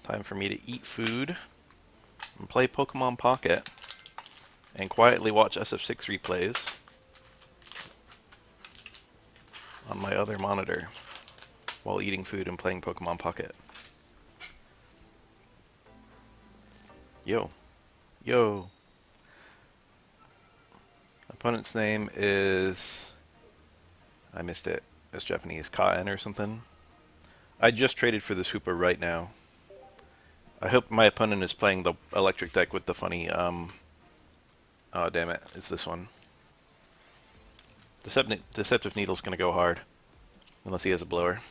Time for me to eat food and play Pokemon Pocket and quietly watch SF6 replays on my other monitor while eating food and playing Pokemon Pocket. Yo. Yo. Opponent's name is... I missed it. It's Japanese. Kaen or something. I just traded for this Hoopa right now. I hope my opponent is playing the electric deck with the funny, oh damn it, it's this one. Deceptive Needle's gonna go hard. Unless he has a blower.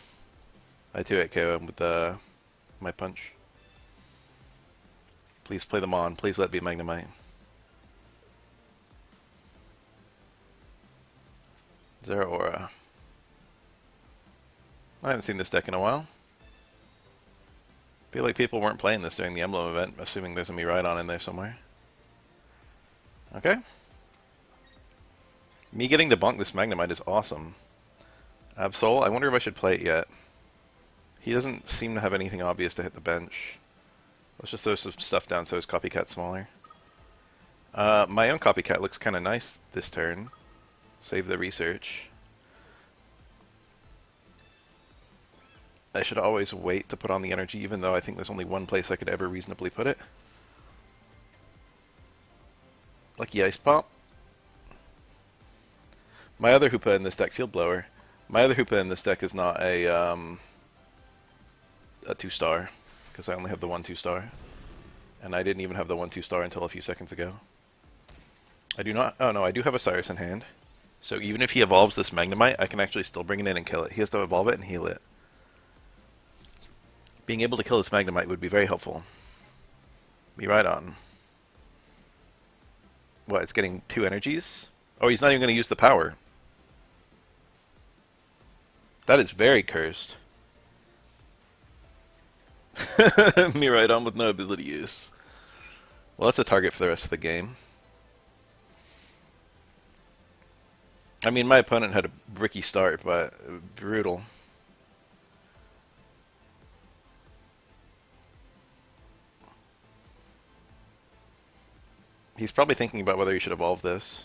I 2-hit KO him with my punch. Please play them on. Please let it be Magnemite. Zeraora. I haven't seen this deck in a while. Feel like people weren't playing this during the Emblem event, assuming there's a Miraidon in there somewhere. Okay. Me getting to bonk this Magnemite is awesome. Absol, I wonder if I should play it yet. He doesn't seem to have anything obvious to hit the bench. Let's just throw some stuff down so his copycat's smaller. My own copycat looks kind of nice this turn. Save the research. I should always wait to put on the energy, even though I think there's only one place I could ever reasonably put it. Lucky Ice Pop. My other Hoopa in this deck, Field Blower. My other Hoopa in this deck is not a 2-star, because I only have the 1 2-star. And I didn't even have the 1 2-star until a few seconds ago. I do not... Oh no, I do have a Cyrus in hand. So even if he evolves this Magnemite, I can actually still bring it in and kill it. He has to evolve it and heal it. Being able to kill this Magnemite would be very helpful. Miraidon. What, it's getting 2 energies? Oh, he's not even going to use the power. That is very cursed. Miraidon with no ability use. Well, that's a target for the rest of the game. I mean, my opponent had a bricky start, but brutal. He's probably thinking about whether he should evolve this.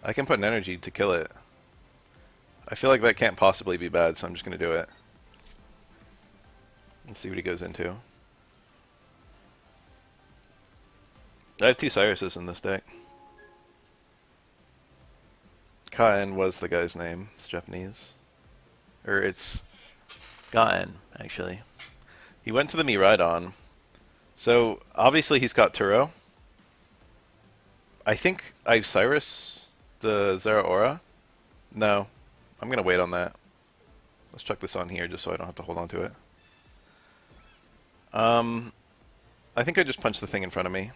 I can put an energy to kill it. I feel like that can't possibly be bad, so I'm just going to do it. Let's see what he goes into. I have 2 Cyruses in this deck. Kaen was the guy's name. It's Japanese. Or it's Gaen, actually. He went to the Miraidon. So, obviously he's got Turo. I think I have Cyrus, the Zeraora. No. I'm going to wait on that. Let's chuck this on here just so I don't have to hold on to it. I think I just punched the thing in front of me.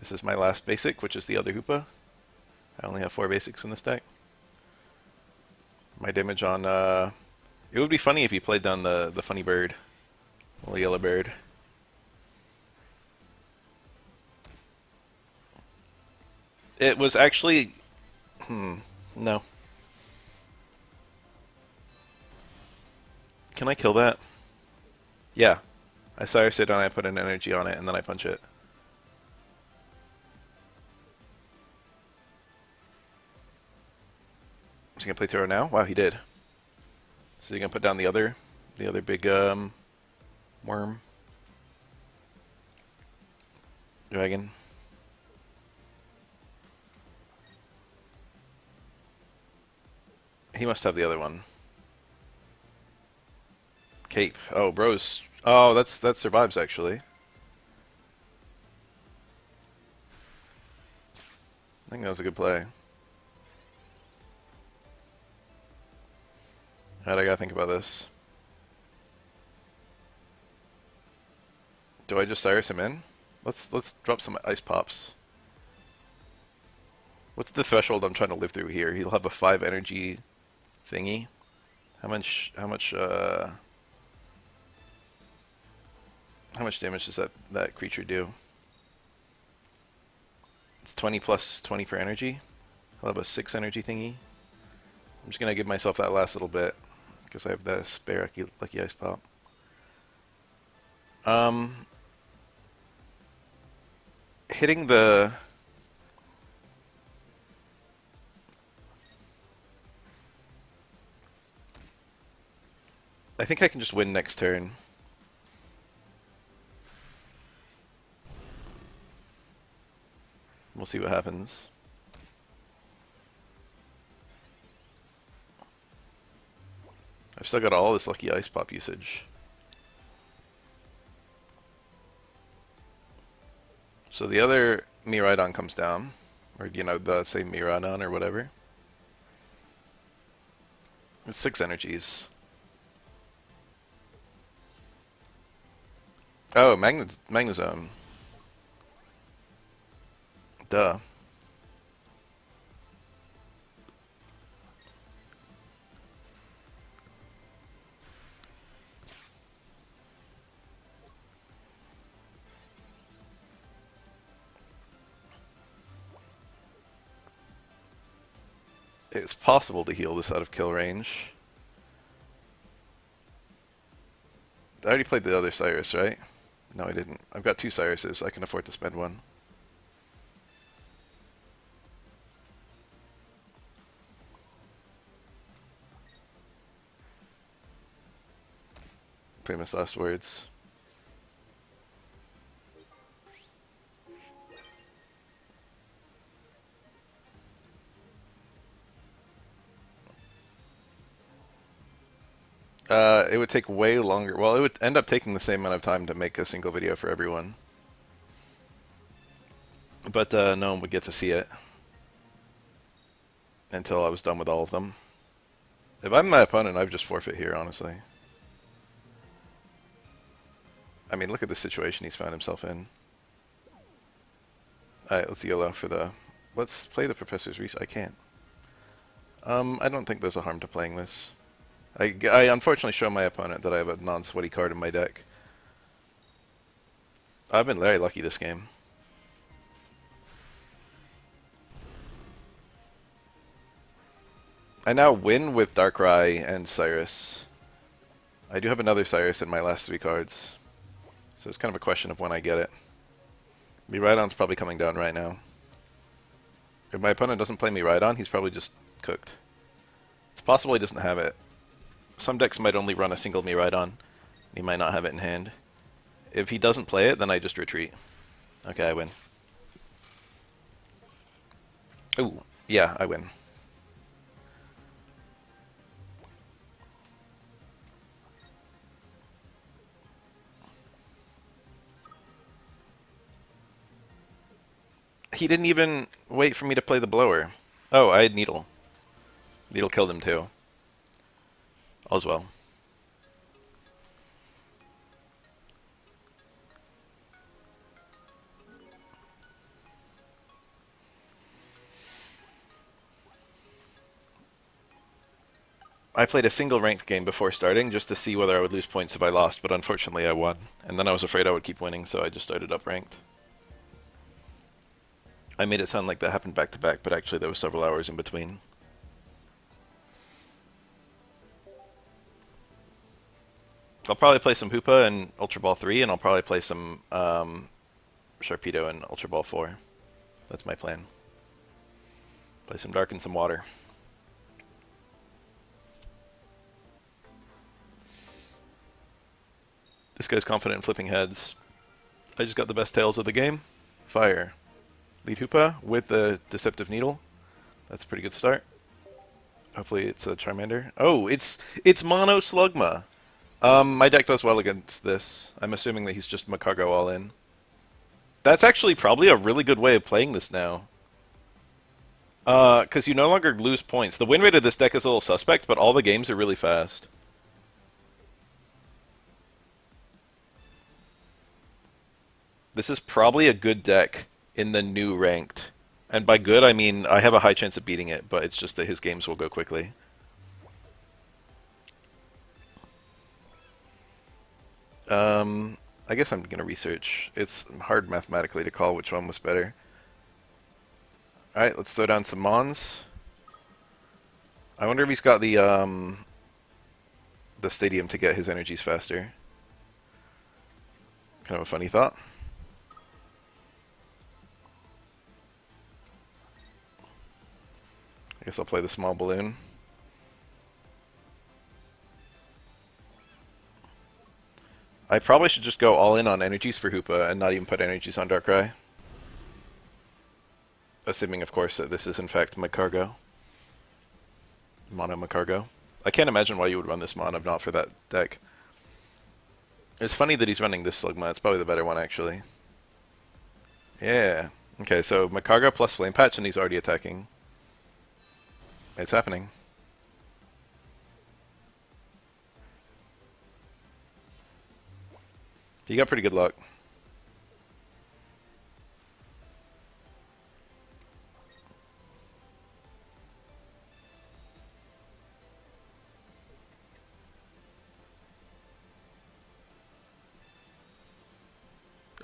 This is my last basic, which is the other Hoopa. I only have 4 basics in this deck. My damage on... it would be funny if you played down the funny bird. Little yellow bird. It was actually... no. Can I kill that? Yeah. I Cyrus it and I put an energy on it and then I punch it. Is he gonna play Turo now? Wow, he did. So he gonna put down the other big worm dragon. He must have the other one. Cape. Oh, bros. Oh, that survives actually. I think that was a good play. Alright, I gotta think about this. Do I just Cyrus him in? Let's drop some ice pops. What's the threshold I'm trying to live through here? He'll have a 5 energy thingy. How much damage does that creature do? It's 20 plus 20 for energy. I'll have a 6 energy thingy. I'm just gonna give myself that last little bit because I have the spare lucky ice pop. Um, hitting the I think I can just win next turn. We'll see what happens. I've still got all this lucky ice pop usage. So the other Miraidon comes down, or the same Miraidon or whatever. It's 6 energies. Oh, Magnezone. Duh. It's possible to heal this out of kill range. I already played the other Cyrus, right? No, I didn't. I've got 2 Cyruses. I can afford to spend one. Famous last words. It would take way longer. Well, it would end up taking the same amount of time to make a single video for everyone. But no one would get to see it until I was done with all of them. If I'm my opponent, I'd just forfeit here, honestly. I mean, look at the situation he's found himself in. Alright, let's YOLO for the... Let's play the Professor's Research. I can't. I don't think there's a harm to playing this. I unfortunately show my opponent that I have a non-sweaty card in my deck. I've been very lucky this game. I now win with Darkrai and Cyrus. I do have another Cyrus in my last 3 cards. So it's kind of a question of when I get it. Miraidon's probably coming down right now. If my opponent doesn't play Miraidon, he's probably just cooked. It's possible he doesn't have it. Some decks might only run a single Miraidon. He might not have it in hand. If he doesn't play it, then I just retreat. Okay, I win. Ooh, yeah, I win. He didn't even wait for me to play the blower. Oh, I had Needle. Needle killed him too. All's well. I played a single ranked game before starting just to see whether I would lose points if I lost, but unfortunately I won. And then I was afraid I would keep winning, so I just started up ranked. I made it sound like that happened back to back, but actually there was several hours in between. I'll probably play some Hoopa and Ultra Ball 3, and I'll probably play some Sharpedo and Ultra Ball 4. That's my plan. Play some Dark and some Water. This guy's confident in flipping heads. I just got the best tails of the game. Fire. Lead Hoopa with the Deceptive Needle. That's a pretty good start. Hopefully it's a Charmander. Oh, it's Mono Slugma. My deck does well against this. I'm assuming that he's just Macargo all in. That's actually probably a really good way of playing this now. Because you no longer lose points. The win rate of this deck is a little suspect, but all the games are really fast. This is probably a good deck in the new ranked. And by good, I mean I have a high chance of beating it, but it's just that his games will go quickly. I guess I'm going to research. It's hard mathematically to call which one was better. Alright, let's throw down some Mons. I wonder if he's got the stadium to get his energies faster. Kind of a funny thought. I guess I'll play the small balloon. I probably should just go all in on energies for Hoopa and not even put energies on Darkrai. Assuming, of course, that this is in fact Magcargo. Mono Magcargo. I can't imagine why you would run this mon if not for that deck. It's funny that he's running this Slugma. It's probably the better one, actually. Yeah. Okay, so Magcargo plus Flame Patch, and he's already attacking. It's happening. You got pretty good luck.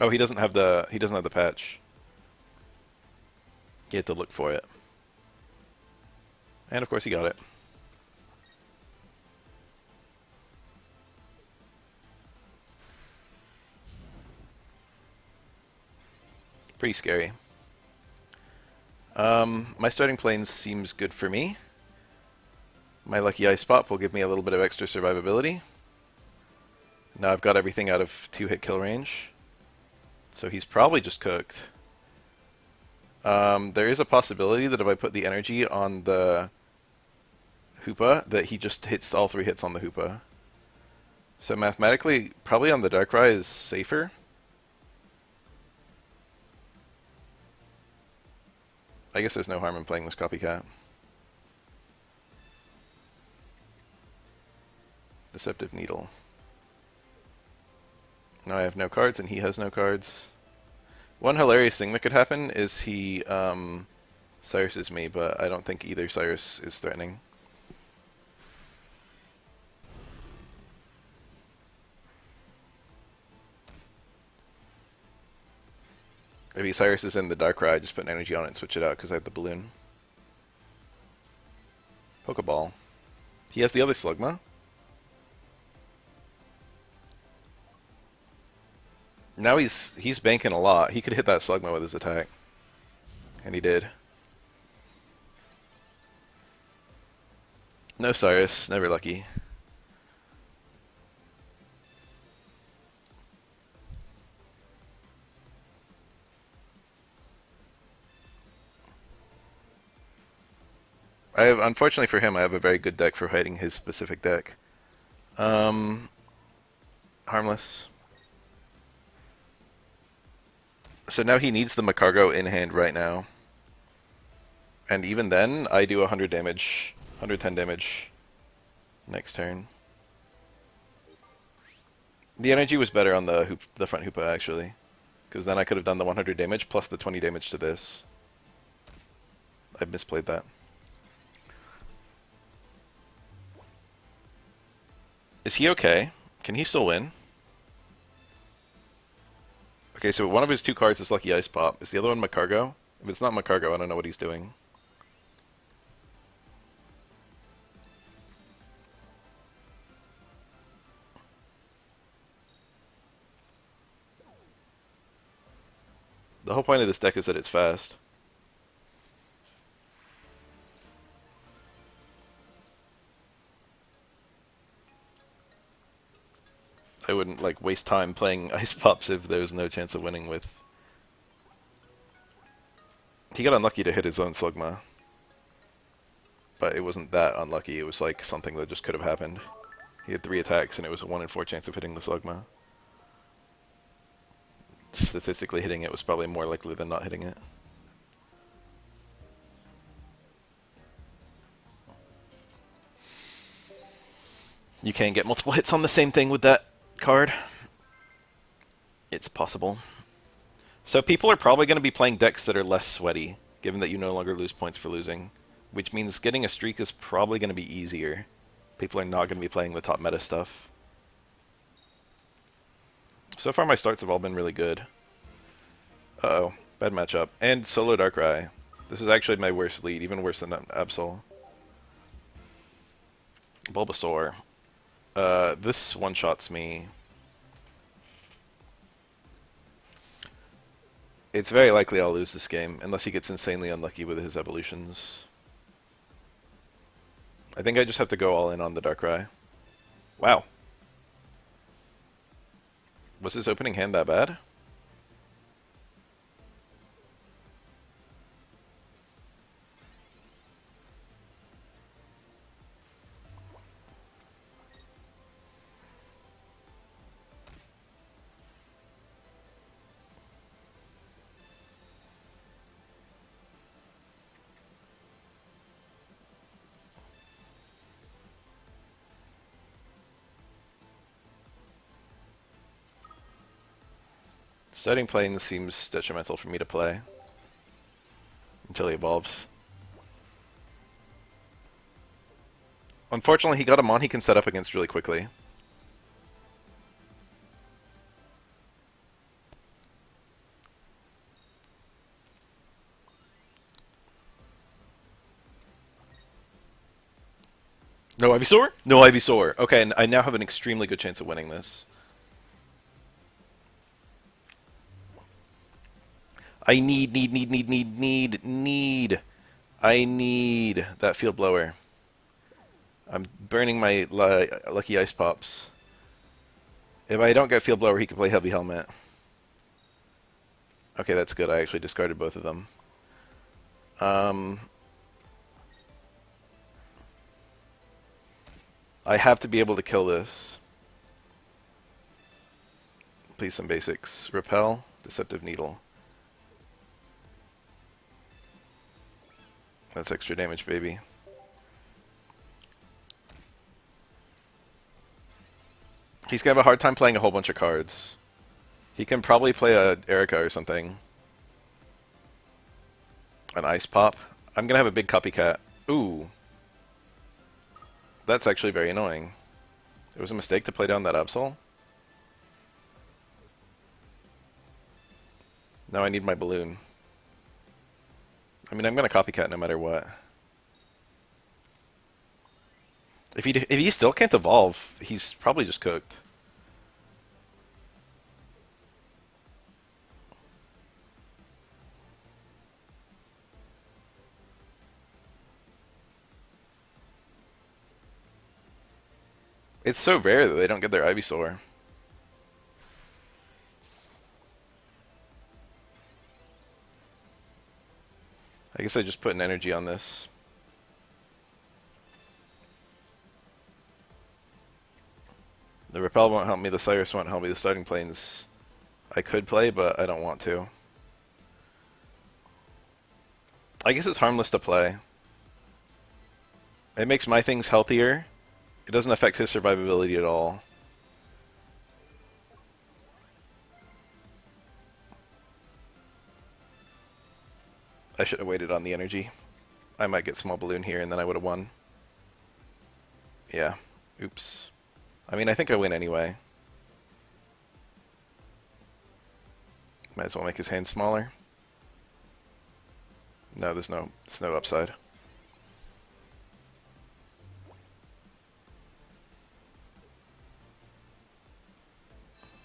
Oh, he doesn't have the patch. You had to look for it. And of course he got it. Pretty scary. My starting plane seems good for me. My lucky ice pop will give me a little bit of extra survivability. Now I've got everything out of 2-hit kill range. So he's probably just cooked. There is a possibility that if I put the energy on the Hoopa, that he just hits all 3 hits on the Hoopa. So mathematically, probably on the Darkrai is safer. I guess there's no harm in playing this copycat. Deceptive Needle. Now I have no cards and he has no cards. One hilarious thing that could happen is he Cyrus's me, but I don't think either Cyrus is threatening. Maybe Cyrus is in the Darkrai, I just put an energy on it and switch it out because I have the balloon. Pokeball. He has the other Slugma. Now he's banking a lot. He could hit that Slugma with his attack. And he did. No Cyrus, never lucky. Unfortunately for him, I have a very good deck for hiding his specific deck. Harmless. So now he needs the Magcargo in hand right now. And even then, I do 100 damage, 110 damage next turn. The energy was better on the front Hoopa, actually. Because then I could have done the 100 damage plus the 20 damage to this. I misplayed that. Is he okay? Can he still win? Okay, so one of his 2 cards is Lucky Ice Pop. Is the other one Magcargo? If it's not Magcargo, I don't know what he's doing. The whole point of this deck is that it's fast. I wouldn't like waste time playing Ice Pops if there was no chance of winning with. He got unlucky to hit his own Slugma. But it wasn't that unlucky, it was like something that just could have happened. He had 3 attacks and it was a 1 in 4 chance of hitting the Slugma. Statistically hitting it was probably more likely than not hitting it. You can get multiple hits on the same thing with that card. It's possible. So people are probably going to be playing decks that are less sweaty, given that you no longer lose points for losing. Which means getting a streak is probably going to be easier. People are not going to be playing the top meta stuff. So far my starts have all been really good. Uh-oh. Bad matchup. And solo Darkrai. This is actually my worst lead, even worse than Absol. Bulbasaur. This one-shots me. It's very likely I'll lose this game, unless he gets insanely unlucky with his evolutions. I think I just have to go all in on the Darkrai. Wow. Was his opening hand that bad? Starting Plains seems detrimental for me to play until he evolves. Unfortunately, he got a mon he can set up against really quickly. No Ivysaur? No Ivysaur. Okay, and I now have an extremely good chance of winning this. I need. I need that field blower. I'm burning my lucky ice pops. If I don't get field blower, he can play heavy helmet. Okay, that's good. I actually discarded both of them. I have to be able to kill this. Please, some basics. Repel, Deceptive Needle. That's extra damage, baby. He's gonna have a hard time playing a whole bunch of cards. He can probably play a Erica or something. An Ice Pop. I'm gonna have a big copycat. Ooh. That's actually very annoying. It was a mistake to play down that Absol. Now I need my balloon. I mean, I'm gonna copycat no matter what. If he still can't evolve, he's probably just cooked. It's so rare that they don't get their Ivysaur. I guess I just put an energy on this. The Repel won't help me, the Cyrus won't help me, the Starting Plains I could play, but I don't want to. I guess it's harmless to play. It makes my things healthier. It doesn't affect his survivability at all. I should have waited on the energy. I might get small balloon here and then I would have won. Yeah. Oops. I mean, I think I win anyway. Might as well make his hand smaller. No, there's no upside.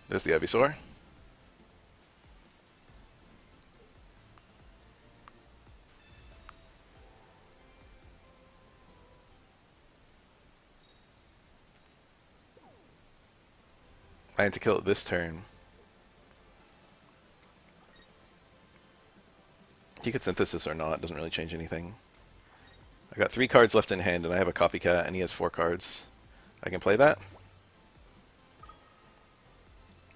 There's the Ivysaur. I had to kill it this turn. He could Synthesis or not, doesn't really change anything. I got 3 cards left in hand and I have a copycat and he has 4 cards. I can play that.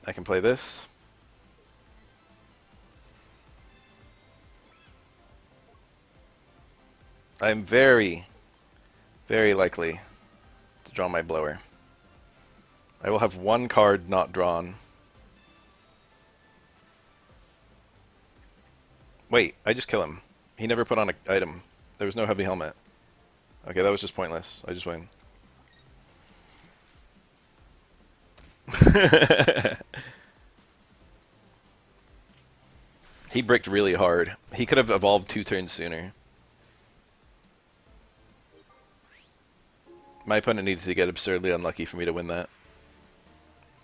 I can play this. I'm very, very likely to draw my blower. I will have 1 card not drawn. Wait, I just kill him. He never put on an item. There was no heavy helmet. Okay, that was just pointless. I just win. He bricked really hard. He could have evolved 2 turns sooner. My opponent needed to get absurdly unlucky for me to win that,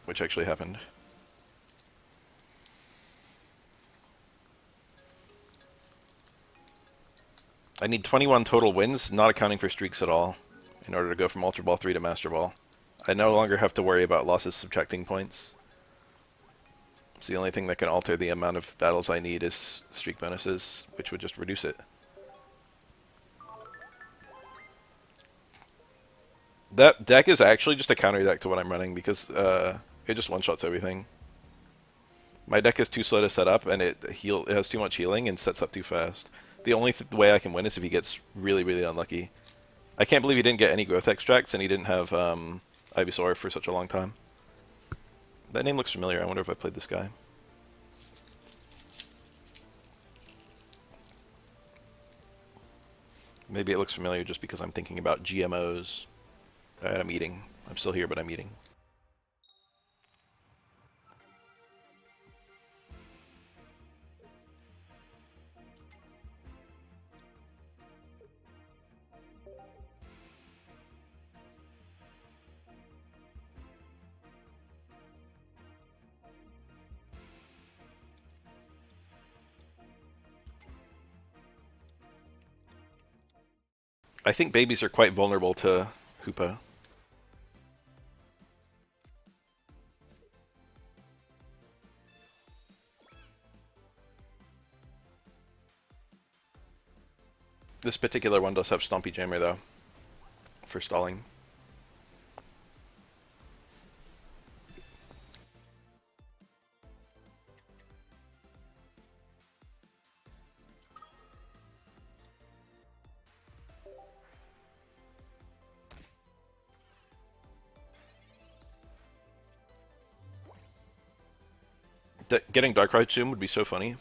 which actually happened. I need 21 total wins, not accounting for streaks at all, in order to go from Ultra Ball 3 to Master Ball. I no longer have to worry about losses subtracting points. It's the only thing that can alter the amount of battles I need is streak bonuses, which would just reduce it. That deck is actually just a counter deck to what I'm running because it just one-shots everything. My deck is too slow to set up, and it has too much healing and sets up too fast. The only way I can win is if he gets really, really unlucky. I can't believe he didn't get any growth extracts, and he didn't have Ivysaur for such a long time. That name looks familiar. I wonder if I played this guy. Maybe it looks familiar just because I'm thinking about GMOs. Alright, I'm eating. I'm still here, but I'm eating. I think babies are quite vulnerable to Hoopa. This particular one does have Stompy Jammer, though, for stalling. Getting Darkrai soon would be so funny.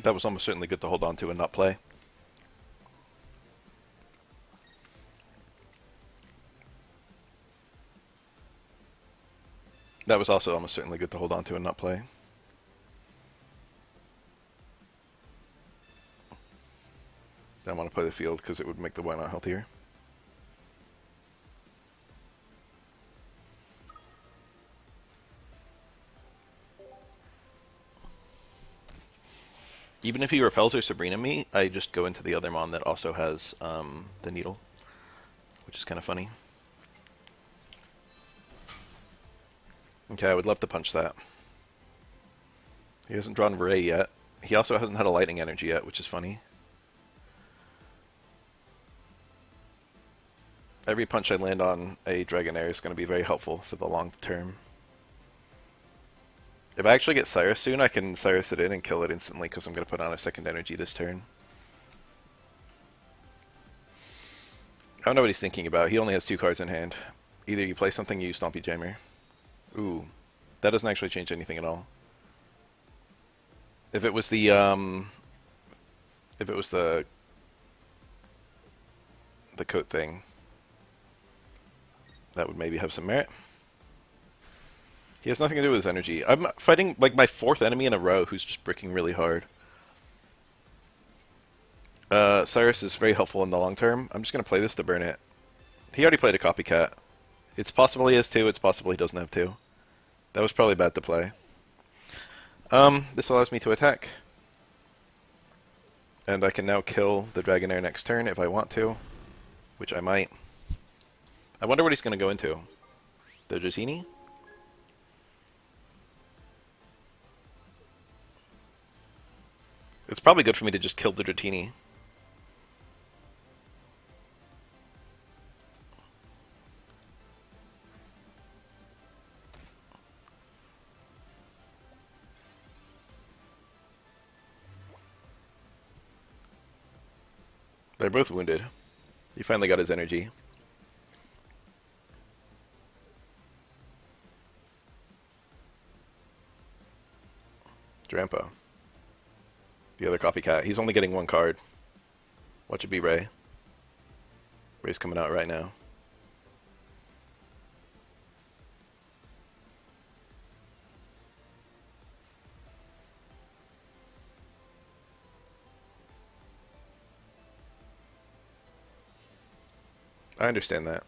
That was almost certainly good to hold on to and not play. That was also almost certainly good to hold on to and not play. I want to play the field because it would make the Wynaut healthier. Even if he repels or Sabrina me, I just go into the other mon that also has the needle, which is kind of funny. Okay, I would love to punch that. He hasn't drawn Ray yet. He also hasn't had a lightning energy yet, which is funny. Every punch I land on a Dragonair is going to be very helpful for the long term. If I actually get Cyrus soon, I can Cyrus it in and kill it instantly because I'm going to put on a second energy this turn. I don't know what he's thinking about. He only has 2 cards in hand. Either you play something or you Stompy Jammer. Ooh, that doesn't actually change anything at all. If it was the coat thing, that would maybe have some merit. He has nothing to do with his energy. I'm fighting like my 4th enemy in a row who's just bricking really hard. Cyrus is very helpful in the long term. I'm just going to play this to burn it. He already played a copycat. It's possible he has 2, it's possible he doesn't have 2. That was probably bad to play. This allows me to attack. And I can now kill the Dragonair next turn if I want to, which I might. I wonder what he's going to go into. The Dratini? It's probably good for me to just kill the Dratini. They're both wounded. He finally got his energy. Drampa. The other copycat. He's only getting one card. Watch it be Ray. Ray's coming out right now. I understand that.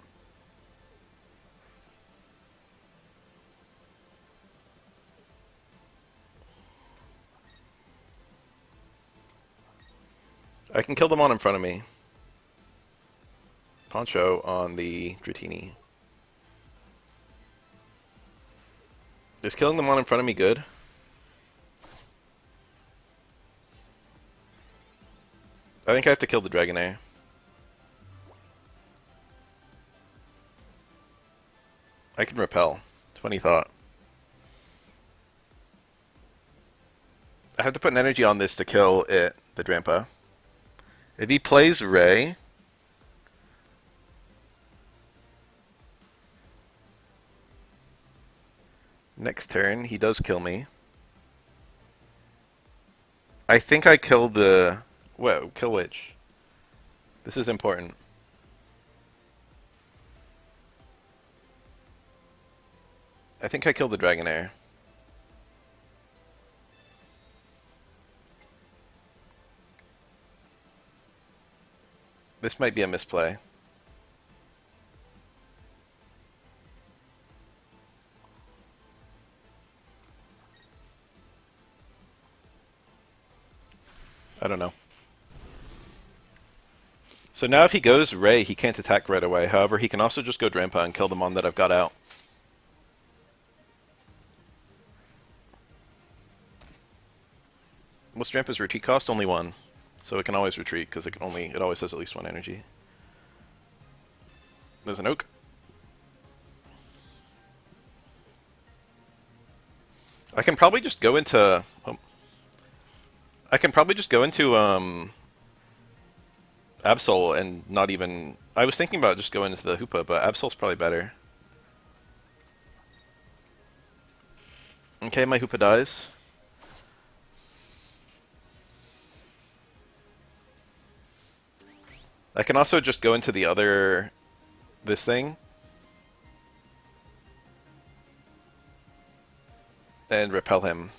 I can kill them on in front of me. Poncho on the Dratini. Is killing them on in front of me good? I think I have to kill the Dragonair. I can repel. Funny thought. I have to put an energy on this to kill it, the Drampa. If he plays Ray... Next turn, he does kill me. I think I killed the... Whoa, kill which? This is important. I think I killed the Dragonair. This might be a misplay. I don't know. So now if he goes Ray, he can't attack right away. However, he can also just go Drampa and kill the mon that I've got out. What's Drampa's retreat cost? Only one. So it can always retreat, because it always has at least one energy. There's an oak. I can probably just go into... Oh. I can probably just go into Absol and not even... I was thinking about just going into the Hoopa, but Absol's probably better. Okay, my Hoopa dies. I can also just go into the other... this thing. And repel him.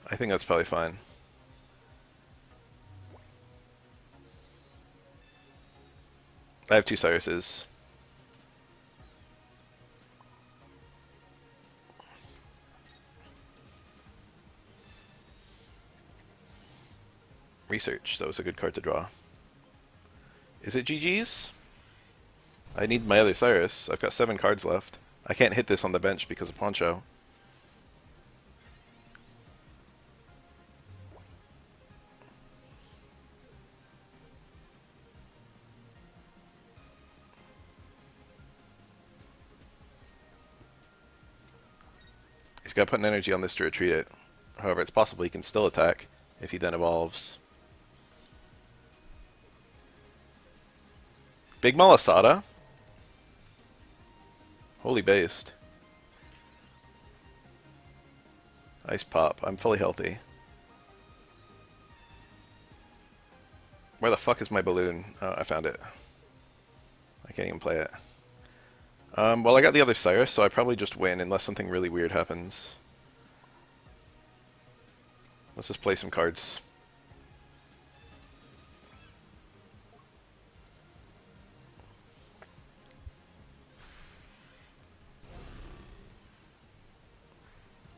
I think that's probably fine. I have two Cyruses. Research, that was a good card to draw. Is it GG's? I need my other Cyrus. I've got 7 cards left. I can't hit this on the bench because of Poncho. He's got to put an energy on this to retreat it. However, it's possible he can still attack if he then evolves. Big Malasada? Holy based. Ice pop. I'm fully healthy. Where the fuck is my balloon? Oh, I found it. I can't even play it. Well, I got the other Cyrus, so I probably just win unless something really weird happens. Let's just play some cards.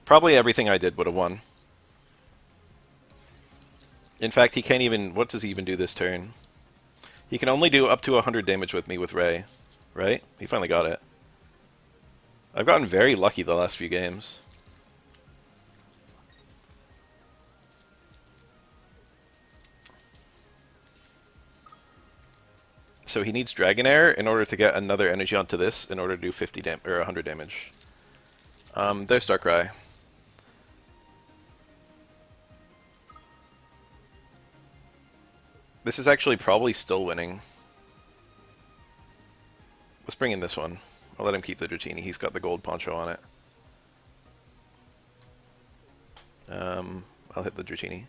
Probably everything I did would have won. In fact, he can't even... What does he even do this turn? He can only do up to 100 damage with me with Ray. Right? He finally got it. I've gotten very lucky the last few games. So he needs Dragonair in order to get another energy onto this in order to do 50 or 100 damage. There's Darkrai. This is actually probably still winning. Let's bring in this one. I'll let him keep the Dratini. He's got the gold poncho on it. I'll hit the Dratini.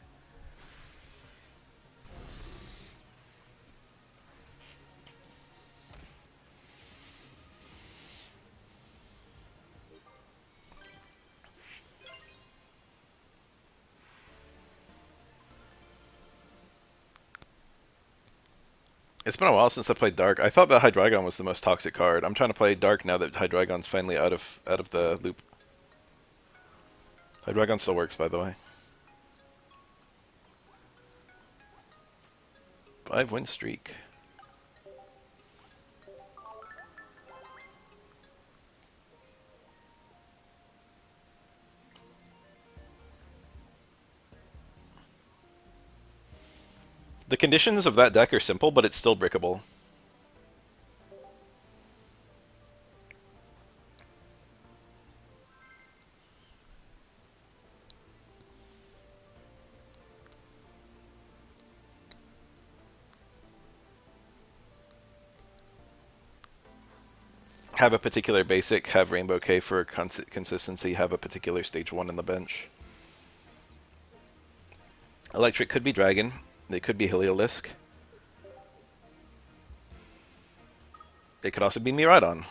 It's been a while since I played Dark. I thought that Hydreigon was the most toxic card. I'm trying to play Dark now that Hydreigon's finally out of the loop. Hydreigon still works, by the way. 5-win streak. The conditions of that deck are simple, but it's still brickable. Have a particular basic, have Rainbow K for consistency, have a particular stage 1 in the bench. Electric could be Dragon. It could be Heliolisk. It could also be Miraidon.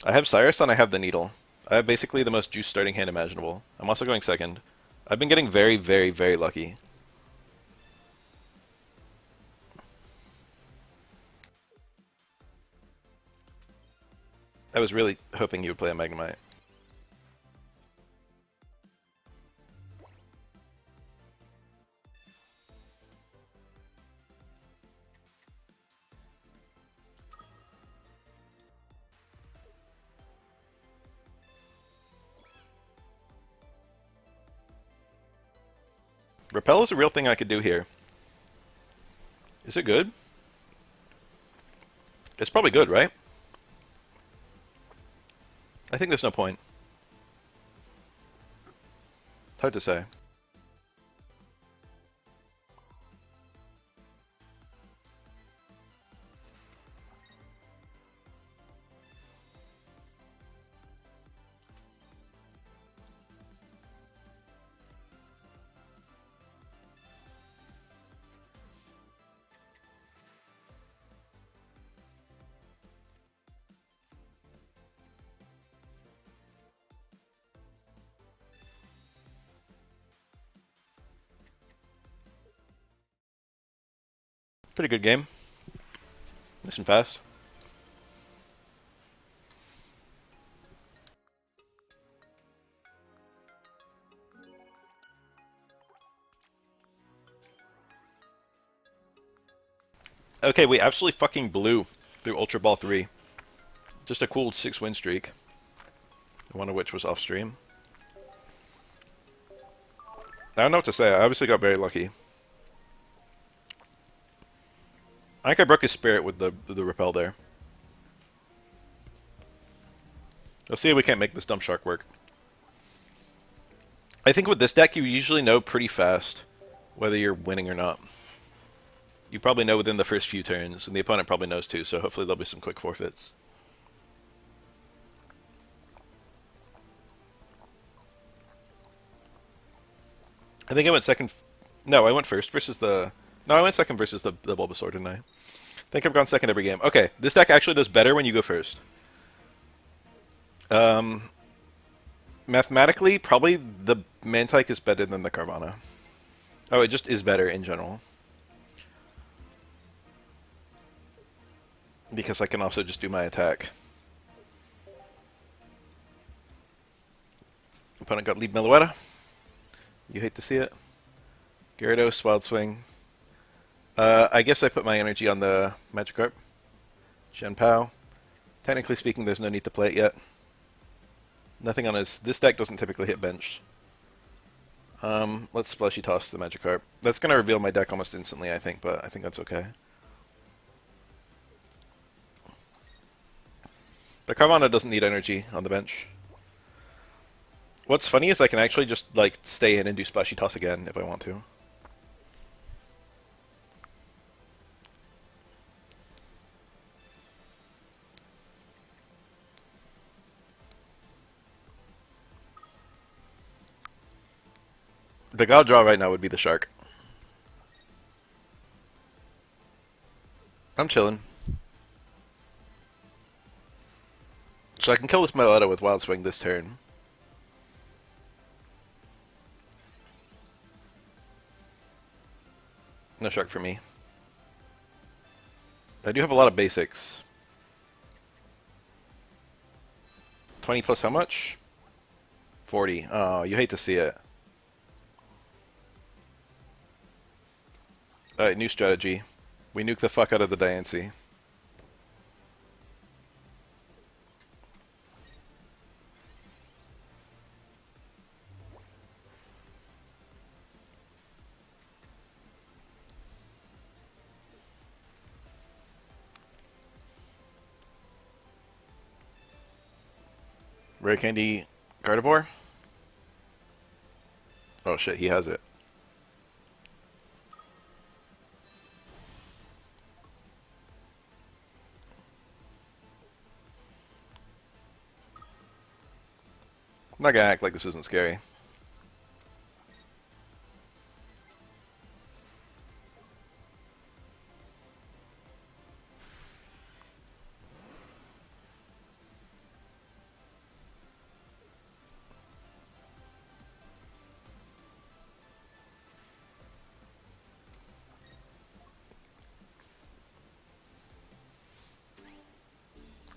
I have Cyrus and I have the Needle. I have basically the most juice starting hand imaginable. I'm also going second. I've been getting very, very, very lucky. I was really hoping you would play a Magnemite. Repel is a real thing I could do here. Is it good? It's probably good, right? I think there's no point. It's hard to say. Pretty good game. Nice and fast. Okay, we absolutely fucking blew through Ultra Ball 3. Just a cool 6-win streak. One of which was off stream. I don't know what to say. I obviously got very lucky. I think I broke his spirit with the repel there. Let's see if we can't make this dumb shark work. I think with this deck, you usually know pretty fast whether you're winning or not. You probably know within the first few turns, and the opponent probably knows too, so hopefully there'll be some quick forfeits. I think I went second. No, I went first versus the... No, I went second versus the Bulbasaur, didn't I? I think I've gone second every game. Okay, this deck actually does better when you go first. Mathematically, probably the Mantike is better than the Carvana. Oh, it just is better in general. Because I can also just do my attack. Opponent got lead Meloetta. You hate to see it. Gyarados, Wild Swing. I guess I put my energy on the Magikarp. Shenpao. Technically speaking, there's no need to play it yet. Nothing on his... This deck doesn't typically hit bench. Let's Splashy Toss the Magikarp. That's going to reveal my deck almost instantly, I think, but I think that's okay. The Carvana doesn't need energy on the bench. What's funny is I can actually just, like, stay in and do Splashy Toss again if I want to. The god draw right now would be the shark. I'm chilling. So I can kill this Meloetta with Wild Swing this turn. No shark for me. I do have a lot of basics. 20 plus how much? 40. Oh, you hate to see it. Alright, new strategy. We nuke the fuck out of the Diancie. Rare Candy Gardevoir? Oh shit, he has it. I'm not gonna act like this isn't scary.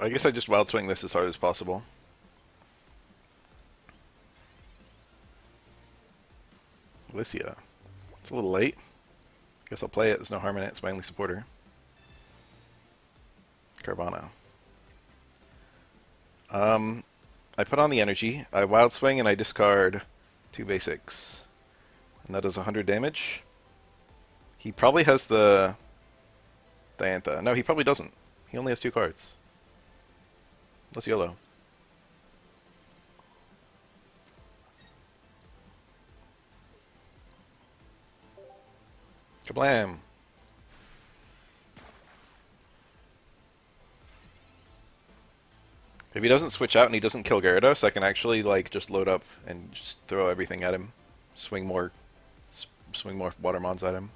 I guess I just Wild Swing this as hard as possible. Alicia. It's a little late. Guess I'll play it. There's no harm in it. It's my only supporter. Carvana. I put on the energy. I Wild Swing and I discard 2 basics. And that does 100 damage. He probably has the Diantha. No, he probably doesn't. He only has 2 cards. Let's YOLO. Kablam! If he doesn't switch out and he doesn't kill Gyarados, I can actually like just load up and just throw everything at him. Swing more Watermons at him.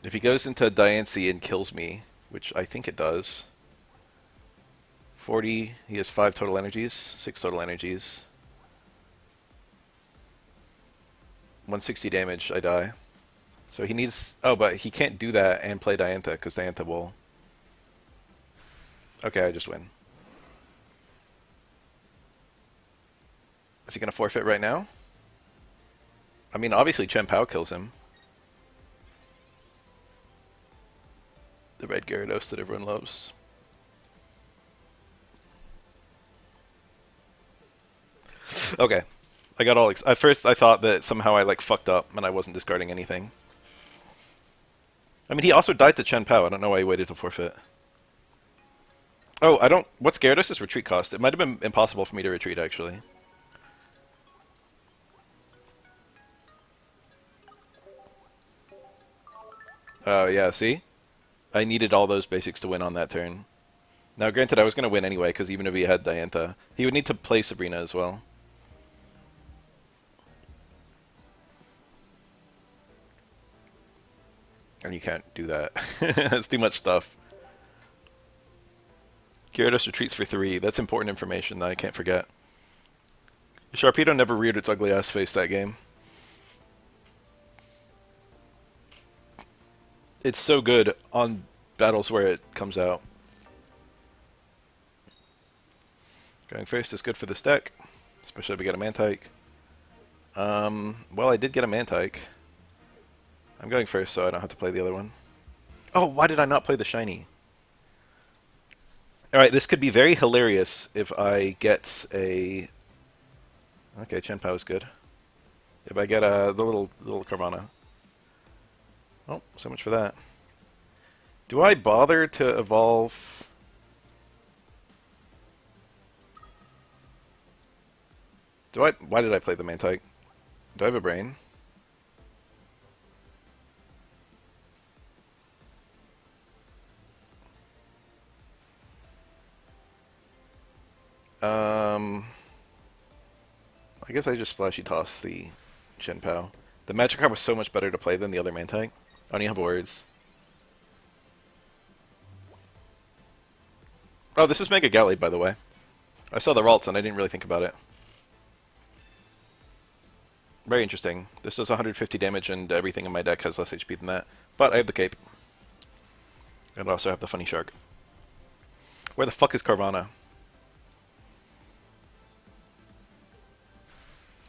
If he goes into Diancie and kills me, which I think it does, 40, he has 5 total energies, 6 total energies. 160 damage, I die. So he needs... Oh, but he can't do that and play Diantha, because Diantha will... Okay, I just win. Is he going to forfeit right now? I mean, obviously Chen Pao kills him. The red Gyarados that everyone loves. Okay. I got all... At first I thought that somehow I like fucked up and I wasn't discarding anything. I mean, he also died to Chen Pao. I don't know why he waited to forfeit. Oh, I don't... What's Gyarados' retreat cost? It might have been impossible for me to retreat, actually. Oh, yeah, see? I needed all those basics to win on that turn. Now, granted, I was going to win anyway, because even if he had Diantha, he would need to play Sabrina as well. And you can't do that. That's too much stuff. Gyarados retreats for 3. That's important information that I can't forget. Sharpedo never reared its ugly ass face that game. It's so good on battles where it comes out. Going first is good for this deck, especially if we get a Mantike. Well, I did get a Mantike. I'm going first, so I don't have to play the other one. Oh, why did I not play the shiny? Alright, this could be very hilarious if I get a... Okay, Chen Pao is good. If I get the little Carvana. Oh, so much for that. Do I bother to evolve... Why did I play the Mantike? Do I have a brain? I guess I just flashy toss the Shen Pao. The Magic card was so much better to play than the other main tank. I don't even have words. Oh, this is Mega Galley, by the way. I saw the Ralts and I didn't really think about it. Very interesting. This does 150 damage and everything in my deck has less HP than that. But I have the cape. And I also have the funny shark. Where the fuck is Carvana?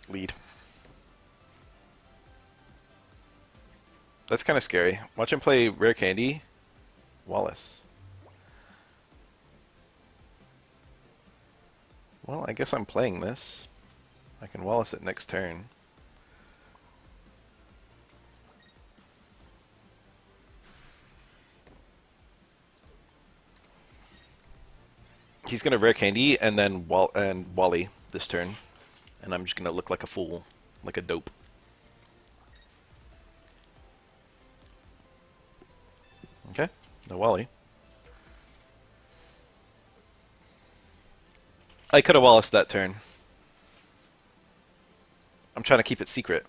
Lead. That's kind of scary. Watch him play Rare Candy. Wallace. Well, I guess I'm playing this. I can Wallace it next turn. He's gonna Rare Candy and then Wally this turn. And I'm just gonna look like a fool. Like a dope. Okay, no Wally. I could have Wallace that turn. I'm trying to keep it secret.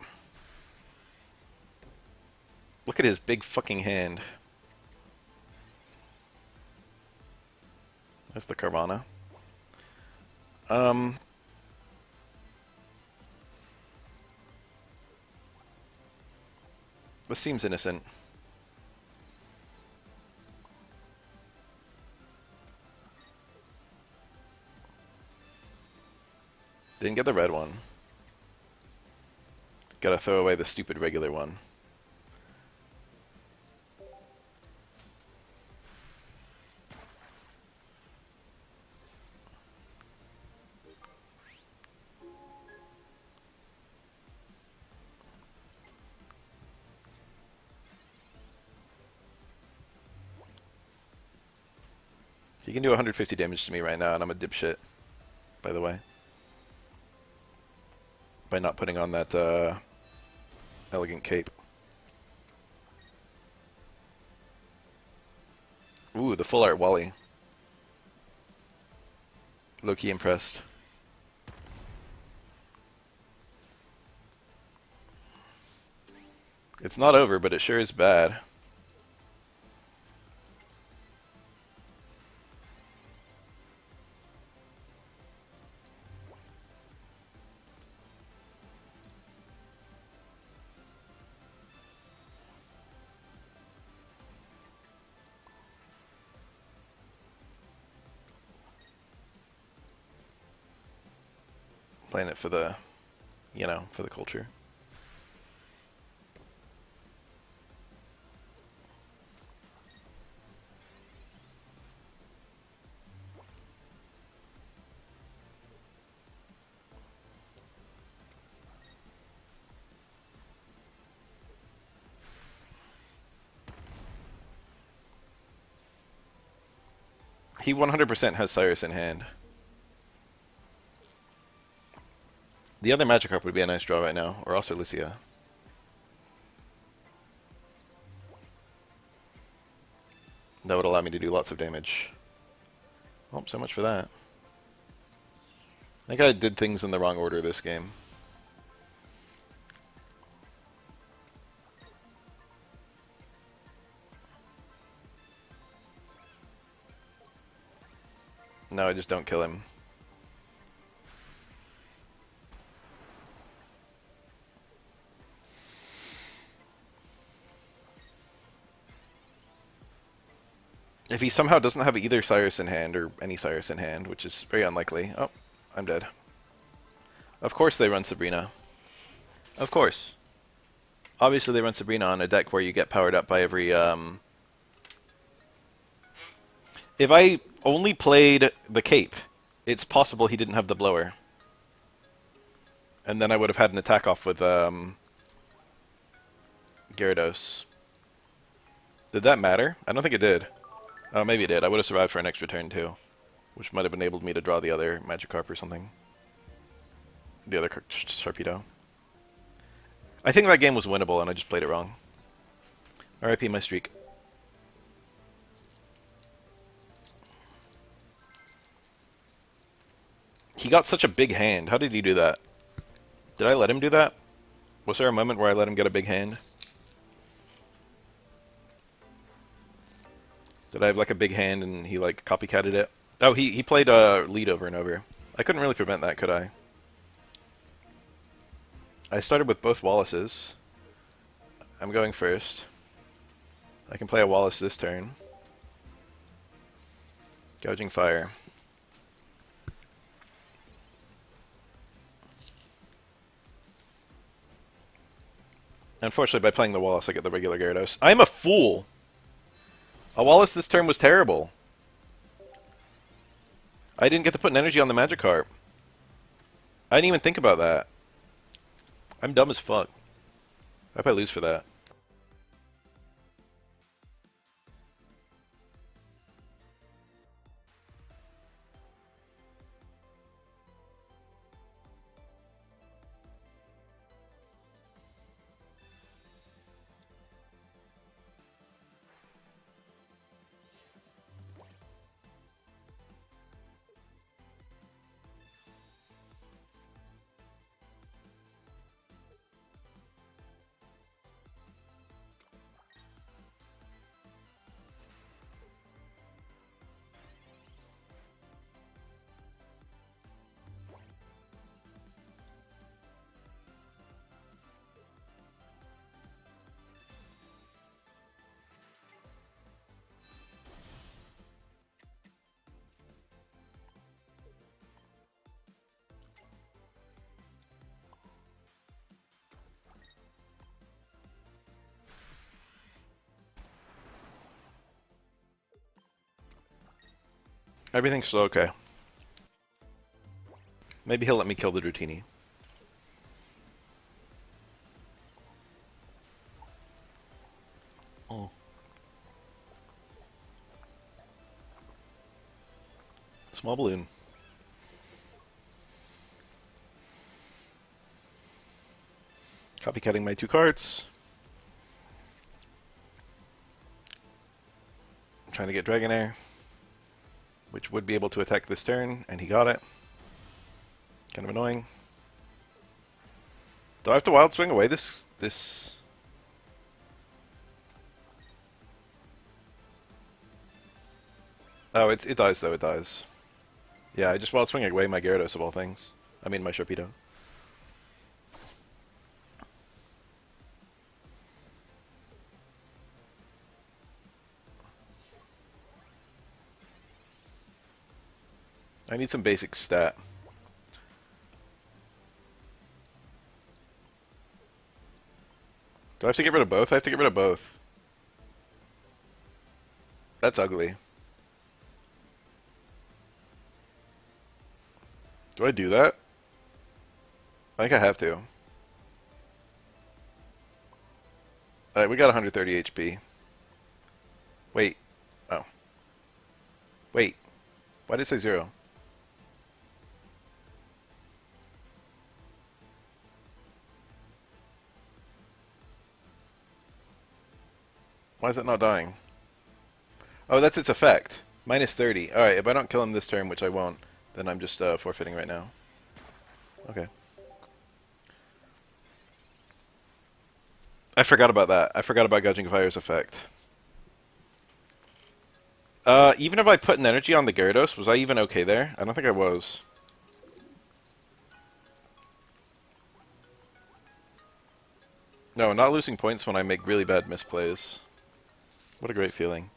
Look at his big fucking hand. There's the Carvana. This seems innocent. Didn't get the red one. Gotta throw away the stupid regular one. He can do 150 damage to me right now, and I'm a dipshit, by the way. By not putting on that elegant cape. Ooh, the full art Wally. Low-key impressed. It's not over, but it sure is bad. Playing it for the, you know, for the culture. He 100% has Cyrus in hand. The other Magikarp would be a nice draw right now, or also Lycia. That would allow me to do lots of damage. Oh, so much for that. I think I did things in the wrong order this game. No, I just don't kill him. If he somehow doesn't have either Cyrus in hand, or any Cyrus in hand, which is very unlikely... Oh, I'm dead. Of course they run Sabrina. Of course. Obviously they run Sabrina on a deck where you get powered up by every... If I only played the cape, it's possible he didn't have the blower. And then I would have had an attack off with Gyarados. Did that matter? I don't think it did. Oh, maybe it did. I would have survived for an extra turn too, which might have enabled me to draw the other Magikarp or something. The other Sharpedo. I think that game was winnable and I just played it wrong. RIP my streak. He got such a big hand. How did he do that? Did I let him do that? Was there a moment where I let him get a big hand? Did I have like a big hand and he like copycatted it? Oh, he played lead over and over. I couldn't really prevent that, could I? I started with both Wallaces. I'm going first. I can play a Wallace this turn. Gouging Fire. Unfortunately, by playing the Wallace, I get the regular Gyarados. I'm a fool! A Wallace this turn was terrible. I didn't get to put an energy on the Magikarp. I didn't even think about that. I'm dumb as fuck. I hope I lose for that. Everything's still okay. Maybe he'll let me kill the Dratini. Oh. Small balloon. Copycatting my 2 cards. I'm trying to get Dragonair, which would be able to attack this turn, and he got it. Kind of annoying. Do I have to Wild Swing away this? Oh, it dies though, it dies. Yeah, I just Wild Swing away my Gyarados of all things. I mean my Sharpedo. I need some basic stat. Do I have to get rid of both? I have to get rid of both. That's ugly. Do I do that? I think I have to. Alright, we got 130 HP. Wait. Oh. Wait. Why did it say 0? Why is it not dying? Oh, that's its effect. Minus 30. Alright, if I don't kill him this turn, which I won't, then I'm just forfeiting right now. Okay. I forgot about that. I forgot about Gouging Fire's effect. Even if I put an energy on the Gyarados, was I even okay there? I don't think I was. No, not losing points when I make really bad misplays. What a great feeling.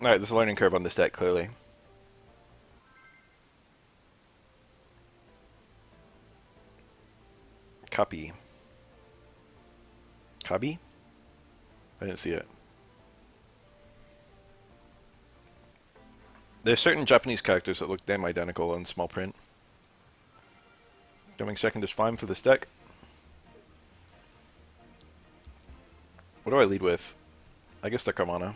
Alright, there's a learning curve on this deck, clearly. Copy. Copy? I didn't see it. There's certain Japanese characters that look damn identical in small print. Going second is fine for this deck. What do I lead with? I guess the Karmana.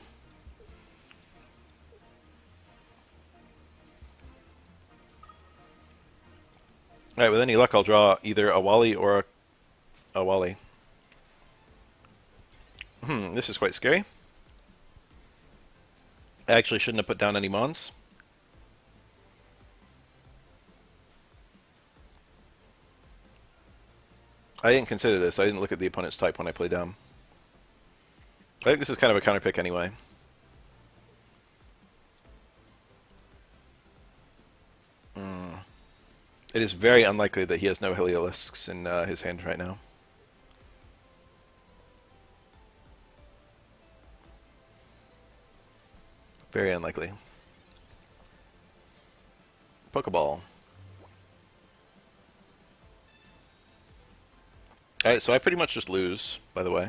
Alright, with any luck I'll draw either a Wally or a Wally. This is quite scary. I actually shouldn't have put down any mons. I didn't consider this. I didn't look at the opponent's type when I played down. I think this is kind of a counter pick anyway. It is very unlikely that he has no Helialisks in his hand right now. Very unlikely. Pokeball. Alright, so I pretty much just lose, by the way.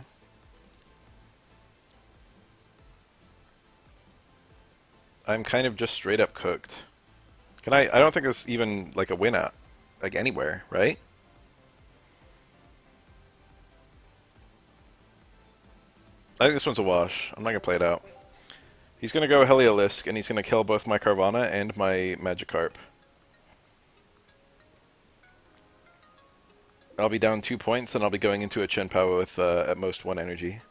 I'm kind of just straight up cooked. I don't think there's even like a win at like anywhere, right? I think this one's a wash. I'm not gonna play it out. He's gonna go Heliolisk and he's gonna kill both my Carvana and my Magikarp. I'll be down 2 points and I'll be going into a Chien-Pao with at most 1 energy.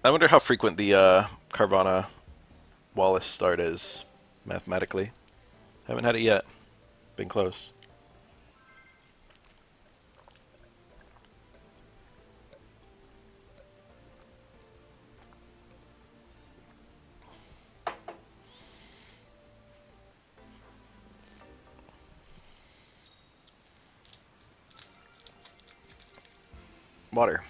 I wonder how frequent the Carvana Wallace start is, mathematically. Haven't had it yet. Been close. Water.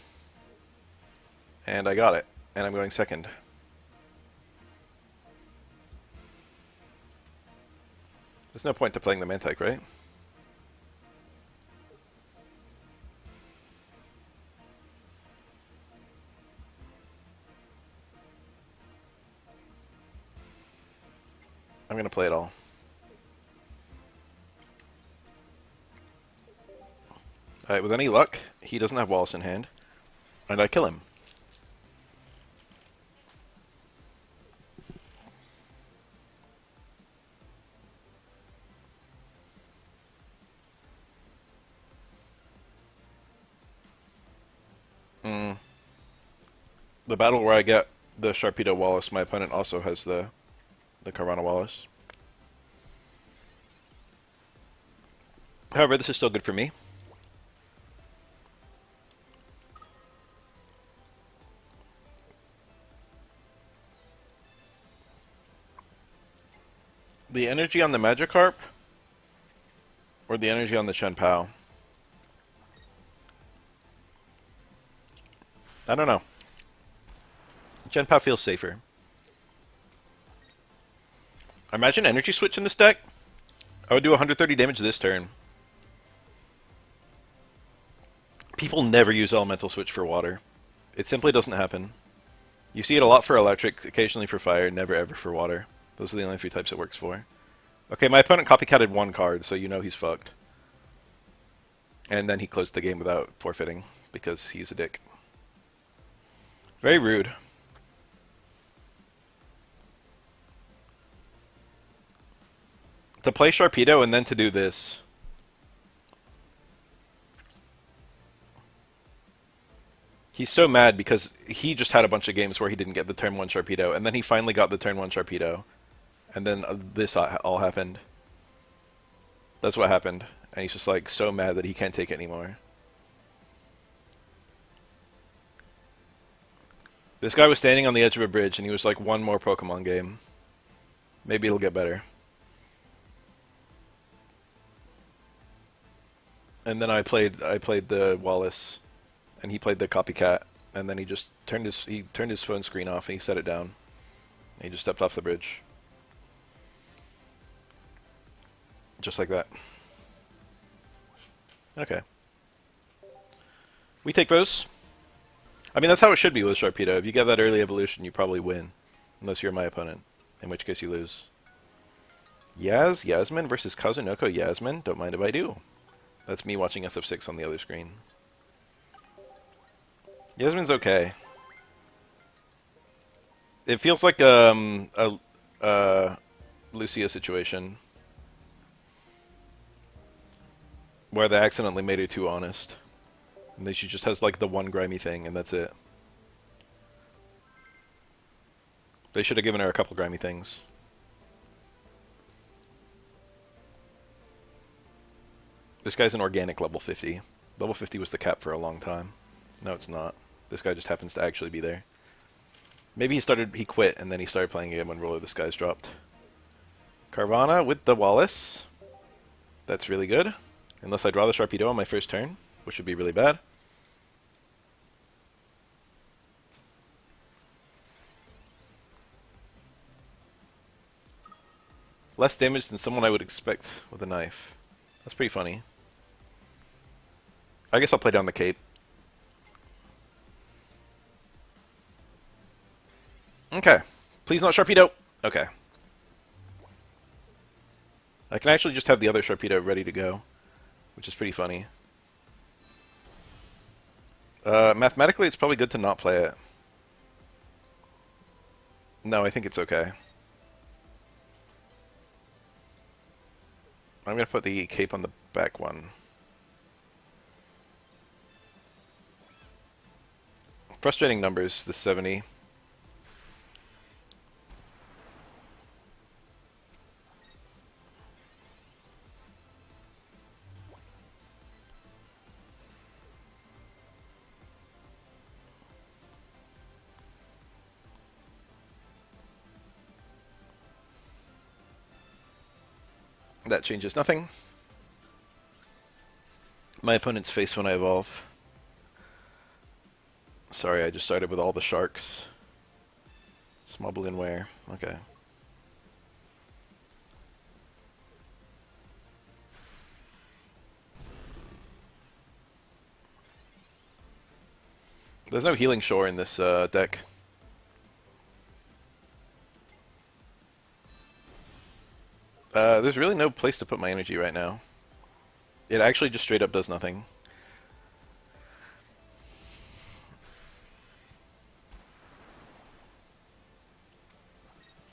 And I got it. And I'm going second. There's no point to playing the Mantike, right? I'm going to play it all. Alright, with any luck, he doesn't have Wallace in hand. And I kill him. The battle where I get the Sharpedo Wallace, my opponent also has the Carvana Wallace. However, this is still good for me. The energy on the Magikarp or the energy on the Chien-Pao? I don't know. Chien-Pao feels safer. Imagine energy switch in this deck. I would do 130 damage this turn. People never use elemental switch for water. It simply doesn't happen. You see it a lot for electric, occasionally for fire, never ever for water. Those are the only 3 types it works for. Okay, my opponent copycatted 1 card, so you know he's fucked. And then he closed the game without forfeiting, because he's a dick. Very rude. To play Sharpedo and then to do this. He's so mad because he just had a bunch of games where he didn't get the turn 1 Sharpedo, and then he finally got the turn 1 Sharpedo. And then this all happened. That's what happened. And he's just like so mad that he can't take it anymore. This guy was standing on the edge of a bridge and he was like, 1 more Pokemon game. Maybe it'll get better. And then I played the Wallace, and he played the copycat, and then he just turned his phone screen off and he set it down. And he just stepped off the bridge. Just like that. Okay. We take those. I mean, that's how it should be with Sharpedo. If you get that early evolution, you probably win. Unless you're my opponent. In which case you lose. Yasmin versus Kazunoko Yasmin. Don't mind if I do. That's me watching SF6 on the other screen. Yasmin's okay. It feels like a Lucia situation where they accidentally made her too honest. And then she just has like the one grimy thing and that's it. They should have given her a couple grimy things. This guy's an organic level 50. Level 50 was the cap for a long time. No, it's not. This guy just happens to actually be there. Maybe he quit, and then he started playing again when Roller the Skies dropped. Carvana with the Wallace. That's really good. Unless I draw the Sharpedo on my first turn, which would be really bad. Less damage than someone I would expect with a knife. That's pretty funny. I guess I'll play down the cape. Okay. Please not Sharpedo. Okay. I can actually just have the other Sharpedo ready to go, which is pretty funny. Mathematically, it's probably good to not play it. No, I think it's okay. I'm going to put the cape on the back one. Frustrating numbers, the 70. That changes nothing. My opponent's face when I evolve. Sorry, I just started with all the sharks. Small balloon wear. Okay. There's no healing shore in this deck. There's really no place to put my energy right now. It actually just straight up does nothing.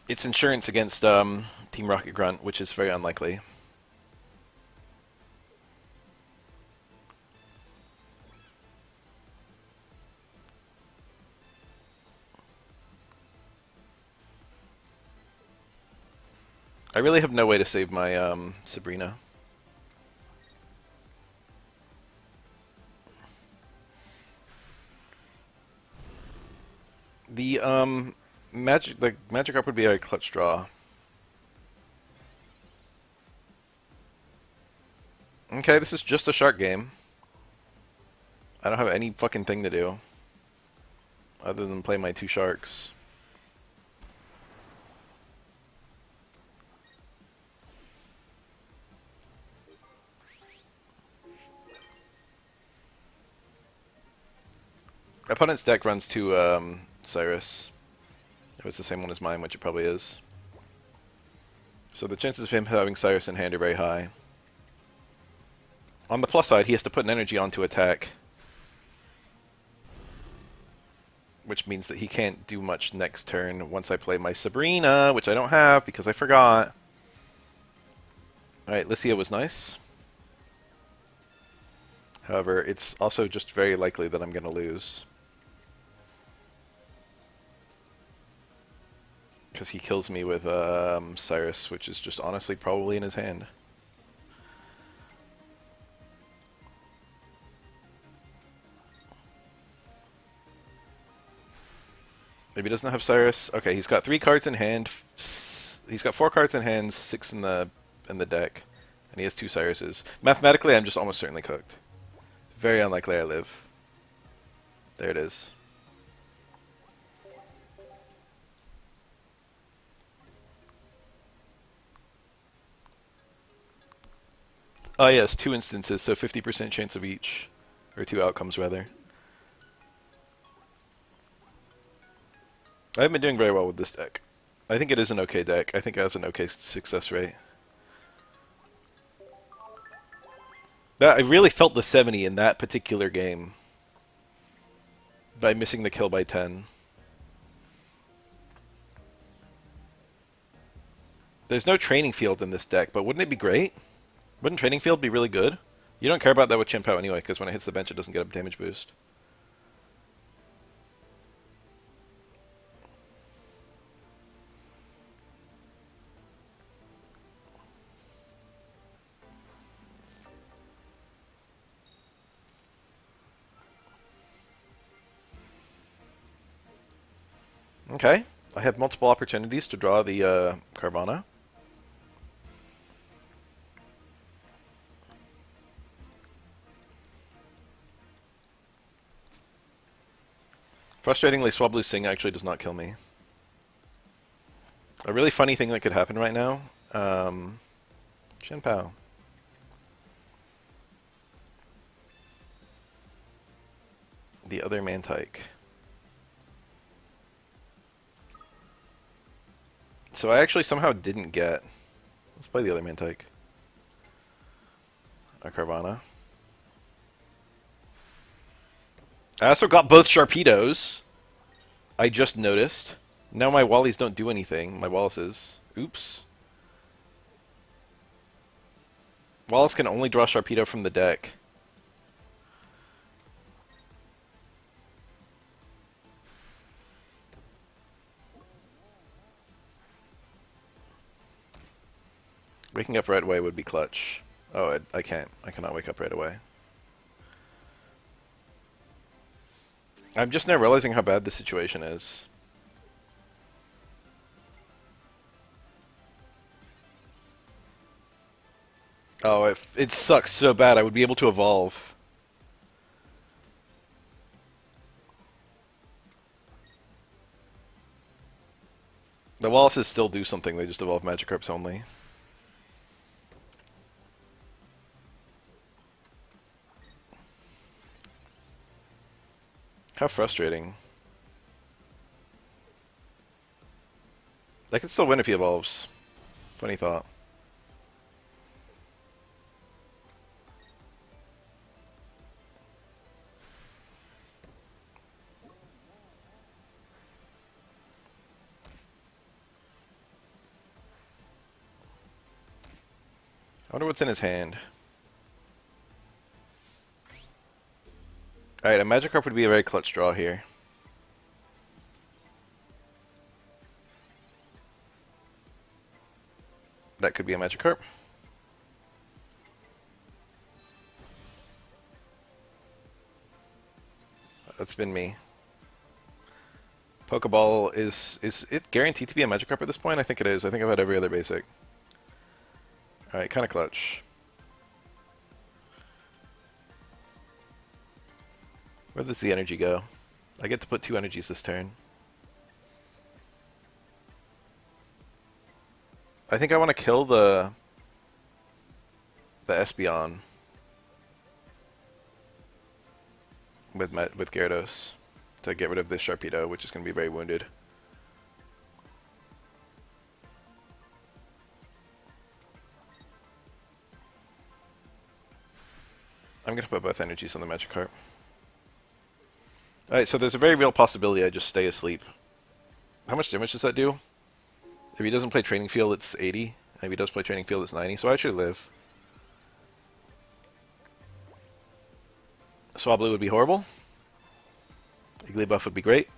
It's insurance against Team Rocket Grunt, which is very unlikely. I really have no way to save my Sabrina. The Magikarp would be a clutch draw. Okay, this is just a shark game. I don't have any fucking thing to do other than play my two sharks. Opponent's deck runs two Cyrus. If it's the same one as mine, which it probably is. So the chances of him having Cyrus in hand are very high. On the plus side, he has to put an energy on to attack. Which means that he can't do much next turn once I play my Sabrina, which I don't have because I forgot. Alright, Lycia was nice. However, it's also just very likely that I'm going to lose. Because he kills me with Cyrus, which is just honestly probably in his hand. Maybe he doesn't have Cyrus. Okay, he's got 3 cards in hand. He's got 4 cards in hand, 6 in the deck, and he has 2 Cyruses. Mathematically, I'm just almost certainly cooked. Very unlikely I live. There it is. Oh yes, 2 instances, so 50% chance of each. Or 2 outcomes, rather. I haven't been doing very well with this deck. I think it is an okay deck. I think it has an okay success rate. I really felt the 70 in that particular game. By missing the kill by 10. There's no training field in this deck, but wouldn't it be great? Wouldn't training field be really good? You don't care about that with Chien-Pao anyway, because when it hits the bench, it doesn't get a damage boost. Okay, I have multiple opportunities to draw the Carvana. Frustratingly, Swablu Sing actually does not kill me. A really funny thing that could happen right now, Chien-Pao. The other Mantike. So I actually somehow didn't get... Let's play the other Mantike. A Carvana. I also got both Sharpedos. I just noticed. Now my Wallies don't do anything. My Wallaces. Oops. Wallace can only draw Sharpedo from the deck. Waking up right away would be clutch. Oh, I can't. I cannot wake up right away. I'm just now realizing how bad the situation is. Oh, it sucks so bad. I would be able to evolve. The Wallaces still do something. They just evolve Magikarps only. How frustrating. I could still win if he evolves. Funny thought. I wonder what's in his hand. Alright, a Magikarp would be a very clutch draw here. That could be a Magikarp. That's been me. Pokeball is it guaranteed to be a Magikarp at this point? I think it is. I think I've had every other basic. Alright, kinda clutch. Where does the energy go? I get to put 2 energies this turn. I think I want to kill the Espeon with Gyarados to get rid of this Sharpedo, which is going to be very wounded. I'm going to put both energies on the Magikarp. Alright, so there's a very real possibility I just stay asleep. How much damage does that do? If he doesn't play Training Field, it's 80. And if he does play Training Field, it's 90. So I should live. Swablu would be horrible. Igglybuff would be great.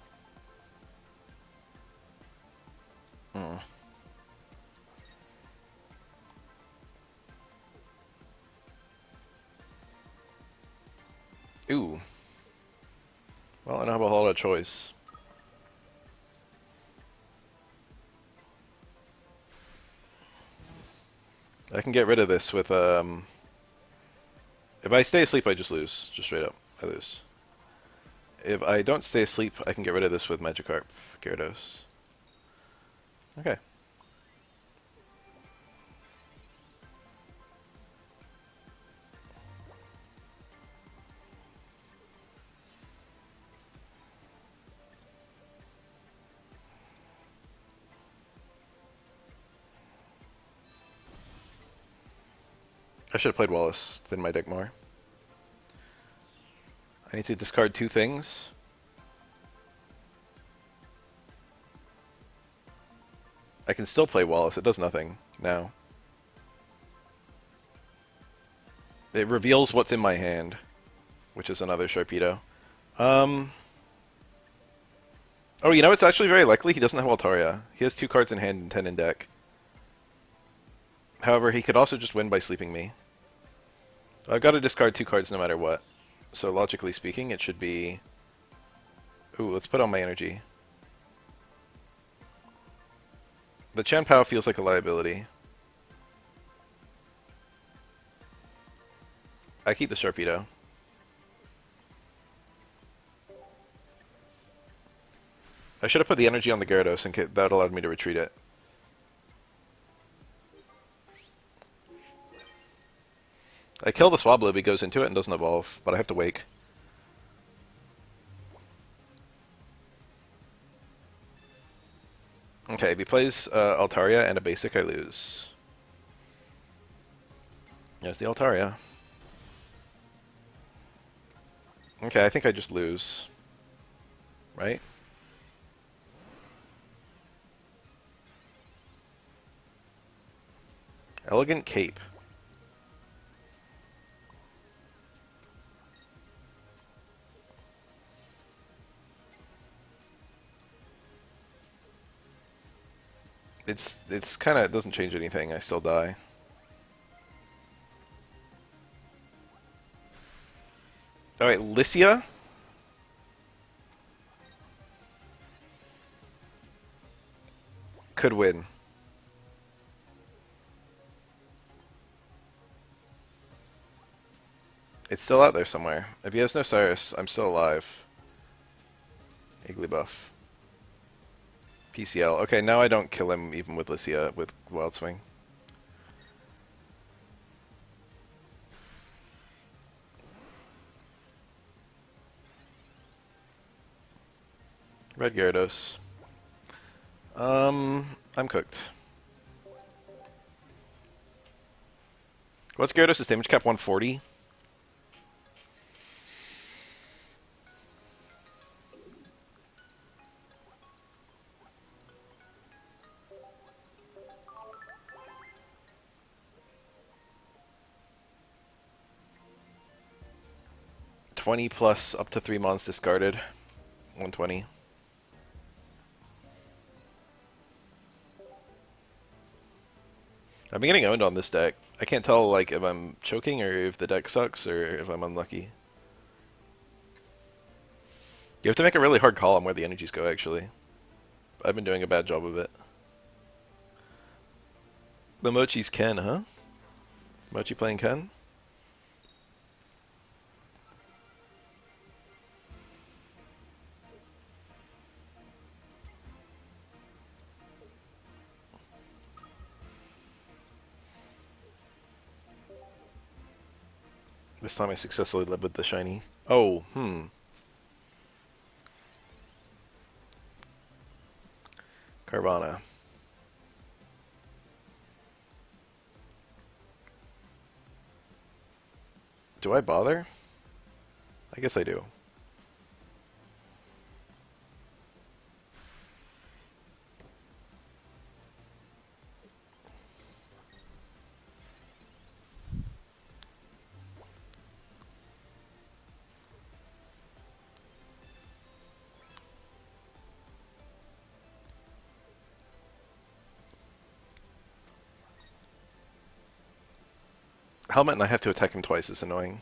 Ooh. Well, I don't have a whole lot of choice. I can get rid of this with, if I stay asleep, I just lose. Just straight up. I lose. If I don't stay asleep, I can get rid of this with Magikarp, Gyarados. Okay. I should have played Wallace, thin my deck more. I need to discard 2 things. I can still play Wallace, it does nothing. now. It reveals what's in my hand, which is another Sharpedo. Oh, you know, it's actually very likely he doesn't have Altaria. He has 2 cards in hand and 10 in deck. However, he could also just win by sleeping me. I've got to discard 2 cards no matter what. So logically speaking, it should be... Ooh, let's put on my energy. The Chanpao feels like a liability. I keep the Sharpedo. I should have put the energy on the Gyarados, and that allowed me to retreat it. I kill the Swablu, he goes into it and doesn't evolve, but I have to wake. Okay, if he plays Altaria and a basic, I lose. There's the Altaria. Okay, I think I just lose. Right? Elegant Cape. It's kind of, it doesn't change anything. I still die. Alright, Lycia. Could win. It's still out there somewhere. If he has no Cyrus, I'm still alive. Igglybuff. PCL. Okay, now I don't kill him even with Lycia with Wild Swing. Red Gyarados. I'm cooked. What's Gyarados' damage cap? 140? $20 plus up to 3 months discarded. 120. I've been getting owned on this deck. I can't tell like if I'm choking or if the deck sucks or if I'm unlucky. You have to make a really hard call on where the energies go, actually. I've been doing a bad job of it. The Mochi's Ken, huh? Mochi playing Ken? This time I successfully led with the shiny. Oh, Carvana. Do I bother? I guess I do. Helmet and I have to attack him twice is annoying.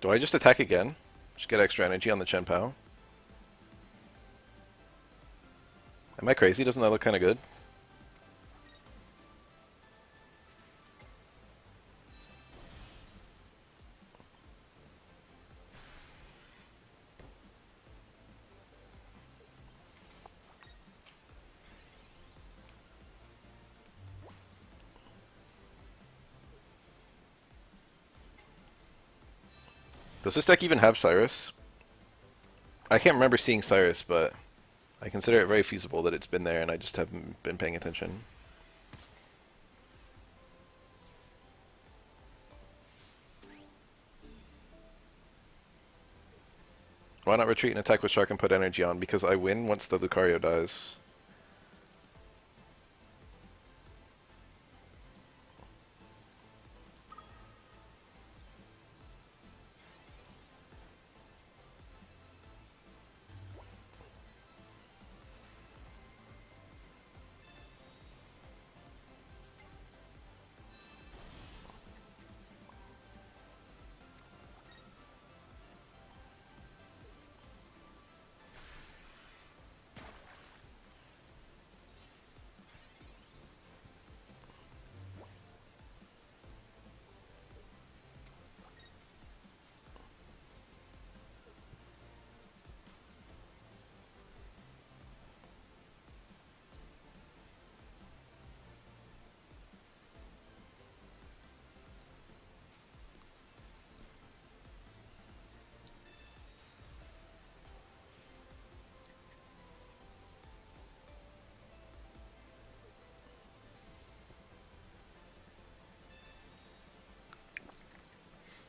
Do I just attack again? Just get extra energy on the Chenpao? Am I crazy? Doesn't that look kind of good? Does this deck even have Cyrus? I can't remember seeing Cyrus, but I consider it very feasible that it's been there and I just haven't been paying attention. Why not retreat and attack with Shark and put energy on? Because I win once the Lucario dies.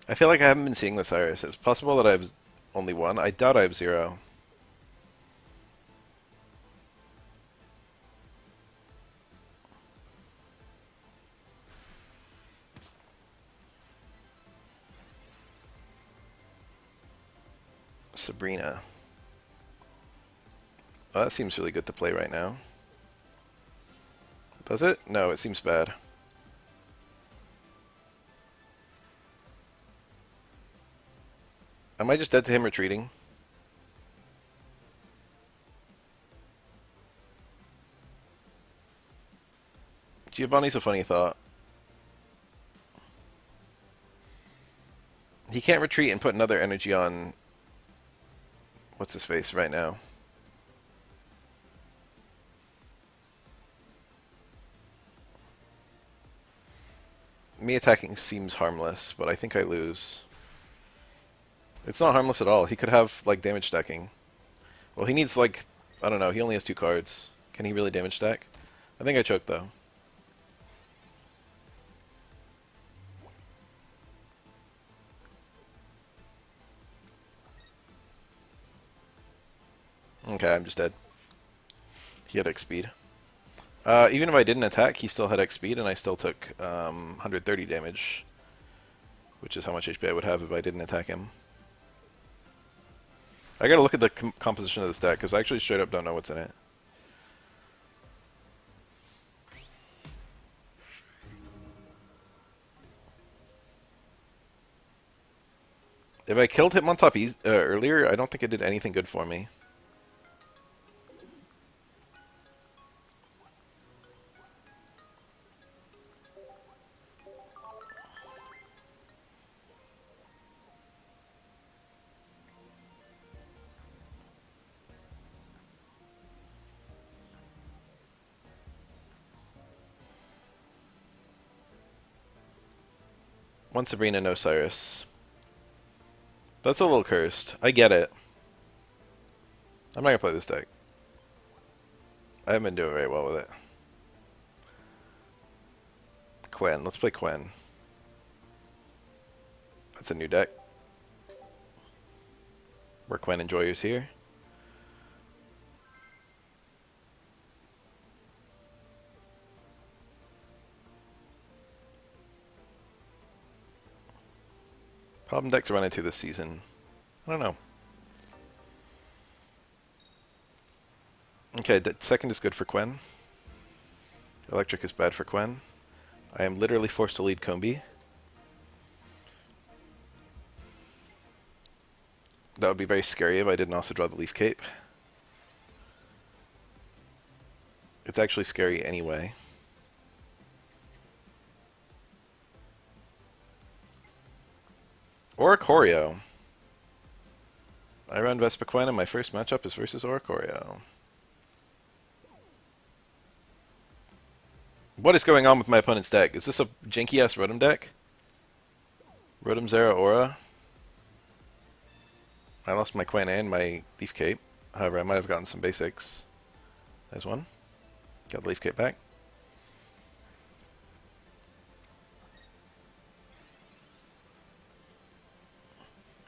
I feel like I haven't been seeing this Iris. It's possible that I have only one. I doubt I have 0. Sabrina. Oh, that seems really good to play right now. Does it? No, it seems bad. Am I just dead to him retreating? Giovanni's a funny thought. He can't retreat and put another energy on... What's his face right now? Me attacking seems harmless, but I think I lose. It's not harmless at all. He could have, like, damage stacking. Well, he needs, like... I don't know. He only has 2 cards. Can he really damage stack? I think I choked, though. Okay, I'm just dead. He had X speed. Even if I didn't attack, he still had X speed, and I still took 130 damage, which is how much HP I would have if I didn't attack him. I gotta look at the composition of this deck, because I actually straight up don't know what's in it. If I killed Hitmontop earlier, I don't think it did anything good for me. One Sabrina, no Cyrus. That's a little cursed. I get it. I'm not gonna play this deck. I haven't been doing very well with it. Quen. Let's play Quen. That's a new deck. We're Quen enjoyers here. Problem deck to run into this season. I don't know. Okay, second is good for Quen. Electric is bad for Quen. I am literally forced to lead Combi. That would be very scary if I didn't also draw the Leaf Cape. It's actually scary anyway. Oricorio. I run Vespiquen, and my first matchup is versus Oricorio. What is going on with my opponent's deck? Is this a janky-ass Rotom deck? Rotom Zera Aura. I lost my Quen and my Leaf Cape. However, I might have gotten some basics. There's one. Got the Leaf Cape back.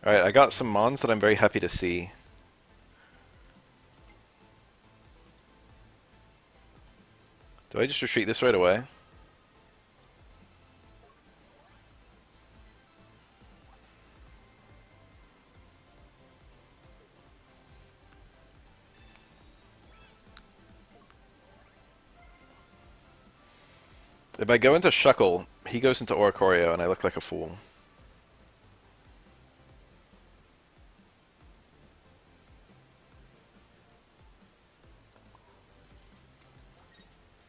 Alright, I got some Mons that I'm very happy to see. Do I just retreat this right away? If I go into Shuckle, he goes into Oricorio, and I look like a fool.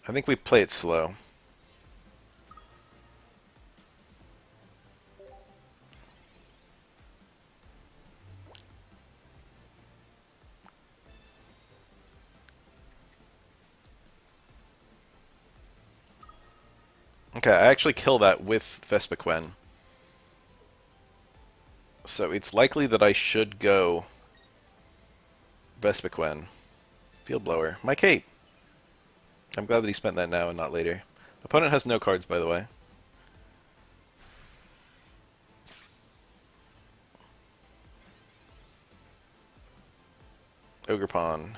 I think we play it slow. Okay, I actually kill that with Vespiquen. So it's likely that I should go Vespiquen. Field Blower. My cape! I'm glad that he spent that now and not later. Opponent has no cards, by the way. Ogre Pawn.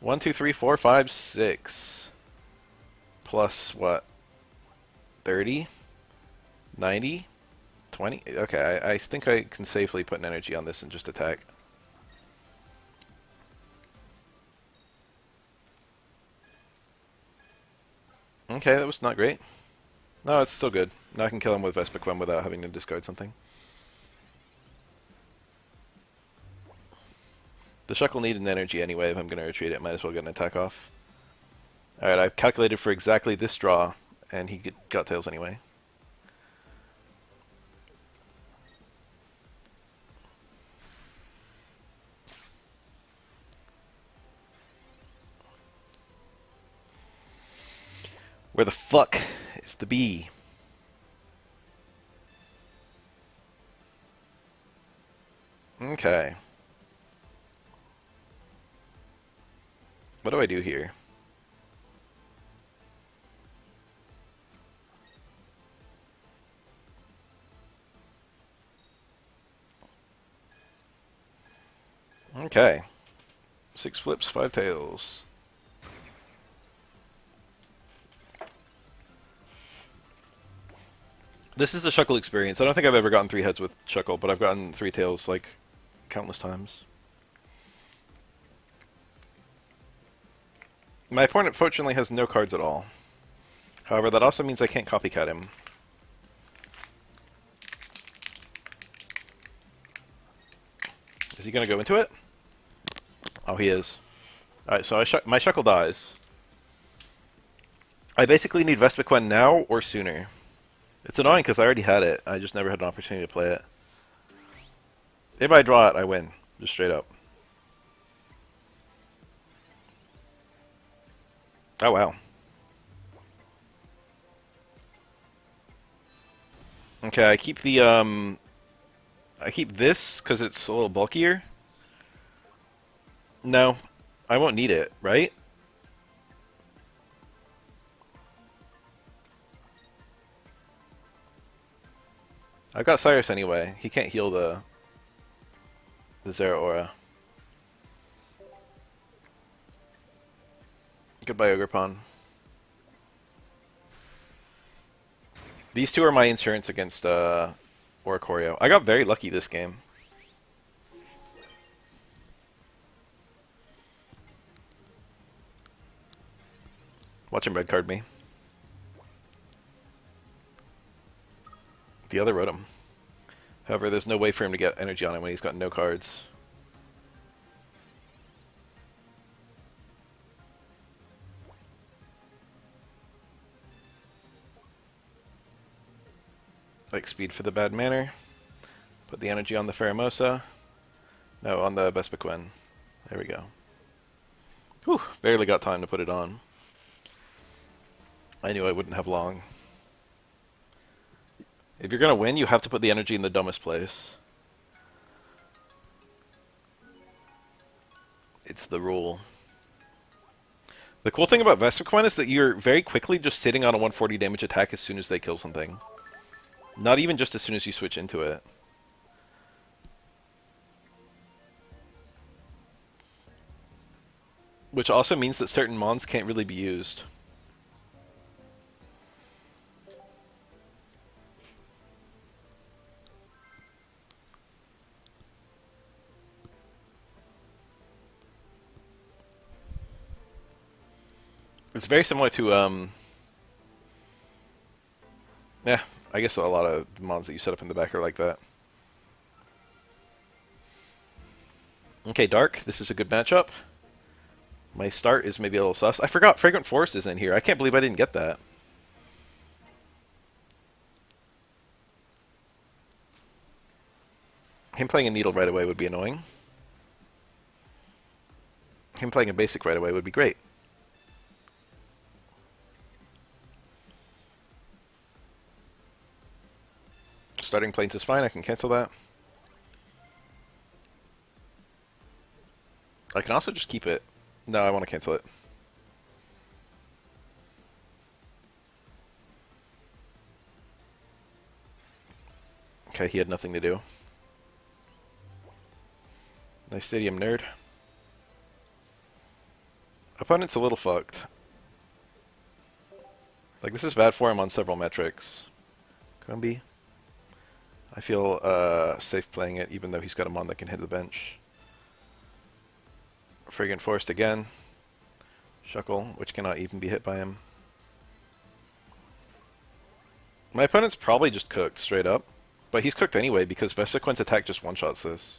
1, 2, 3, 4, 5, 6. Plus what? 30? 90? 20? Okay, I think I can safely put an energy on this and just attack. Okay, that was not great. No, it's still good. Now I can kill him with Vespiquen without having to discard something. The Shuck will need an energy anyway if I'm going to retreat it. Might as well get an attack off. Alright, I've calculated for exactly this draw, and he got tails anyway. Where the fuck is the bee? Okay. What do I do here? Okay. 6 flips, 5 tails. This is the Shuckle experience. I don't think I've ever gotten 3 heads with Shuckle, but I've gotten 3 tails, like, countless times. My opponent, fortunately, has no cards at all. However, that also means I can't copycat him. Is he going to go into it? Oh, he is. Alright, so my Shuckle dies. I basically need Vespiquen now or sooner. It's annoying because I already had it. I just never had an opportunity to play it. If I draw it, I win. Just straight up. Oh, wow. Okay, I keep the, I keep this because it's a little bulkier. No, I won't need it, right? I've got Cyrus anyway. He can't heal the Zera Aura. Goodbye, Ogre Pawn. These two are my insurance against Oricorio. I got very lucky this game. Watch him red card me. The other Rotom. However, there's no way for him to get energy on him when he's got no cards. Like speed for the bad manner. Put the energy on the Pheromosa. No, on the Vespiquen. There we go. Whew, barely got time to put it on. I knew I wouldn't have long. If you're gonna win, you have to put the energy in the dumbest place. It's the rule. The cool thing about Vespiquen is that you're very quickly just sitting on a 140 damage attack as soon as they kill something. Not even just as soon as you switch into it. Which also means that certain mons can't really be used. It's very similar to, yeah, I guess a lot of mons that you set up in the back are like that. Okay, Dark, this is a good matchup. My start is maybe a little sus. I forgot Fragrant Forest is in here. I can't believe I didn't get that. Him playing a Needle right away would be annoying. Him playing a Basic right away would be great. Starting Plains is fine. I can cancel that. I can also just keep it. No, I want to cancel it. Okay, he had nothing to do. Nice stadium, nerd. Opponent's a little fucked. Like, this is bad for him on several metrics. Combi. I feel safe playing it, even though he's got a mon that can hit the bench. Fragrant Forest again. Shuckle, which cannot even be hit by him. My opponent's probably just cooked, straight up. But he's cooked anyway, because Vesequent's attack just one-shots this.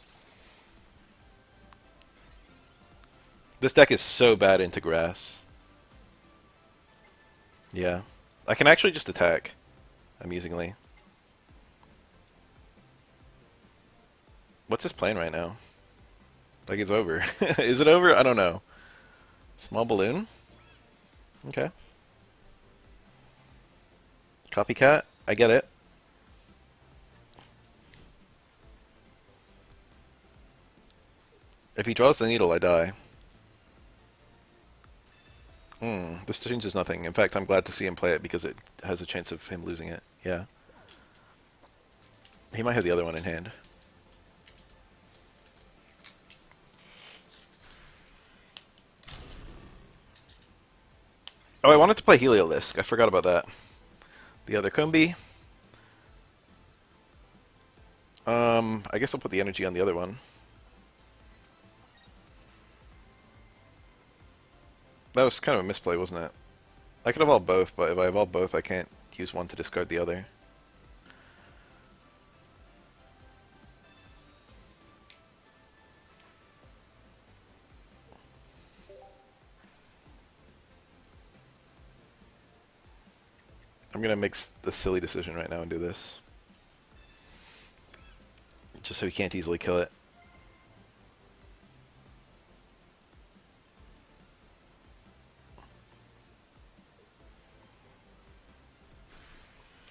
This deck is so bad into grass. Yeah. I can actually just attack, amusingly. What's his plan right now? Like, it's over. Is it over? I don't know. Small balloon? Okay. Copycat? I get it. If he draws the needle, I die. This changes nothing. In fact, I'm glad to see him play it because it has a chance of him losing it. Yeah. He might have the other one in hand. Oh, I wanted to play Heliolisk. I forgot about that. The other Kumbi. I guess I'll put the energy on the other one. That was kind of a misplay, wasn't it? I could evolve both, but if I evolve both, I can't use one to discard the other. I'm gonna make the silly decision right now and do this. Just so he can't easily kill it.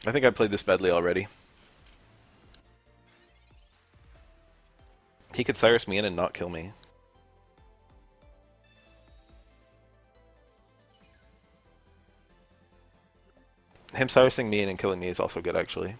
I think I played this badly already. He could Cyrus me in and not kill me. Him Cyrusing me in and killing me is also good, actually.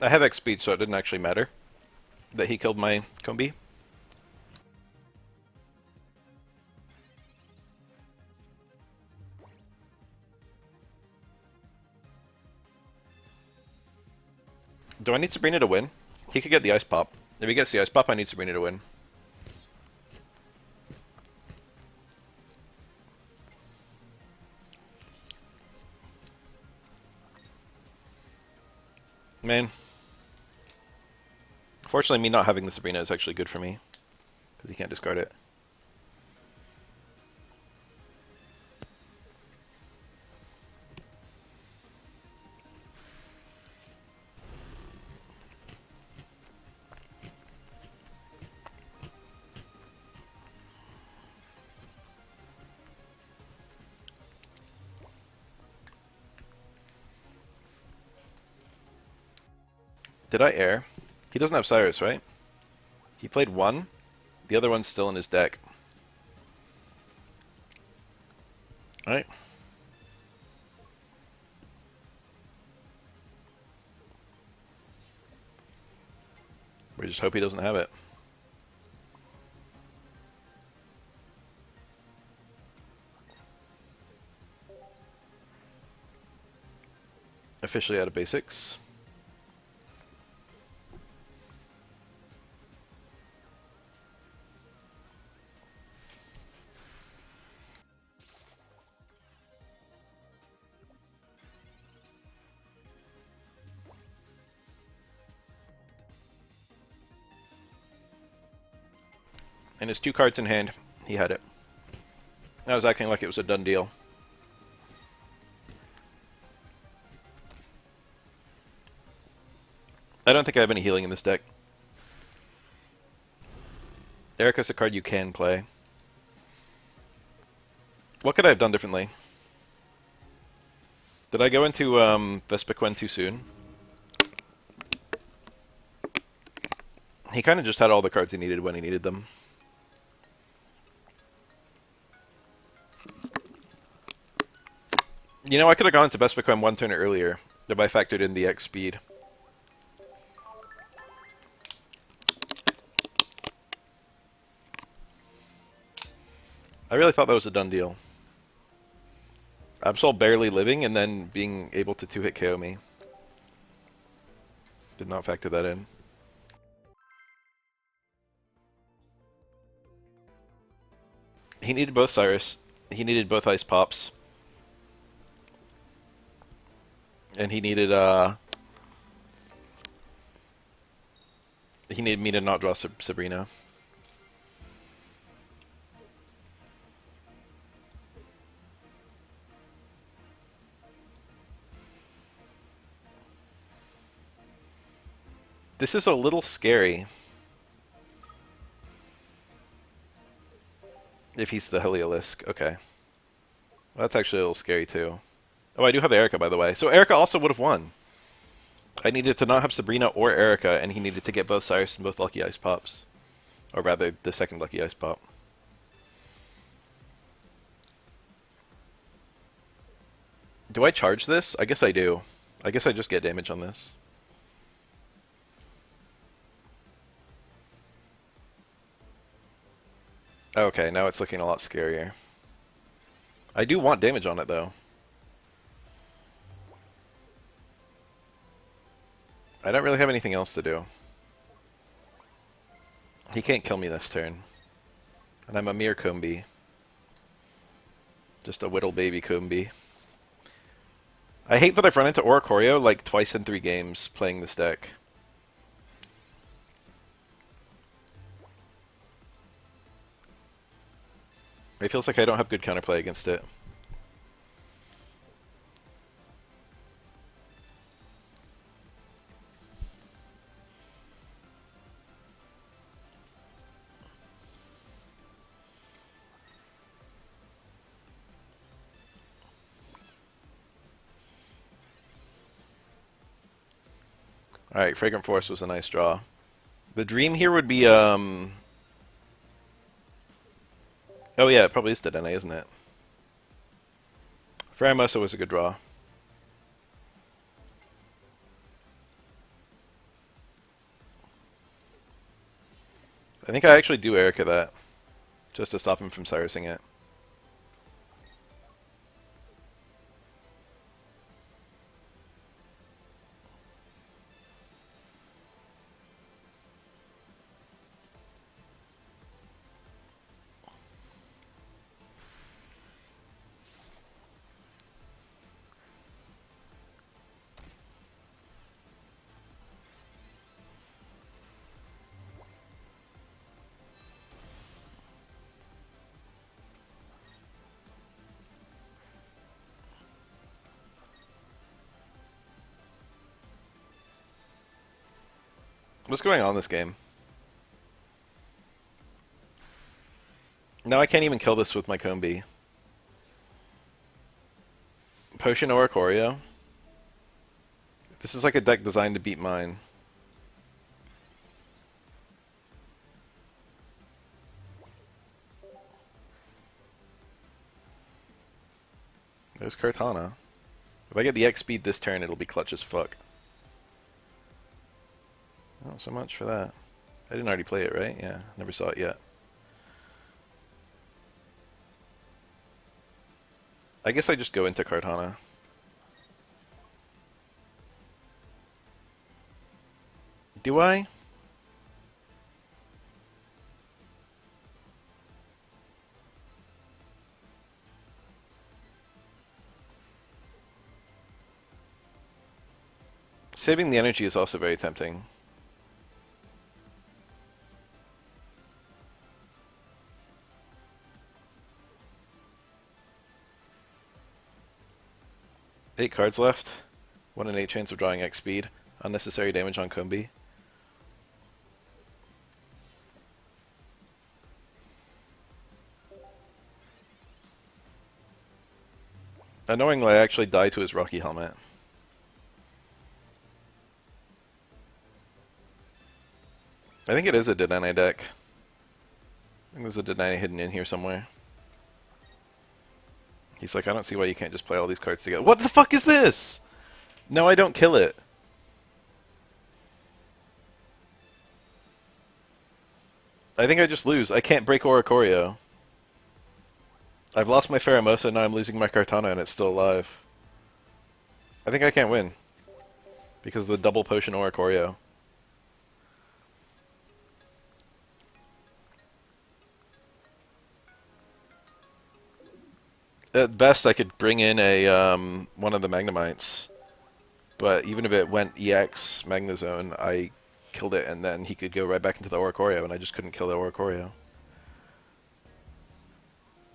I have X speed, so it didn't actually matter that he killed my Combi. Do I need Sabrina to win? He could get the Ice Pop. If he gets the Ice Pop, I need Sabrina to win. Man. Fortunately, me not having the Sabrina is actually good for me. Because you can't discard it. Did I err? He doesn't have Cyrus, right? He played one. The other one's still in his deck. Alright. We just hope he doesn't have it. Officially out of basics. And his 2 cards in hand, he had it. I was acting like it was a done deal. I don't think I have any healing in this deck. Erica's a card you can play. What could I have done differently? Did I go into Vespiquen too soon? He kind of just had all the cards he needed when he needed them. You know, I could have gone to Vespiquen 1 turn earlier if I factored in the X speed. I really thought that was a done deal. Absol barely living and then being able to 2-hit KO me. Did not factor that in. He needed both Cyrus. He needed both Ice Pops. And he needed me to not draw Sabrina. This is a little scary. If he's the Heliolisk, okay. Well, that's actually a little scary too. Oh, I do have Erica, by the way. So Erica also would have won. I needed to not have Sabrina or Erica, and he needed to get both Cyrus and both Lucky Ice Pops. Or rather, the second Lucky Ice Pop. Do I charge this? I guess I do. I guess I just get damage on this. Okay, now it's looking a lot scarier. I do want damage on it, though. I don't really have anything else to do. He can't kill me this turn. And I'm a mere Combee. Just a whittle baby Combee. I hate that I've run into Oricorio like twice in 3 games playing this deck. It feels like I don't have good counterplay against it. Alright, Fragrant Forest was a nice draw. The dream here would be, oh yeah, it probably is Dedenne, isn't it? Faramosa was a good draw. I think I actually do Erica that, just to stop him from Cyrusing it. What's going on in this game? Now I can't even kill this with my Combi. Potion Oricorio. This is like a deck designed to beat mine. There's Kartana. If I get the X speed this turn, it'll be clutch as fuck. Oh, so much for that. I didn't already play it, right? Yeah, never saw it yet. I guess I just go into Kartana. Do I? Saving the energy is also very tempting. Eight cards left. 1 in 8 chance of drawing X speed. Unnecessary damage on Combi. Annoyingly, I actually die to his Rocky Helmet. I think it is a Denai deck. I think there's a Denai hidden in here somewhere. He's like, I don't see why you can't just play all these cards together. What the fuck is this? No, I don't kill it. I think I just lose. I can't break Oricorio. I've lost my Pheromosa, now I'm losing my Kartana, and it's still alive. I think I can't win. Because of the double potion Oricorio. At best, I could bring in a one of the Magnemites. But even if it went EX Magnezone, I killed it, and then he could go right back into the Oricorio, and I just couldn't kill the Oricorio.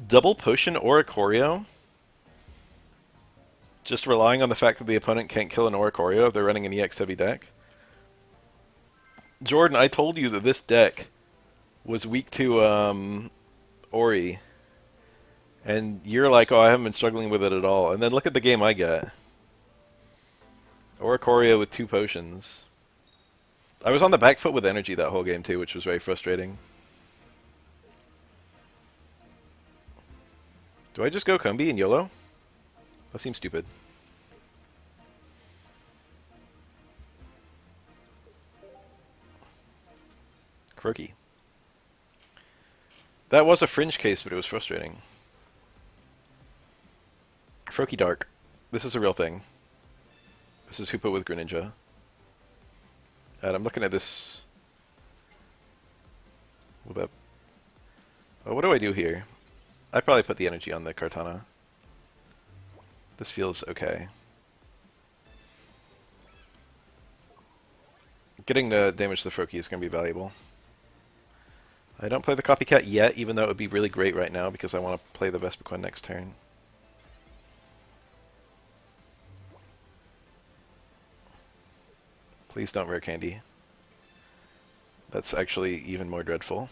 Double potion Oricorio? Just relying on the fact that the opponent can't kill an Oricorio if they're running an EX heavy deck? Jordan, I told you that this deck was weak to Ori. And you're like, oh, I haven't been struggling with it at all. And then look at the game I get. Oricorio with 2 potions. I was on the back foot with energy that whole game too, which was very frustrating. Do I just go Combi and YOLO? That seems stupid. Croaky. That was a fringe case, but it was frustrating. Froakie Dark. This is a real thing. This is Hoopa with Greninja. And I'm looking at this... With a... Oh, what do I do here? I probably put the energy on the Kartana. This feels okay. Getting the damage to the Froakie is going to be valuable. I don't play the Copycat yet, even though it would be really great right now because I want to play the Vespiquen next turn. Please don't rare candy. That's actually even more dreadful.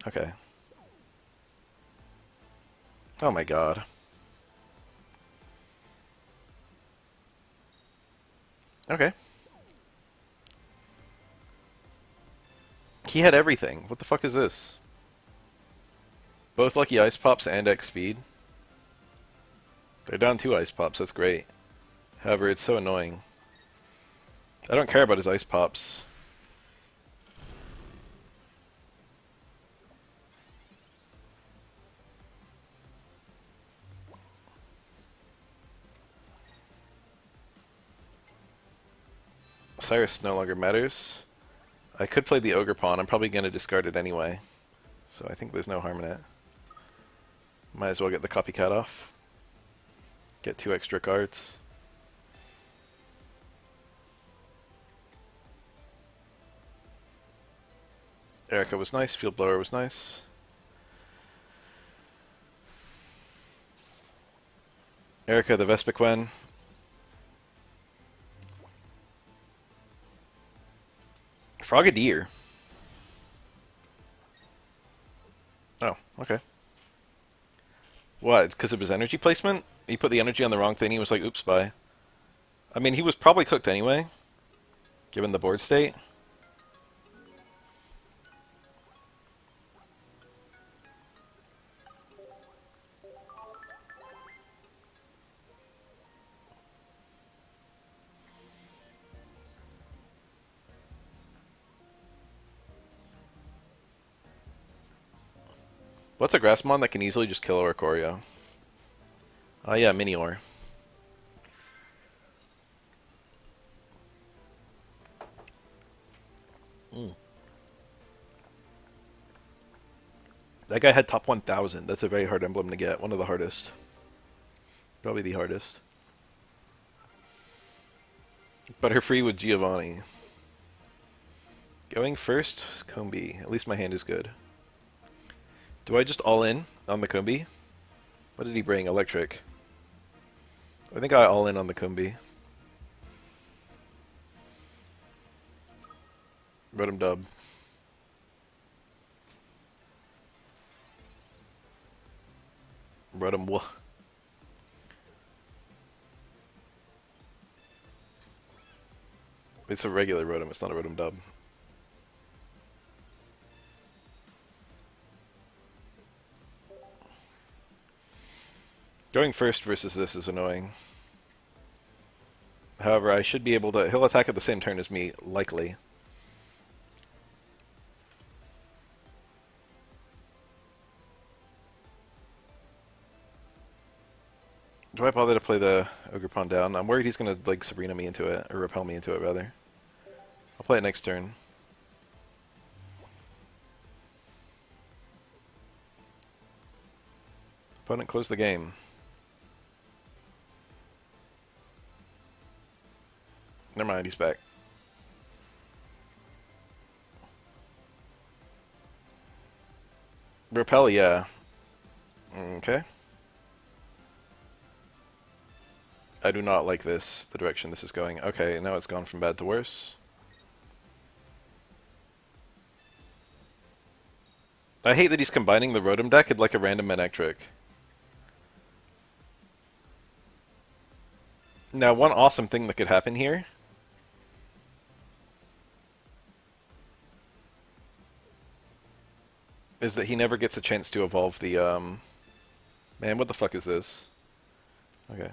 Okay. Oh my god. Okay. He had everything. What the fuck is this? Both lucky ice pops and X speed. They're down 2 ice pops, that's great. However, it's so annoying. I don't care about his ice pops. Cyrus no longer matters. I could play the Ogre Pawn. I'm probably going to discard it anyway. So I think there's no harm in it. Might as well get the Copycat off. Get 2 extra cards. Erica was nice. Field Blower was nice. Erica the Vespiquen. Frogadier. Oh, okay. What? Because of his energy placement? He put the energy on the wrong thing. He was like, "Oops, bye." I mean, he was probably cooked anyway, given the board state. What's a Grassmon that can easily just kill Oricorio? Oh yeah, Minior. Mm. That guy had top 1,000. That's a very hard emblem to get. One of the hardest. Probably the hardest. Butterfree with Giovanni. Going first, Combi. At least my hand is good. Do I just all in on the Combi? What did he bring? Electric. I think I all in on the Combi. Rotom dub. Rotom wha. It's a regular Rotom, it's not a Rotom dub. Going first versus this is annoying. However, I should be able to... He'll attack at the same turn as me, likely. Do I bother to play the Ogerpon down? I'm worried he's going to, like, Sabrina me into it, or repel me into it, rather. I'll play it next turn. Opponent close the game. Never mind, he's back. Repel, yeah. Okay. I do not like this, the direction this is going. Okay, now it's gone from bad to worse. I hate that he's combining the Rotom deck in like a random Manectric. Now, one awesome thing that could happen here is that he never gets a chance to evolve the, Man, what the fuck is this? Okay.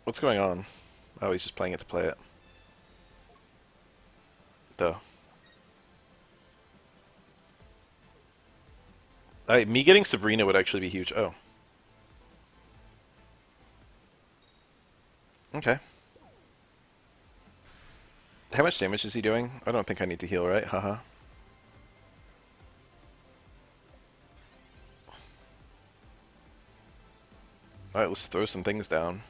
What's going on? Oh, he's just playing it to play it. Duh. Me getting Sabrina would actually be huge. Oh. Okay. How much damage is he doing? I don't think I need to heal, right? Haha. Alright, let's throw some things down.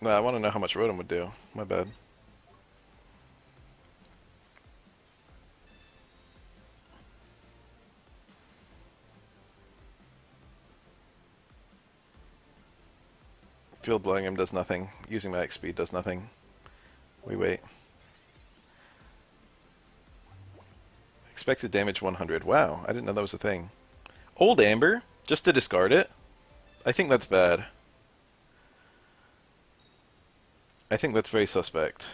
No, I want to know how much Rotom would do. My bad. Field blowing him does nothing. Using max speed does nothing. We wait. Expected damage 100. Wow, I didn't know that was a thing. Old Amber? Just to discard it? I think that's bad. I think that's very suspect.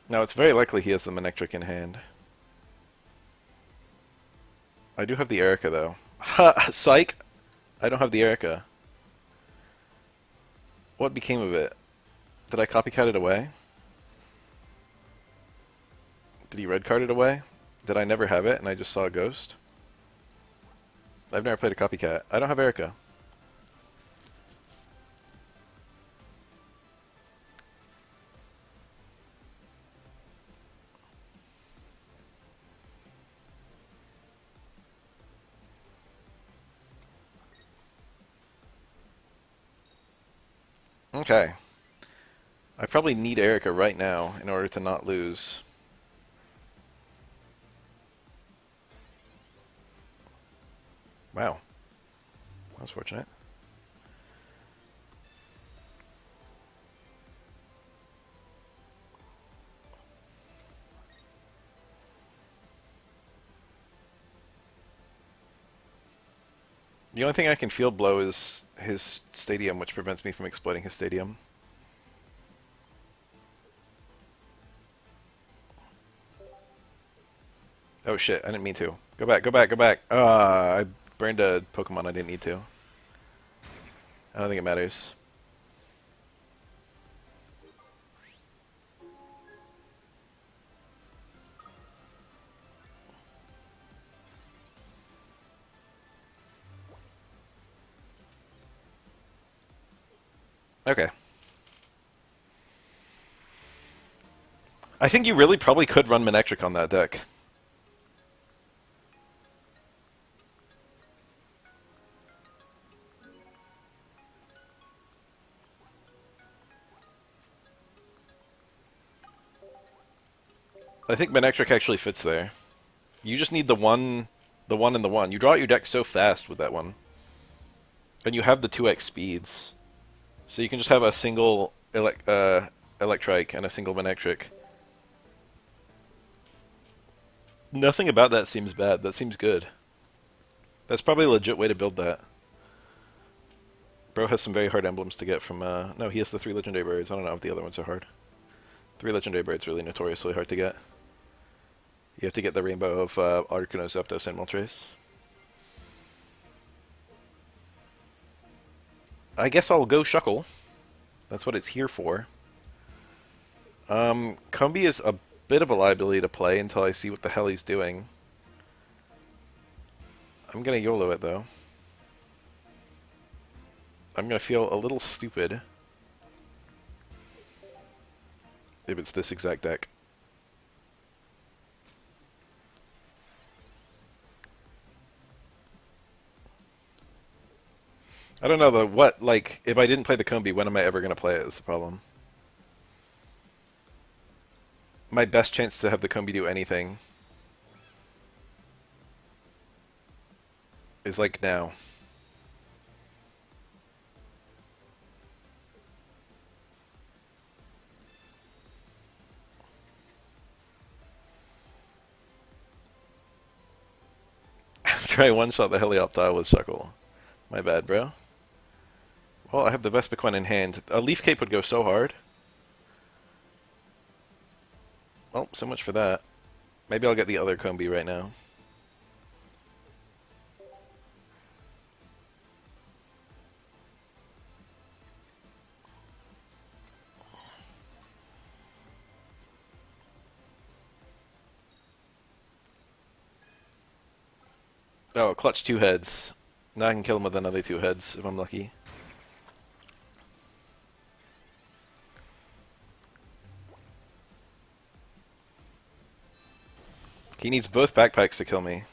Now, it's very likely he has the Manectric in hand. I do have the Erica, though. Ha! Psych! I don't have the Erica. What became of it? Did I copycat it away? Did he red card it away? Did I never have it and I just saw a ghost? I've never played a copycat. I don't have Erica. Okay. I probably need Erica right now in order to not lose. Wow, that was fortunate. The only thing I can field blow is his stadium, which prevents me from exploiting his stadium. Oh shit, I didn't mean to. Go back, go back, go back. I burned a Pokemon I didn't need to. I don't think it matters. Okay. I think you really probably could run Manectric on that deck. I think Manectric actually fits there. You just need the one, and the one. You draw out your deck so fast with that one. And you have the 2x speeds. So you can just have a single Electrike and a single Manectric. Nothing about that seems bad. That seems good. That's probably a legit way to build that. Bro has some very hard emblems to get from, no, he has the 3 legendary birds. I don't know if the other ones are hard. 3 legendary birds really notoriously hard to get. You have to get the rainbow of Arcanine, Zapdos, and Moltres. I guess I'll go Shuckle. That's what it's here for. Combi is a bit of a liability to play until I see what the hell he's doing. I'm gonna YOLO it, though. I'm gonna feel a little stupid if it's this exact deck. I don't know, though. What, like, if I didn't play the Combi, when am I ever gonna play it is the problem. My best chance to have the Combi do anything is, like, now. After I one-shot the Helioptile with Shuckle. My bad, bro. Well, I have the Vespiquen in hand. A Leaf Cape would go so hard. Well, so much for that. Maybe I'll get the other Combi right now. Oh, clutch 2 heads. Now I can kill him with another 2 heads if I'm lucky. He needs both backpacks to kill me.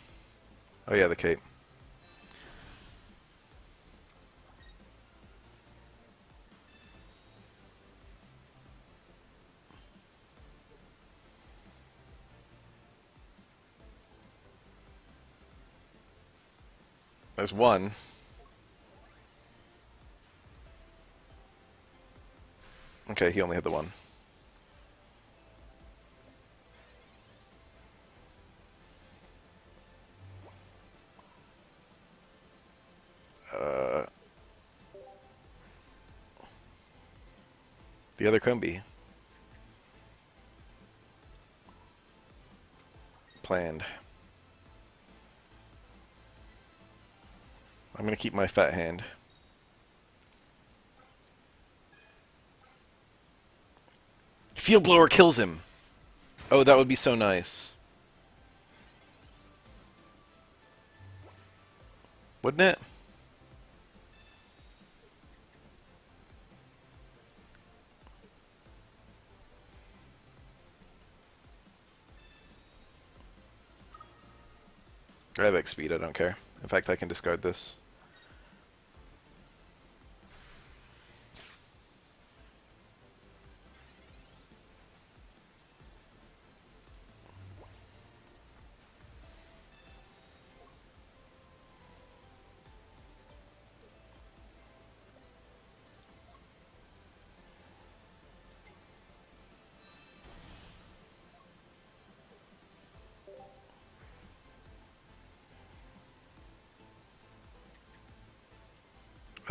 Oh yeah, the cape. There's one. Okay, he only had the one. The other Combi. Planned. I'm gonna keep my fat hand. Field Blower kills him! Oh, that would be so nice. Wouldn't it? I have X speed, I don't care. In fact, I can discard this.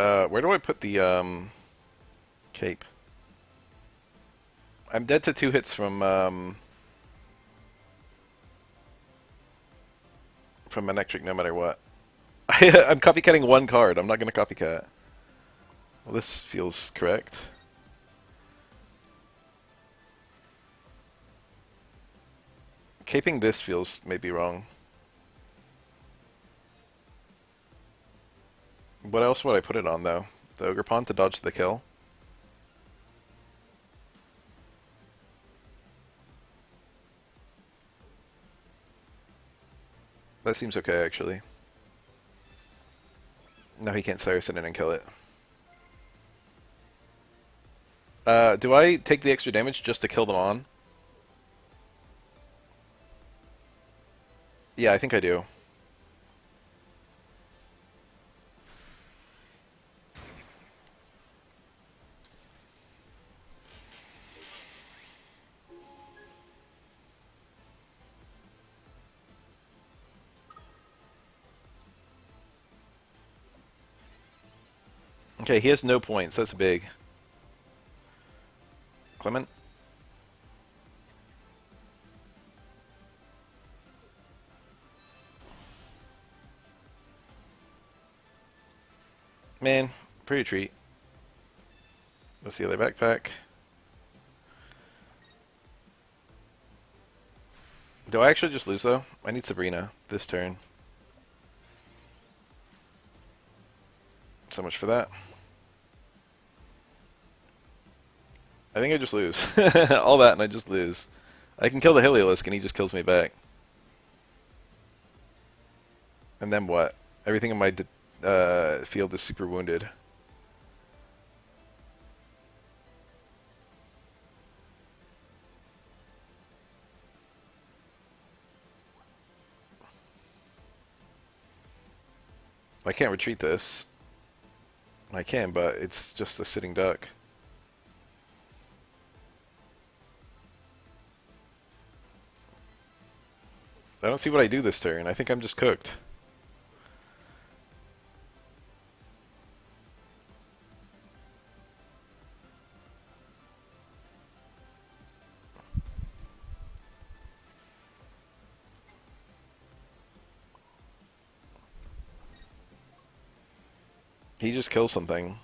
Where do I put the cape? I'm dead to 2 hits from Electric no matter what. I'm copycatting one card. I'm not going to copycat. Well, this feels correct. Caping this feels maybe wrong. What else would I put it on, though? The Ogre Pawn to dodge the kill? That seems okay, actually. No, he can't Cyrus it in and kill it. Do I take the extra damage just to kill them on? Yeah, I think I do. Okay, he has no points. That's big. Clement? Man, pretty treat. Let's see the other backpack. Do I actually just lose, though? I need Sabrina this turn. So much for that. I think I just lose. All that and I just lose. I can kill the Heliolisk and he just kills me back. And then what? Everything in my field is super wounded. I can't retreat this. I can, but it's just a sitting duck. I don't see what I do this turn. I think I'm just cooked. He just kills something.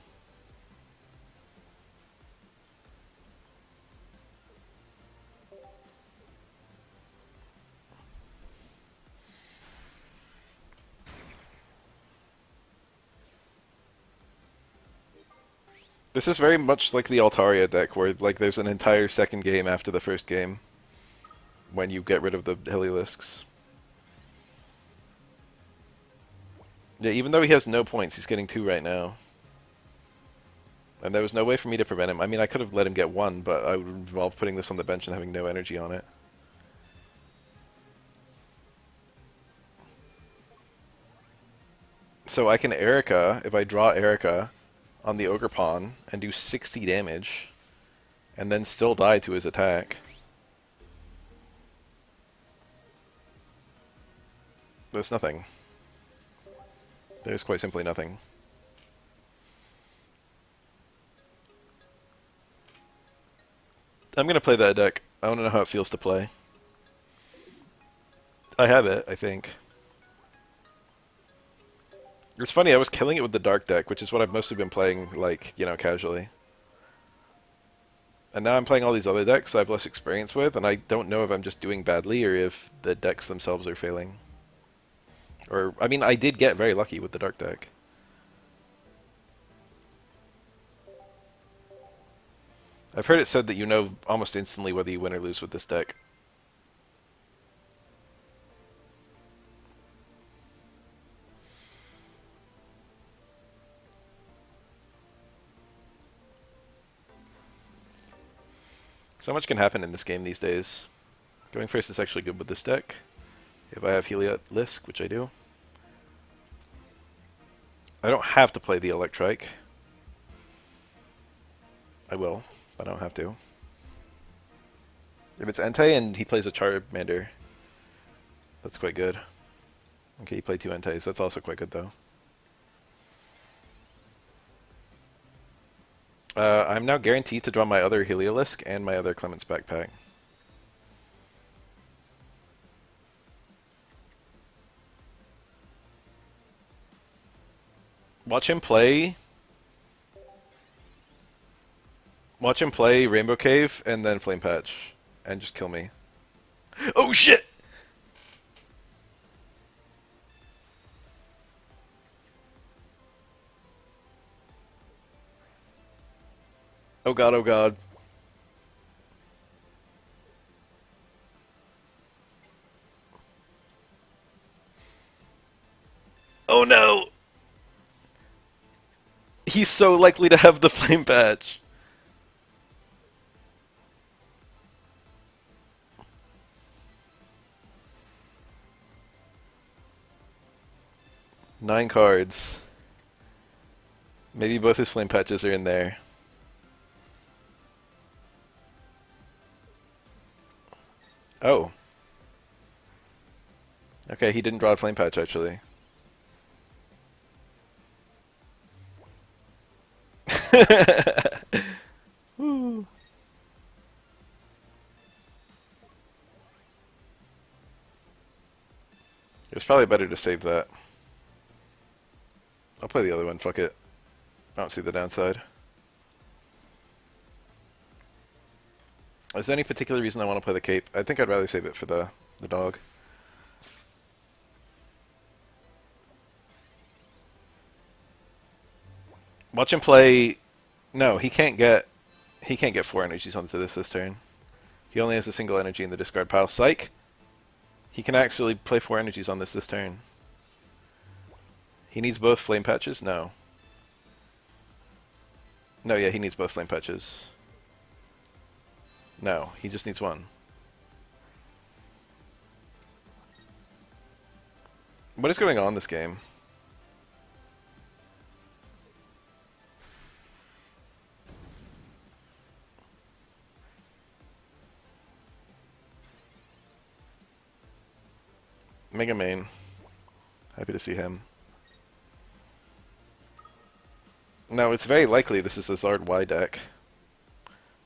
This is very much like the Altaria deck, where like there's an entire second game after the first game when you get rid of the Helilisks. Yeah, even though he has no points, he's getting 2 right now. And there was no way for me to prevent him. I mean, I could have let him get 1, but I would involve putting this on the bench and having no energy on it. So I can Erica, if I draw Erica on the Ogre Pawn, and do 60 damage, and then still die to his attack. There's nothing. There's quite simply nothing. I'm going to play that deck. I want to know how it feels to play. I have it, I think. It's funny, I was killing it with the Dark deck, which is what I've mostly been playing, like, you know, casually. And now I'm playing all these other decks I have less experience with, and I don't know if I'm just doing badly or if the decks themselves are failing. Or, I mean, I did get very lucky with the Dark deck. I've heard it said that you know almost instantly whether you win or lose with this deck. So much can happen in this game these days. Going first is actually good with this deck. If I have Heliolisk, which I do. I don't have to play the Electrike. I will, but I don't have to. If it's Entei and he plays a Charmander, that's quite good. Okay, he played 2 Enteis. That's also quite good, though. I'm now guaranteed to draw my other Heliolisk and my other Clement's Backpack. Watch him play. Watch him play Rainbow Cave and then Flame Patch. And just kill me. Oh shit! Oh god, oh god. Oh no! He's so likely to have the Flame Patch. Nine cards. Maybe both his Flame Patches are in there. Oh. Okay, he didn't draw a Flame Patch, actually. Woo. It was probably better to save that. I'll play the other one, fuck it. I don't see the downside. Is there any particular reason I want to play the cape? I think I'd rather save it for the dog. Watch him play. No, he can't get 4 energies onto this turn. He only has a single energy in the discard pile. Psych. He can actually play 4 energies on this turn. He needs both Flame Patches? No. No, yeah, he needs both Flame Patches. No, he just needs one. What is going on this game? Mega Main. Happy to see him. Now, it's very likely this is a Zard Y deck.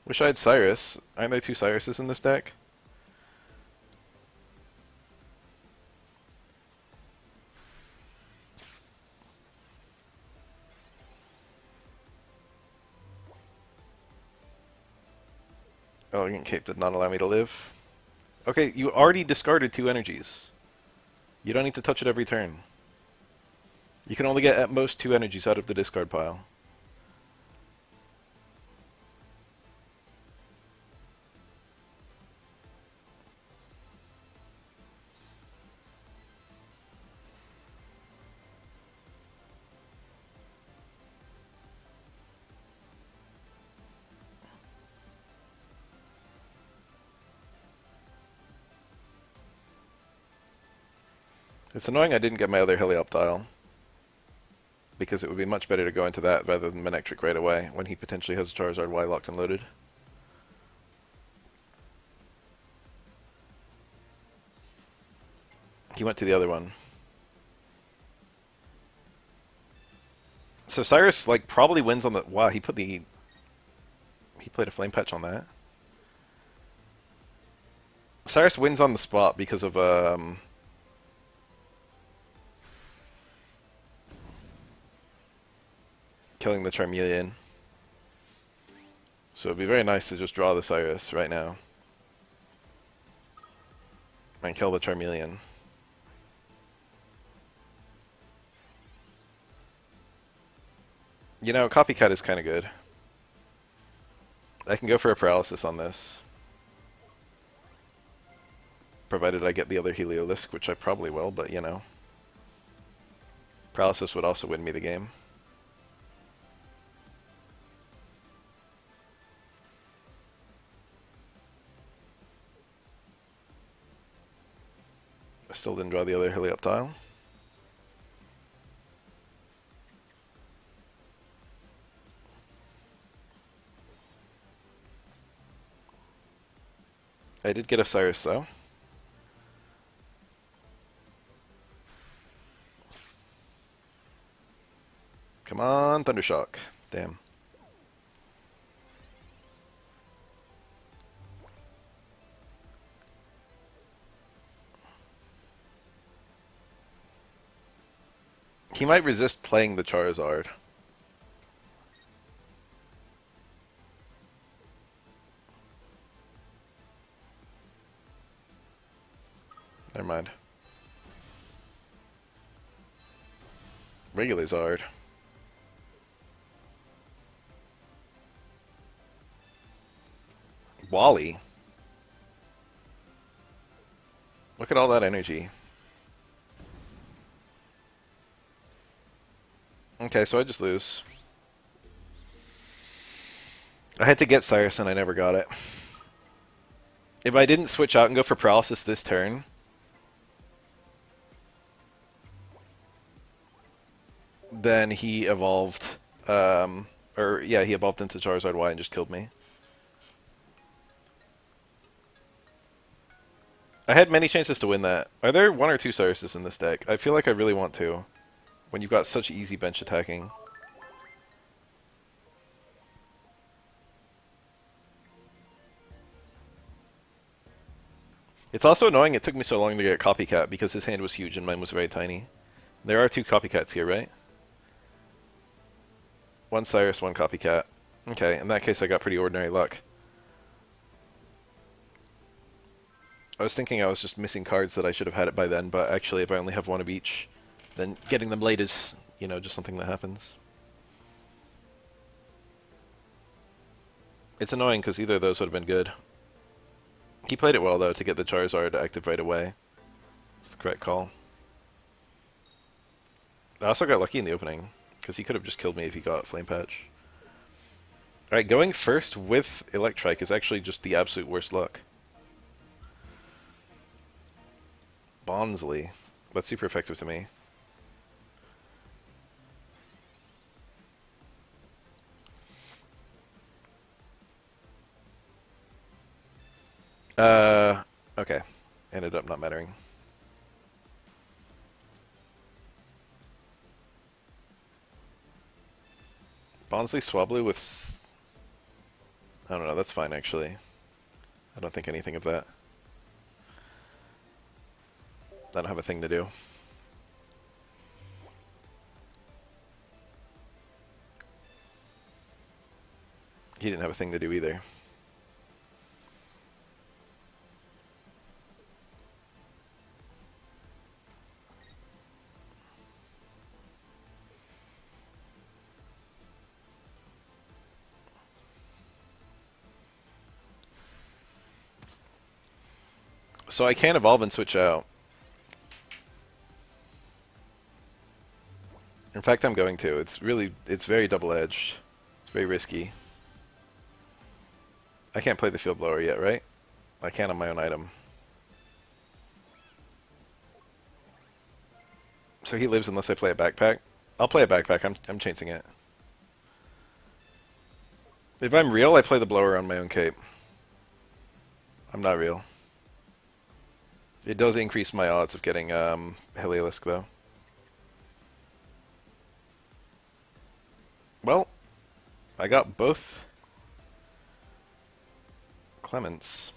Wish I had Cyrus. Aren't there 2 Cyruses in this deck? Elegant Cape did not allow me to live. Okay, you already discarded 2 energies. You don't need to touch it every turn. You can only get at most 2 energies out of the discard pile. It's annoying I didn't get my other Helioptile, because it would be much better to go into that rather than Manectric right away, when he potentially has Charizard Y locked and loaded. He went to the other one. So Cyrus, like, probably wins on the... Wow, he played a Flame Patch on that. Cyrus wins on the spot because of, killing the Charmeleon. So it'd be very nice to just draw the Cyrus right now. And kill the Charmeleon. You know, Copycat is kind of good. I can go for a Paralysis on this. Provided I get the other Heliolisk, which I probably will, but you know. Paralysis would also win me the game. I still didn't draw the other Helioptile. I did get a Cyrus, though. Come on, Thundershock. Damn. He might resist playing the Charizard. Never mind. Regular Zard. Wally. Look at all that energy. Okay, so I just lose. I had to get Cyrus and I never got it. If I didn't switch out and go for paralysis this turn, then he evolved, he evolved into Charizard Y and just killed me. I had many chances to win that. Are there 1 or 2 Cyruses in this deck? I feel like I really want to, when you've got such easy bench attacking. It's also annoying it took me so long to get Copycat because his hand was huge and mine was very tiny. There are 2 Copycats here, right? 1 Cyrus, 1 Copycat. Okay, in that case I got pretty ordinary luck. I was thinking I was just missing cards that I should have had it by then, but actually if I only have 1 of each, then getting them late is, you know, just something that happens. It's annoying because either of those would have been good. He played it well, though, to get the Charizard active right away. It's the correct call. I also got lucky in the opening, because he could have just killed me if he got Flame Patch. Alright, going first with Electrike is actually just the absolute worst luck. Bonsley. That's super effective to me. Okay. Ended up not mattering. Bonsley Swablu with... I don't know, that's fine actually. I don't think anything of that. I don't have a thing to do. He didn't have a thing to do either. So I can evolve and switch out. In fact, I'm going to. It's very double-edged. It's very risky. I can't play the field blower yet, right? I can on my own item. So he lives unless I play a backpack? I'll play a backpack. I'm chancing it. If I'm real, I play the blower on my own cape. I'm not real. It does increase my odds of getting Heliolisk, though. Well, I got both Clements.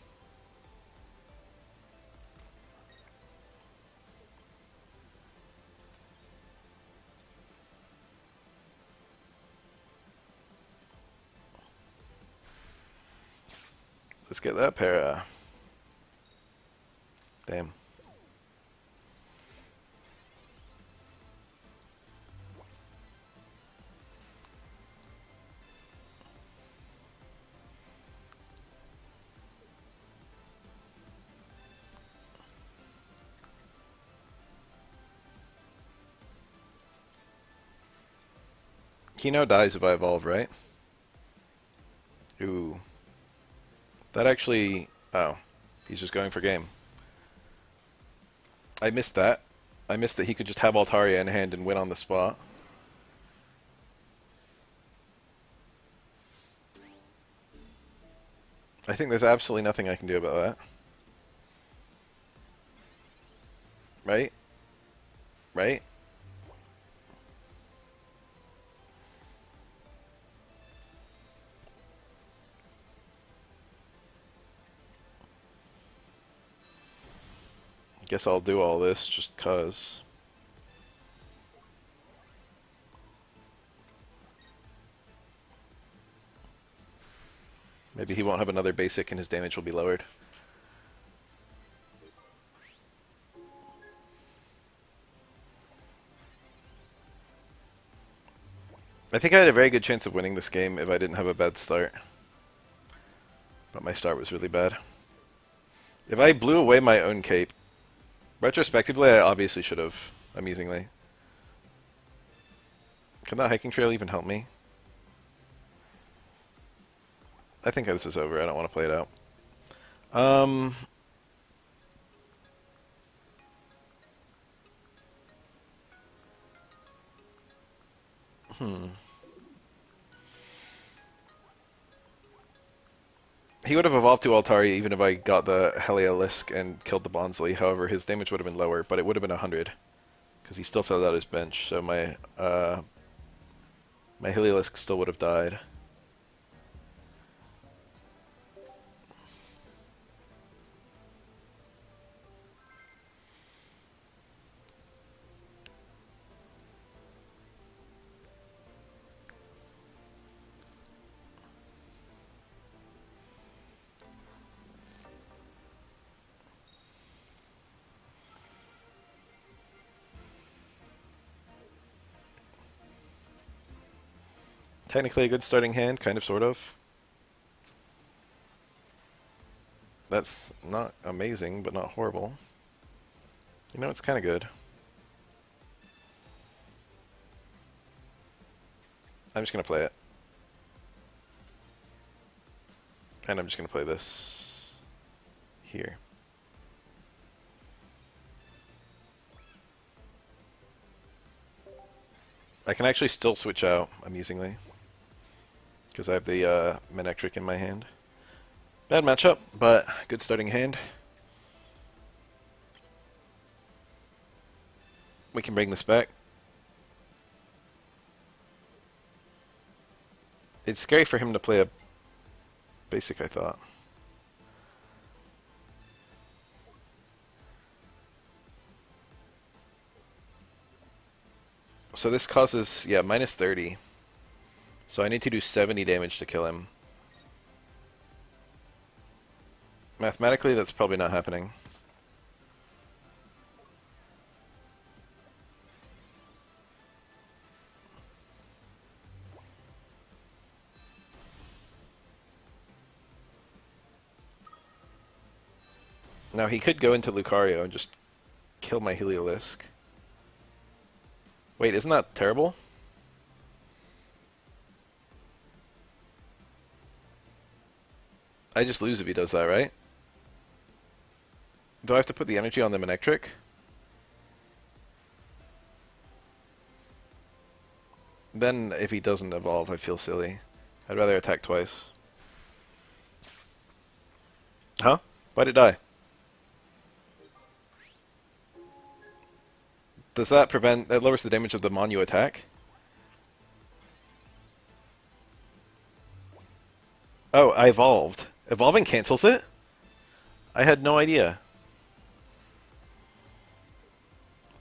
Let's get that para. Damn. Kino dies if I evolve, right? Ooh. That actually... Oh. He's just going for game. I missed that. I missed that he could just have Altaria in hand and win on the spot. I think there's absolutely nothing I can do about that. Right? Right? Guess I'll do all this just 'cause. Maybe he won't have another basic and his damage will be lowered. I think I had a very good chance of winning this game if I didn't have a bad start. But my start was really bad. If I blew away my own cape, retrospectively I obviously should have, amusingly. Can that hiking trail even help me? I think this is over. I don't want to play it out. He would have evolved to Altari even if I got the Heliolisk and killed the Bonsly. However, his damage would have been lower, but it would have been 100. Because he still filled out his bench, so my Heliolisk still would have died. Technically a good starting hand, kind of, sort of. That's not amazing, but not horrible. You know, it's kind of good. I'm just going to play it. And I'm just going to play this here. I can actually still switch out, amusingly. Because I have the Manectric in my hand. Bad matchup, but good starting hand. We can bring this back. It's scary for him to play a basic, I thought. So this causes, yeah, minus 30. So I need to do 70 damage to kill him. Mathematically, that's probably not happening. Now he could go into Lucario and just kill my Heliolisk. Wait, isn't that terrible? I just lose if he does that, right? Do I have to put the energy on the Manectric? Then, if he doesn't evolve, I feel silly. I'd rather attack twice. Huh? Why'd it die? Does that prevent... That lowers the damage of the Monu attack? Oh, I evolved. Evolving cancels it? I had no idea.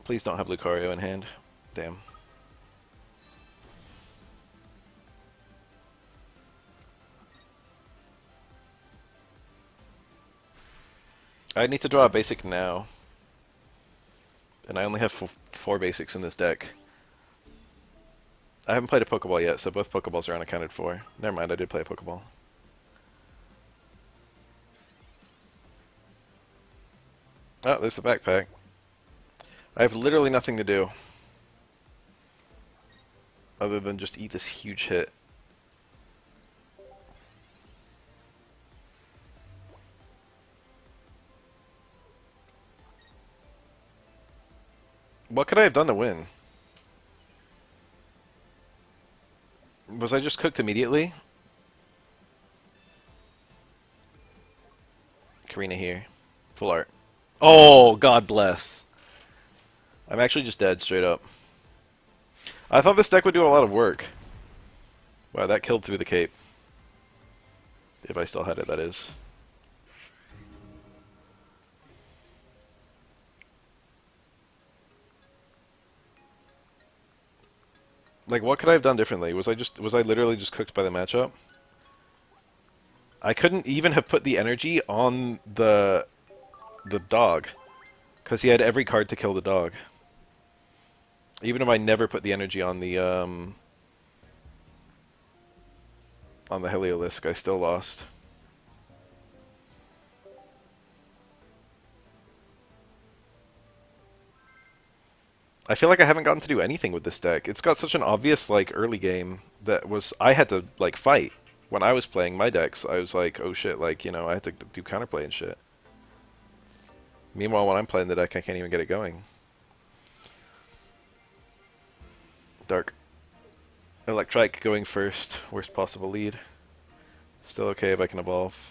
Please don't have Lucario in hand. Damn. I need to draw a basic now. And I only have 4 basics in this deck. I haven't played a Pokeball yet, so both Pokeballs are unaccounted for. Never mind, I did play a Pokeball. Oh, there's the backpack. I have literally nothing to do. Other than just eat this huge hit. What could I have done to win? Was I just cooked immediately? Karina here. Full art. Oh, God bless. I'm actually just dead, straight up. I thought this deck would do a lot of work. Wow, that killed through the cape. If I still had it, that is. Like, what could I have done differently? Was I literally just cooked by the matchup? I couldn't even have put the energy on the dog because he had every card to kill the dog. Even if I never put the energy on the Heliolisk, I still lost. I feel like I haven't gotten to do anything with this deck. It's got such an obvious like early game that was I had to like fight. When I was playing my decks, I was like, oh shit, like, I had to do counterplay and shit. Meanwhile, when I'm playing the deck, I can't even get it going. Dark. Electrike going first. Worst possible lead. Still okay if I can evolve.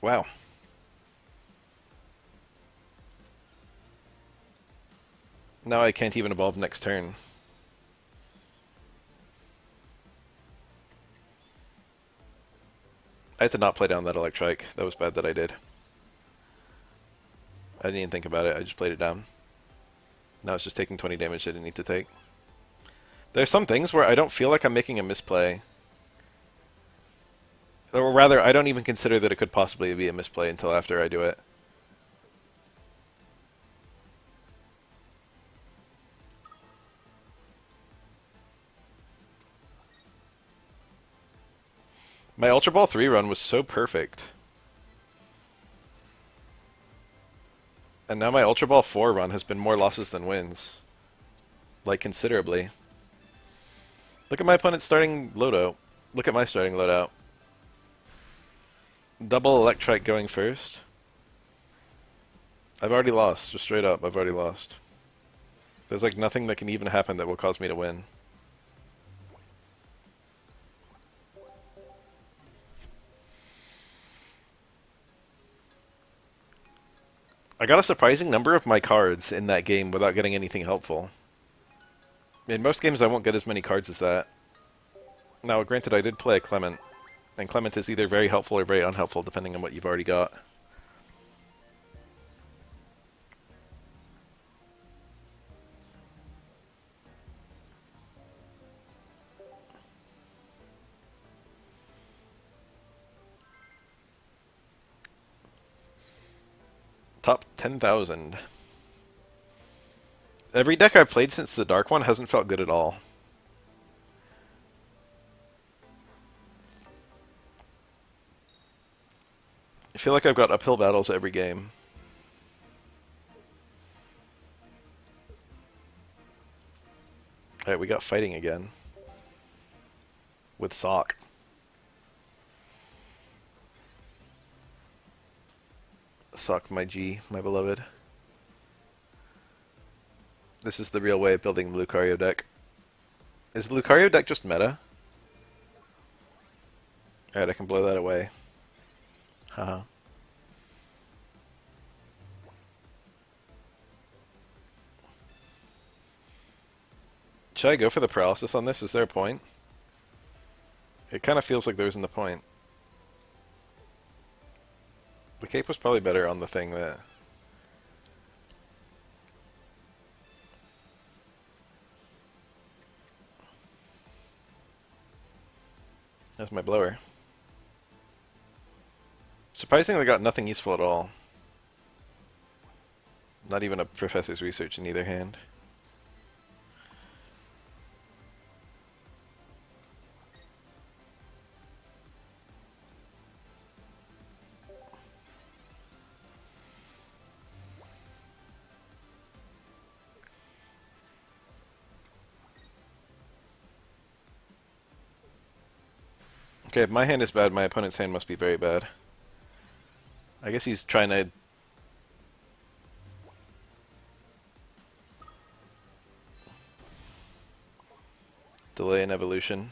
Wow. Now I can't even evolve next turn. I had to not play down that Electrike. That was bad that I did. I didn't even think about it. I just played it down. Now it's just taking 20 damage I didn't need to take. There's some things where I don't feel like I'm making a misplay. Or rather, I don't even consider that it could possibly be a misplay until after I do it. My Ultra Ball 3 run was so perfect. And now my Ultra Ball 4 run has been more losses than wins. Like, considerably. Look at my opponent's starting loadout. Look at my starting loadout. Double Electrike going first. I've already lost, just straight up, I've already lost. There's like nothing that can even happen that will cause me to win. I got a surprising number of my cards in that game without getting anything helpful. In most games I won't get as many cards as that. Now, granted, I did play a Clement, and Clement is either very helpful or very unhelpful depending on what you've already got. Top 10,000. Every deck I've played since the Dark one hasn't felt good at all. I feel like I've got uphill battles every game. Alright, we got fighting again. With Sock. Sock my G, my beloved. This is the real way of building the Lucario deck. Is the Lucario deck just meta? Alright, I can blow that away. Haha. Should I go for the paralysis on this? Is there a point? It kind of feels like there isn't a point. The cape was probably better on the thing that... That's my blower. Surprisingly, I got nothing useful at all. Not even a professor's research in either hand. Okay, if my hand is bad, my opponent's hand must be very bad. I guess he's trying to... delay an evolution.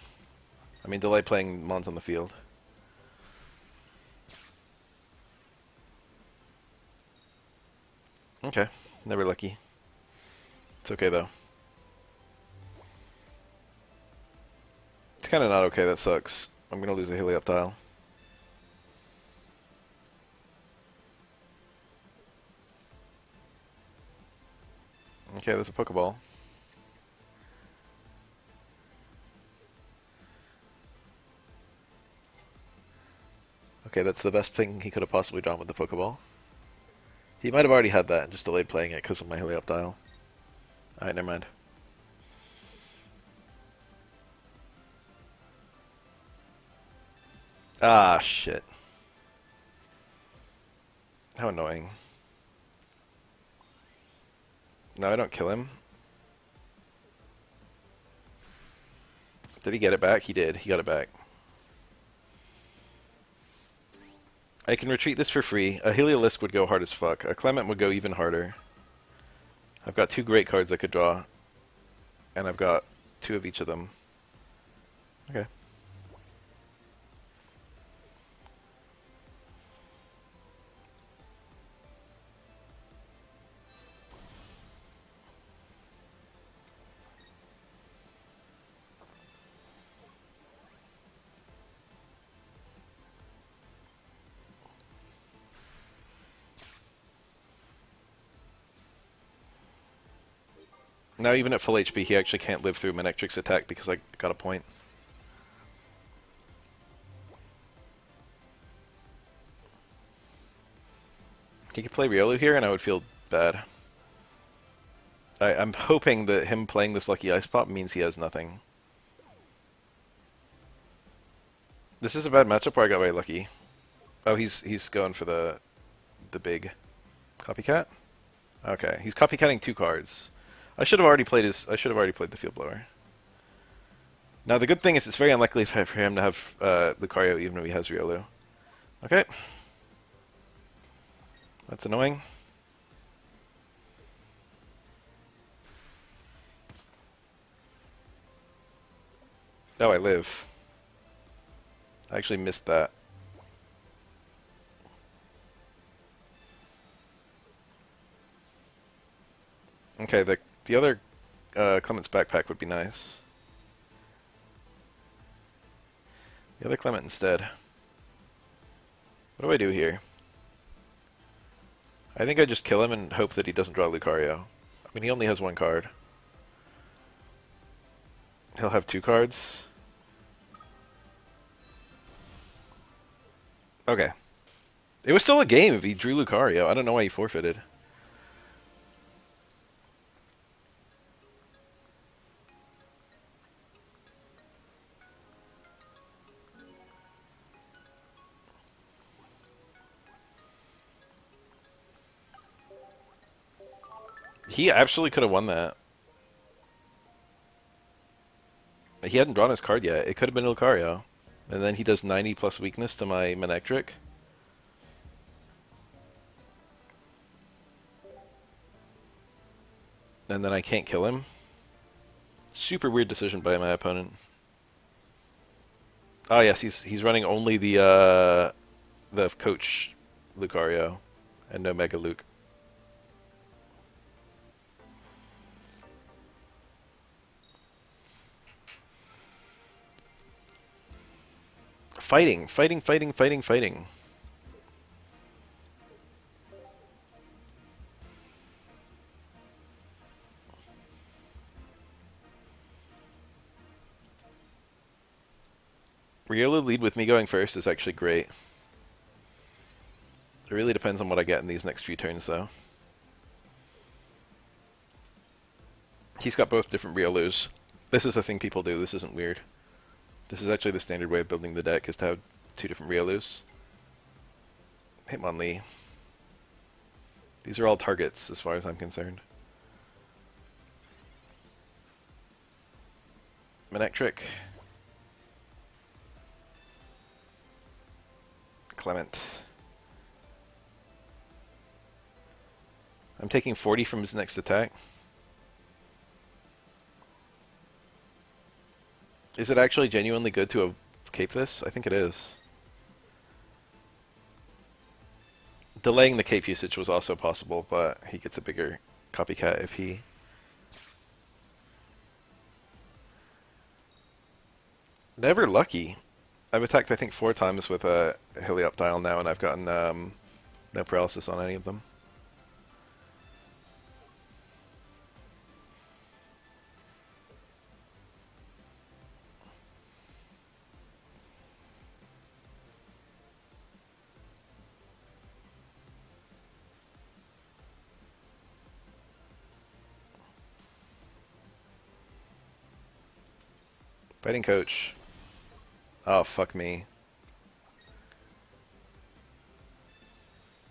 I mean, delay playing Mons on the field. Okay, never lucky. It's okay, though. kind of not okay. That sucks. I'm going to lose a Helioptile. Okay, there's a Pokeball. Okay, that's the best thing he could have possibly done with the Pokeball. He might have already had that and just delayed playing it because of my Helioptile. Alright, never mind. Ah, shit. How annoying. No, I don't kill him. Did he get it back? He did. He got it back. I can retreat this for free. A Heliolisk would go hard as fuck. A Clement would go even harder. I've got 2 great cards I could draw. And I've got 2 of each of them. Okay. Now even at full HP, he actually can't live through Manectric's attack because I got a point. He could play Riolu here and I would feel bad. I'm hoping that him playing this Lucky Ice Pop means he has nothing. This is a bad matchup where I got very lucky. Oh, he's going for the big copycat? Okay, he's copycatting 2 cards. I should have already played the Field Blower. Now the good thing is it's very unlikely for him to have Lucario even if he has Riolu. Okay. That's annoying. Oh, I live. I actually missed that. Okay, the other Clement's backpack would be nice. The other Clement instead. What do I do here? I think I just kill him and hope that he doesn't draw Lucario. I mean, he only has 1 card. He'll have 2 cards. Okay. It was still a game if he drew Lucario. I don't know why he forfeited. He absolutely could have won that. He hadn't drawn his card yet. It could have been Lucario. And then he does 90 plus weakness to my Manectric. And then I can't kill him. Super weird decision by my opponent. Oh yes, he's running only the coach Lucario and no Mega Luke. Fighting. Riolu lead with me going first is actually great. It really depends on what I get in these next few turns, though. He's got both different Riolus. This is a thing people do. This isn't weird. This is actually the standard way of building the deck, is to have 2 different Riolus. Hitmonlee. These are all targets, as far as I'm concerned. Manectric. Clement. I'm taking 40 from his next attack. Is it actually genuinely good to cape this? I think it is. Delaying the cape usage was also possible, but he gets a bigger copycat if he... Never lucky. I've attacked, I think, 4 times with a Helioptile now, and I've gotten no paralysis on any of them. Fighting coach. Oh, fuck me.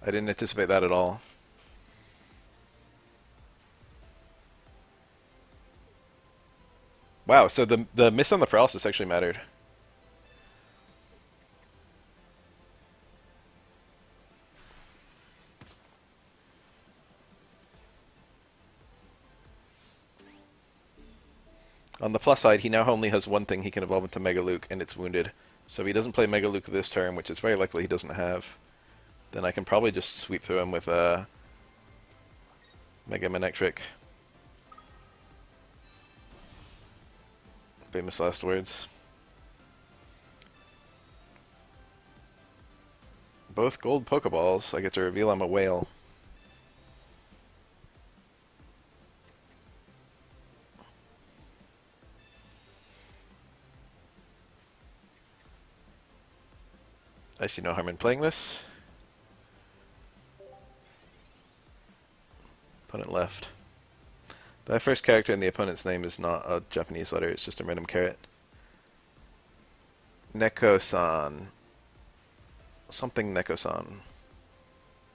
I didn't anticipate that at all. Wow, so the miss on the paralysis actually mattered. On the plus side, he now only has one thing he can evolve into Mega Luke, and it's wounded. So if he doesn't play Mega Luke this turn, which is very likely he doesn't have, then I can probably just sweep through him with a Mega Manectric. Famous last words. Both gold Pokeballs. I get to reveal I'm a whale. I see no harm in playing this. Opponent left. That first character in the opponent's name is not a Japanese letter, it's just a random carrot. Neko-san. Something Neko-san.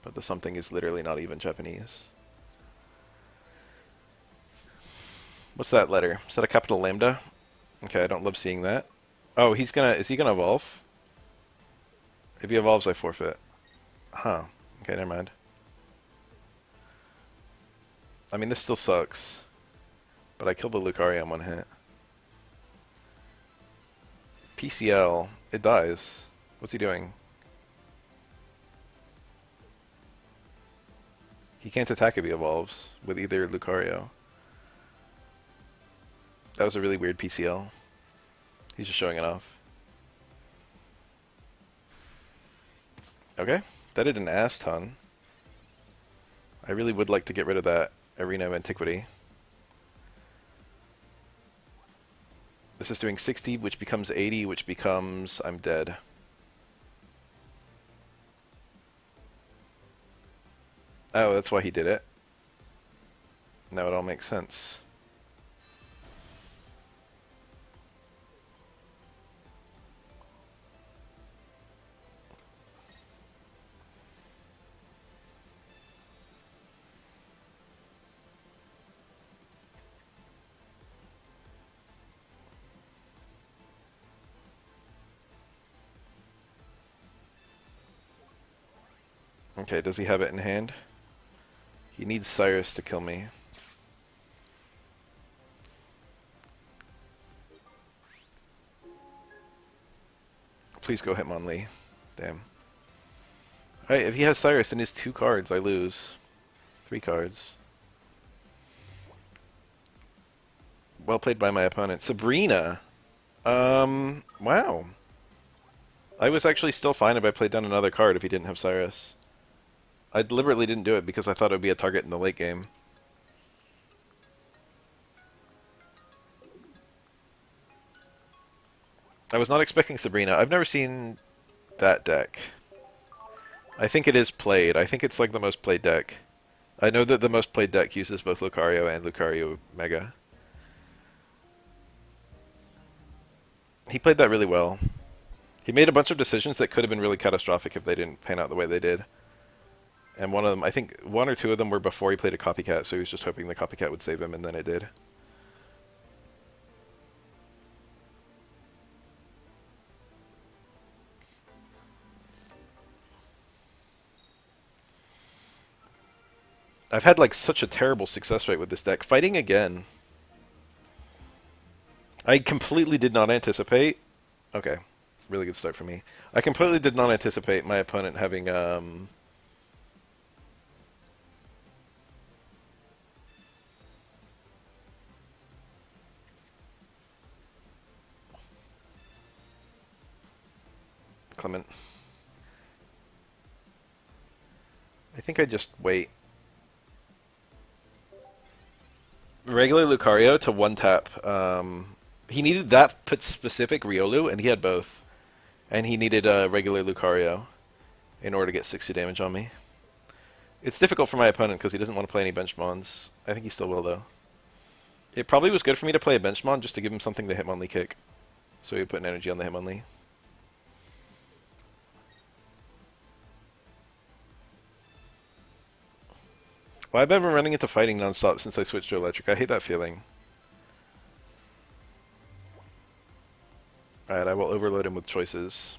But the something is literally not even Japanese. What's that letter? Is that a capital lambda? Okay, I don't love seeing that. Oh, is he gonna evolve? If he evolves, I forfeit. Huh. Okay, never mind. I mean, this still sucks. But I killed the Lucario in one hit. PCL. It dies. What's he doing? He can't attack if he evolves with either Lucario. That was a really weird PCL. He's just showing it off. Okay, that did an ass ton. I really would like to get rid of that Arena of Antiquity. This is doing 60, which becomes 80, which becomes I'm dead. Oh, that's why he did it. Now it all makes sense. Okay, does he have it in hand? He needs Cyrus to kill me. Please go Hitmonlee. Damn. Alright, if he has Cyrus in his 2 cards, I lose. 3 cards. Well played by my opponent. Sabrina! Wow. I was actually still fine if I played down another card if he didn't have Cyrus. I deliberately didn't do it because I thought it would be a target in the late game. I was not expecting Sabrina. I've never seen that deck. I think it is played. I think it's like the most played deck. I know that the most played deck uses both Lucario and Lucario Mega. He played that really well. He made a bunch of decisions that could have been really catastrophic if they didn't pan out the way they did. And one of them, I think 1 or 2 of them were before he played a copycat, so he was just hoping the copycat would save him, and then it did. I've had like such a terrible success rate with this deck. Fighting again. I completely did not anticipate. Okay, really good start for me. I completely did not anticipate my opponent having Clement. I think I just wait. Regular Lucario to one tap. He needed that specific Riolu, and he had both. And he needed a regular Lucario in order to get 60 damage on me. It's difficult for my opponent because he doesn't want to play any bench mons. I think he still will, though. It probably was good for me to play a bench mon just to give him something to Hitmonlee kick. So he would put an energy on the Hitmonlee. Well, I've been running into fighting nonstop since I switched to electric. I hate that feeling. Alright, I will overload him with choices.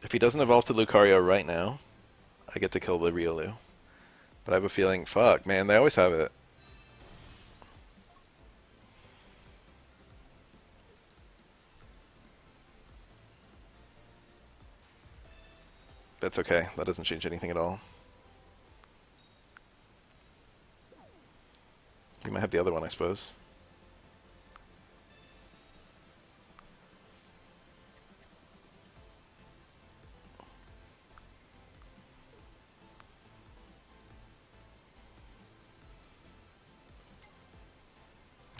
If he doesn't evolve to Lucario right now, I get to kill the Riolu. But I have a feeling, fuck, man, they always have it. That's okay. That doesn't change anything at all. You might have the other one, I suppose.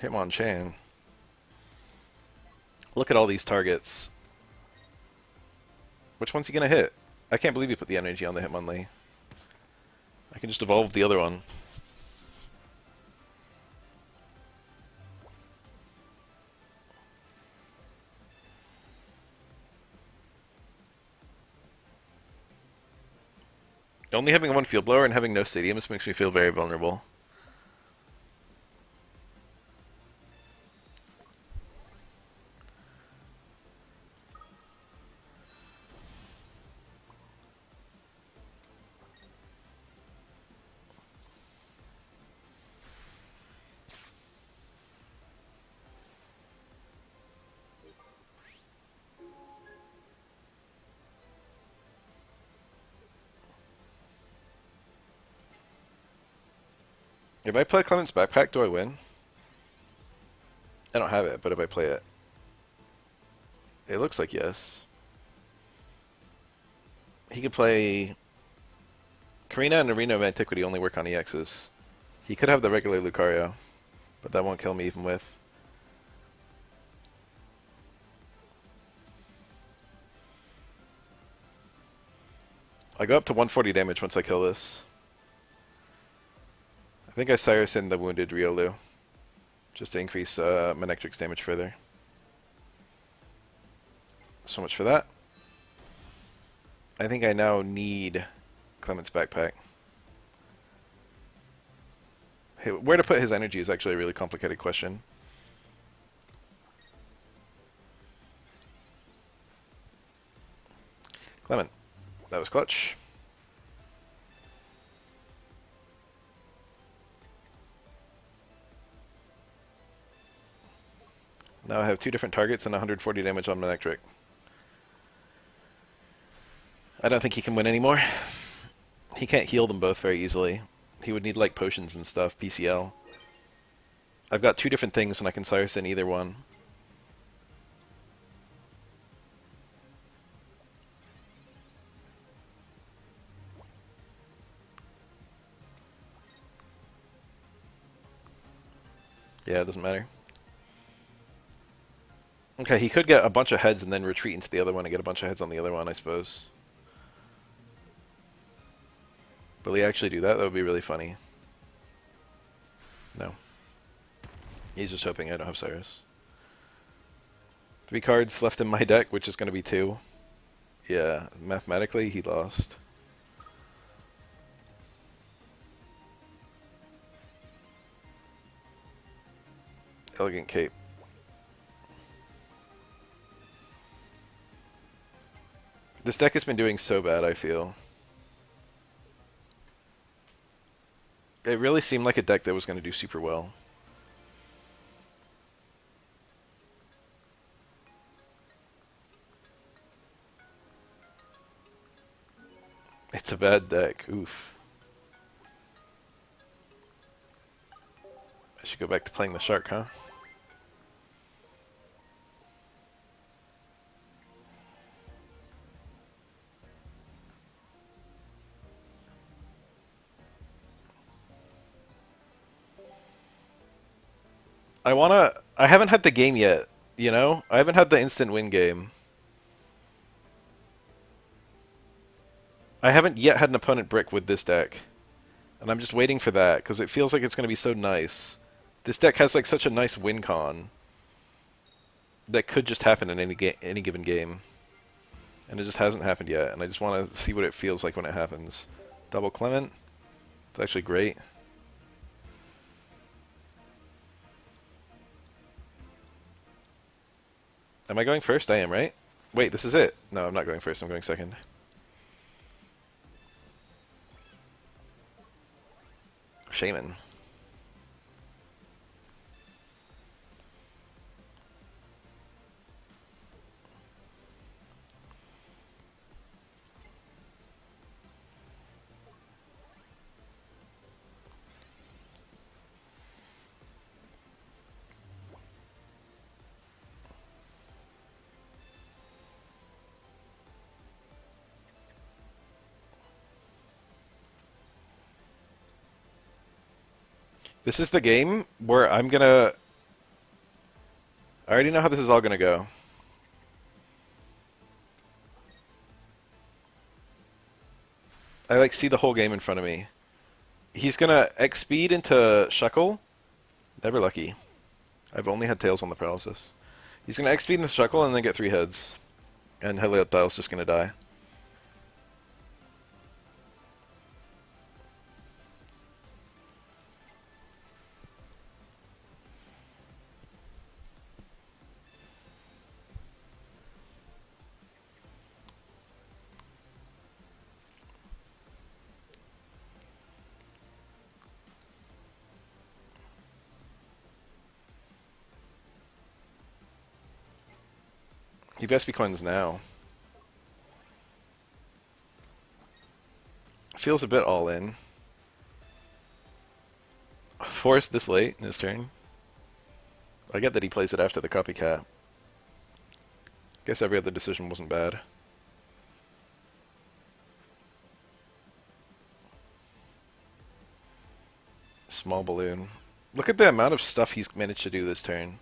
Hitmonchan. Look at all these targets. Which one's he gonna hit? I can't believe he put the energy on the Hitmonlee. I can just evolve the other one. Only having one field blower and having no stadiums makes me feel very vulnerable. If I play Clement's Backpack, do I win? I don't have it, but if I play it, it looks like yes. He could play... Karina and Arena of Antiquity only work on EXs. He could have the regular Lucario, but that won't kill me even with. I go up to 140 damage once I kill this. I think I Cyrus in the wounded Riolu, just to increase Manectric's damage further. So much for that. I think I now need Clement's Backpack. Hey, where to put his energy is actually a really complicated question. Clement. That was clutch. Now I have two different targets and 140 damage on Manectric. I don't think he can win anymore. He can't heal them both very easily. He would need like potions and stuff, PCL. I've got two different things and I can Cyrus in either one. Yeah, it doesn't matter. Okay, he could get a bunch of heads and then retreat into the other one and get a bunch of heads on the other one, I suppose. Will he actually do that? That would be really funny. No. He's just hoping I don't have Cyrus. 3 cards left in my deck, which is going to be 2. Yeah, mathematically, he lost. Elegant Cape. This deck has been doing so bad, I feel. It really seemed like a deck that was going to do super well. It's a bad deck. Oof. I should go back to playing the shark, huh? I haven't had the game yet, you know? I haven't had the instant win game. I haven't yet had an opponent brick with this deck. And I'm just waiting for that, because it feels like it's going to be so nice. This deck has like such a nice win con that could just happen in any given game. And it just hasn't happened yet, and I just want to see what it feels like when it happens. Double Clement. It's actually great. Am I going first? I am, right? Wait, this is it. No, I'm not going first. I'm going second. Shaman. This is the game where I'm gonna... I already know how this is all gonna go. I like see the whole game in front of me. He's gonna X speed into Shuckle. Never lucky. I've only had tails on the paralysis. He's gonna X speed into Shuckle and then get 3 heads. And Heliodtile's just gonna die. He best be coins now. Feels a bit all in. Forced this late in his turn. I get that he plays it after the copycat. Guess every other decision wasn't bad. Small balloon. Look at the amount of stuff he's managed to do this turn.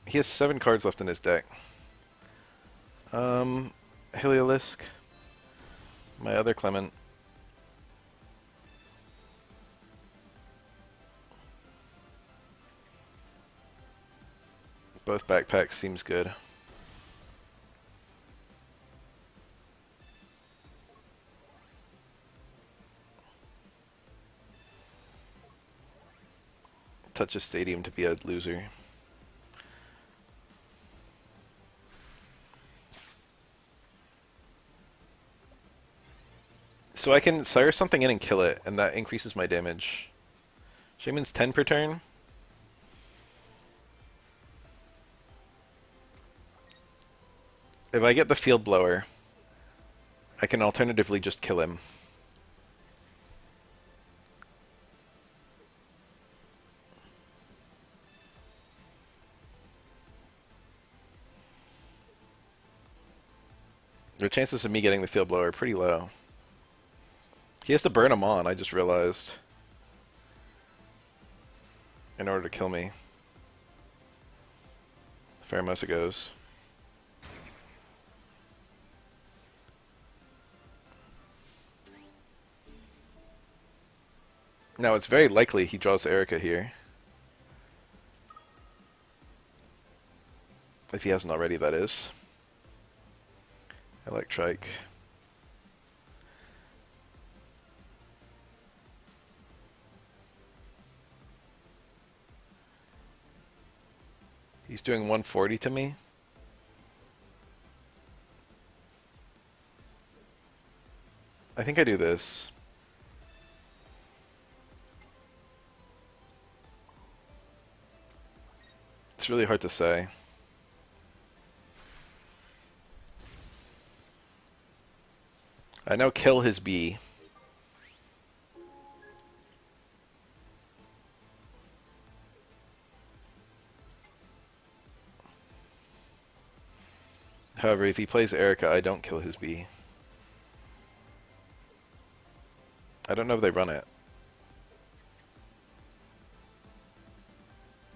He has 7 cards left in his deck. Heliolisk. My other Clement. Both backpacks seems good. Touch a stadium to be a loser. So I can sire something in and kill it, and that increases my damage. Shaman's 10 per turn. If I get the field blower, I can alternatively just kill him. The chances of me getting the field blower are pretty low. He has to burn him on, I just realized. In order to kill me. Pheromosa goes. Now it's very likely he draws Erica here. If he hasn't already, that is. Electrike. He's doing 140 to me. I think I do this. It's really hard to say. I know kill his B. However, if he plays Erica, I don't kill his B. I don't know if they run it.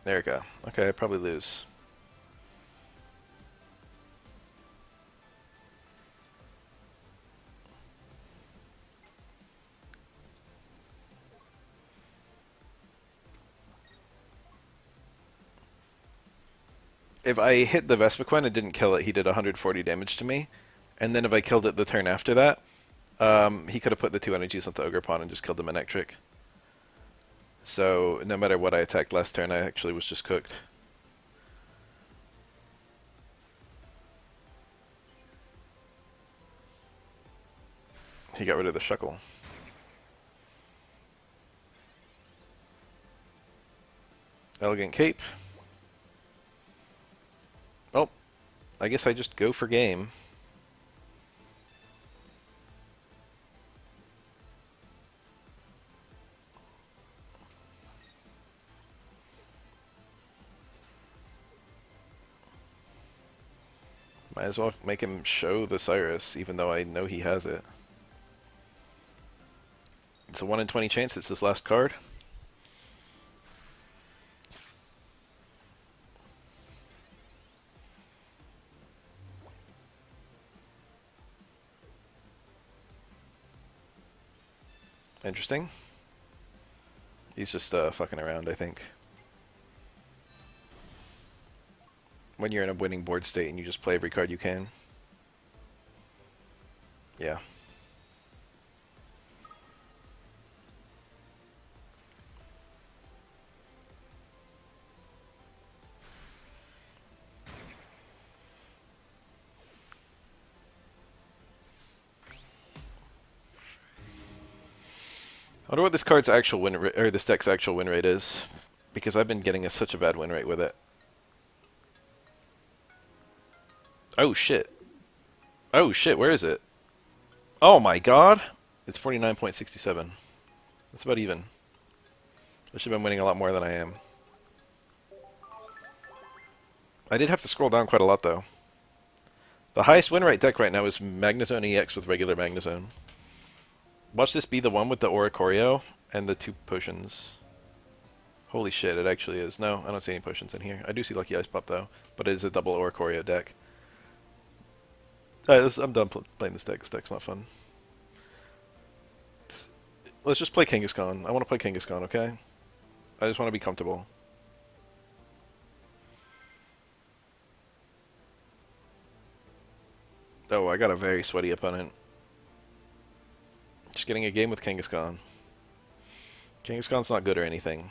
Erica. Okay, I probably lose. If I hit the Vespiquen and didn't kill it, he did 140 damage to me. And then if I killed it the turn after that, he could have put the 2 energies onto Ogre Pawn and just killed the Manectric. So no matter what I attacked last turn, I actually was just cooked. He got rid of the Shuckle. Elegant Cape. Oh, I guess I just go for game. Might as well make him show the Cyrus, even though I know he has it. It's a 1 in 20 chance it's his last card. Interesting. He's just fucking around, I think. When you're in a winning board state and you just play every card you can. Yeah. I wonder what this card's actual win rate, or this deck's actual win rate is, because I've been getting such a bad win rate with it. Oh shit. Oh shit, where is it? Oh my god! It's 49.67. That's about even. I should have been winning a lot more than I am. I did have to scroll down quite a lot though. The highest win rate deck right now is Magnezone EX with regular Magnezone. Watch this be the one with the Oricorio and the 2 potions. Holy shit, it actually is. No, I don't see any potions in here. I do see Lucky Ice Pop though, but it is a double Oricorio deck. Alright, I'm done playing this deck. This deck's not fun. Let's just play Kangaskhan. I want to play Kangaskhan, okay? I just want to be comfortable. Oh, I got a very sweaty opponent. Just getting a game with Kangaskhan. Kangaskhan's not good or anything.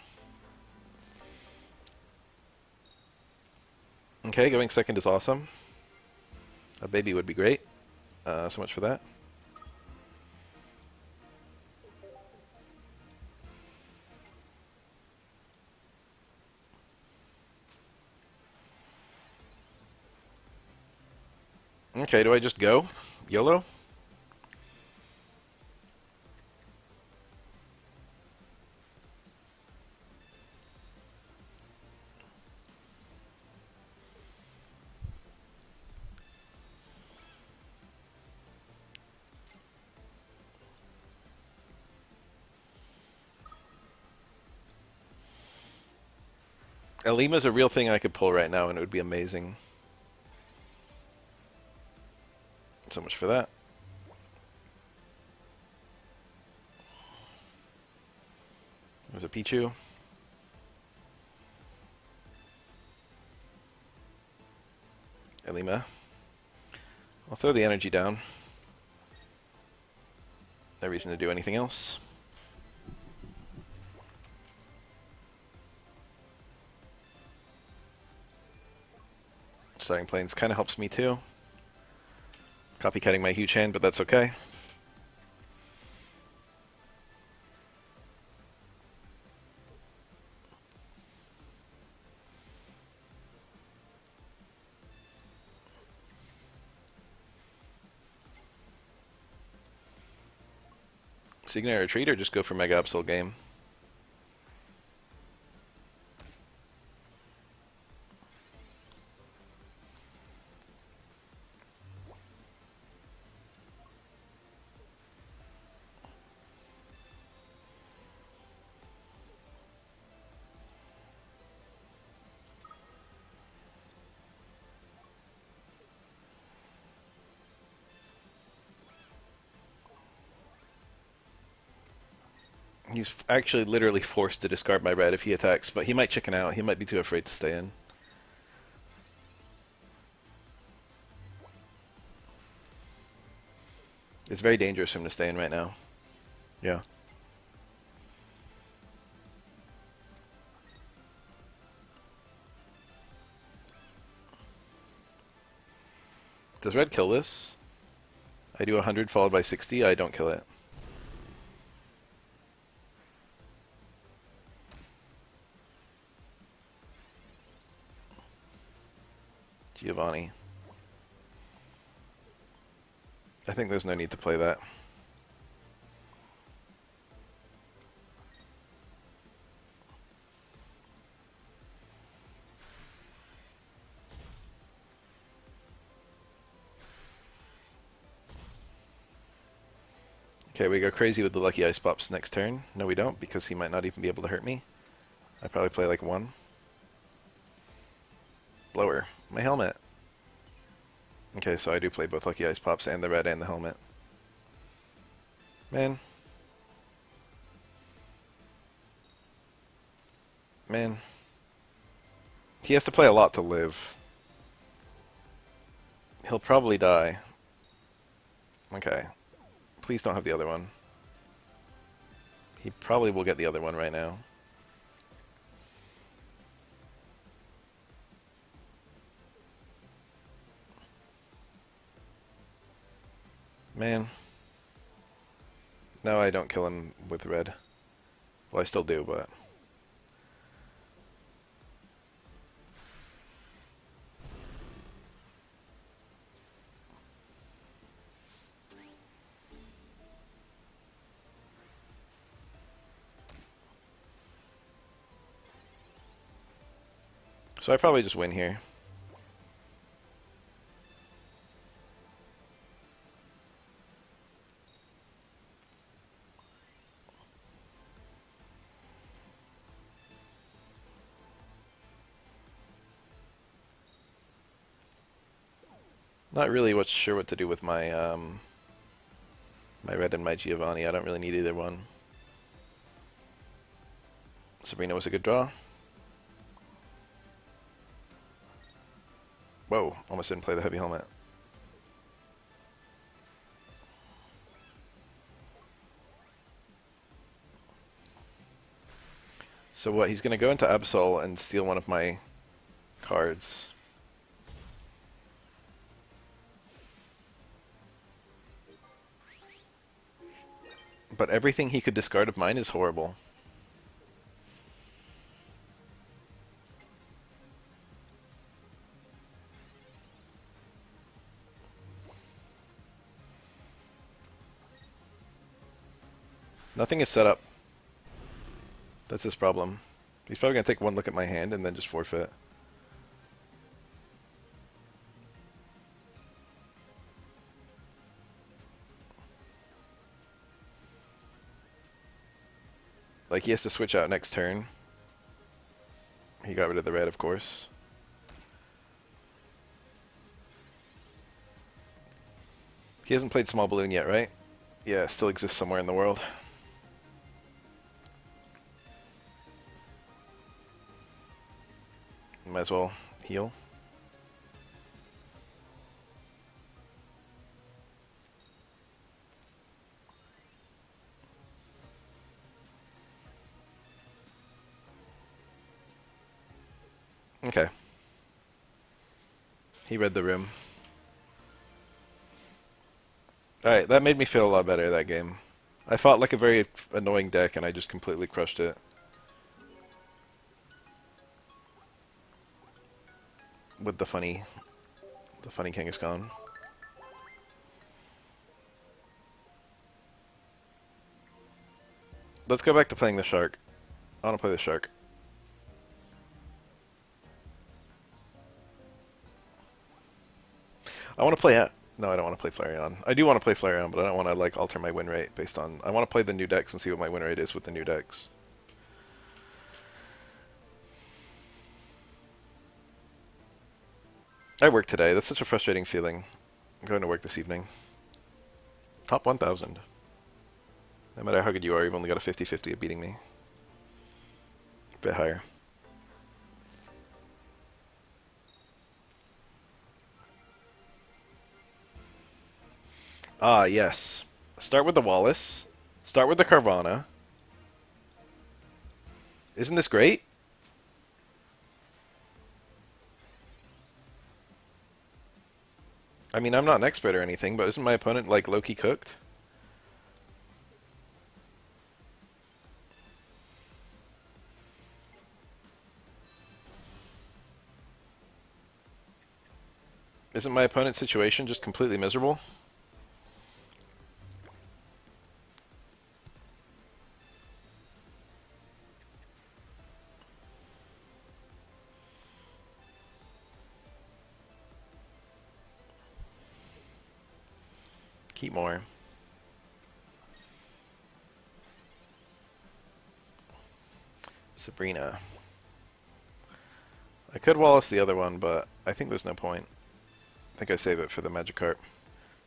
Okay, going second is awesome. A baby would be great. So much for that. Okay, do I just go? YOLO? Elima's a real thing I could pull right now and it would be amazing. So much for that. There's a Pichu. Elima. I'll throw the energy down. No reason to do anything else. Starting Plains kind of helps me too. Copycatting my huge hand, but that's okay. Is he gonna retreat or just go for Mega Absol game? He's actually literally forced to discard my red if he attacks, but he might chicken out. He might be too afraid to stay in. It's very dangerous for him to stay in right now. Yeah. Does red kill this? I do 100 followed by 60. I don't kill it. Giovanni. I think there's no need to play that. Okay, we go crazy with the Lucky Ice Pops next turn. No, we don't, because he might not even be able to hurt me. I probably play like 1. Blower. My helmet. Okay, so I do play both Lucky Ice Pops and the red and the helmet. Man. Man. He has to play a lot to live. He'll probably die. Okay. Please don't have the other one. He probably will get the other one right now. Man. No, I don't kill him with red. Well, I still do, but... So I probably just win here. Not really sure what to do with my my red and my Giovanni. I don't really need either one. Sabrina was a good draw. Whoa, almost didn't play the heavy helmet. So what, he's going to go into Absol and steal one of my cards. But everything he could discard of mine is horrible. Nothing is set up. That's his problem. He's probably going to take one look at my hand and then just forfeit. Like, he has to switch out next turn. He got rid of the red, of course. He hasn't played Small Balloon yet, right? Yeah, it still exists somewhere in the world. Might as well heal. Okay. He read the room. Alright, that made me feel a lot better that game. I fought like a very annoying deck and I just completely crushed it. With the funny Kangaskhan. Let's go back to playing the shark. I want to play the shark. I want to play it. No, I don't want to play Flareon. I do want to play Flareon, but I don't want to like alter my win rate based on. I want to play the new decks and see what my win rate is with the new decks. I worked today. That's such a frustrating feeling. I'm going to work this evening. Top 1,000. No matter how good you are, you've only got a 50-50 of beating me. A bit higher. Ah, yes. Start with the Wallace. Start with the Carvana. Isn't this great? I mean, I'm not an expert or anything, but isn't my opponent, like, low-key cooked? Isn't my opponent's situation just completely miserable? Keep more. Sabrina. I could Wallace the other one, but I think there's no point. I think I save it for the Magikarp.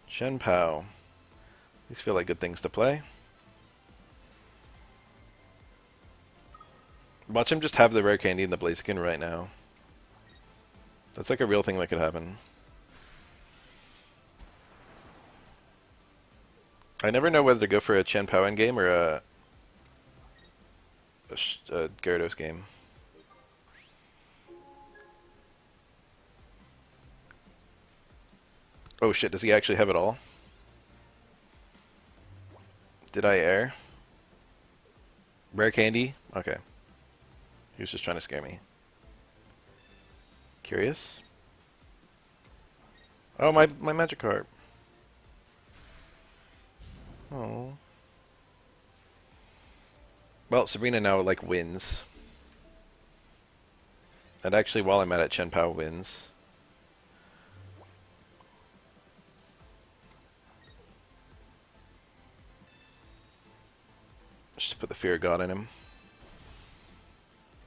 Shen Pao. These feel like good things to play. Watch him just have the rare candy in the Blaziken right now. That's like a real thing that could happen. I never know whether to go for a Chen Pao game or a Gyarados game. Oh shit, does he actually have it all? Did I err? Rare candy? Okay. He was just trying to scare me. Curious? Oh, my Magikarp. Oh. Well, Sabrina now, like, wins. And actually, while I'm at it, Chen Pao wins. Just put the Fear of God in him.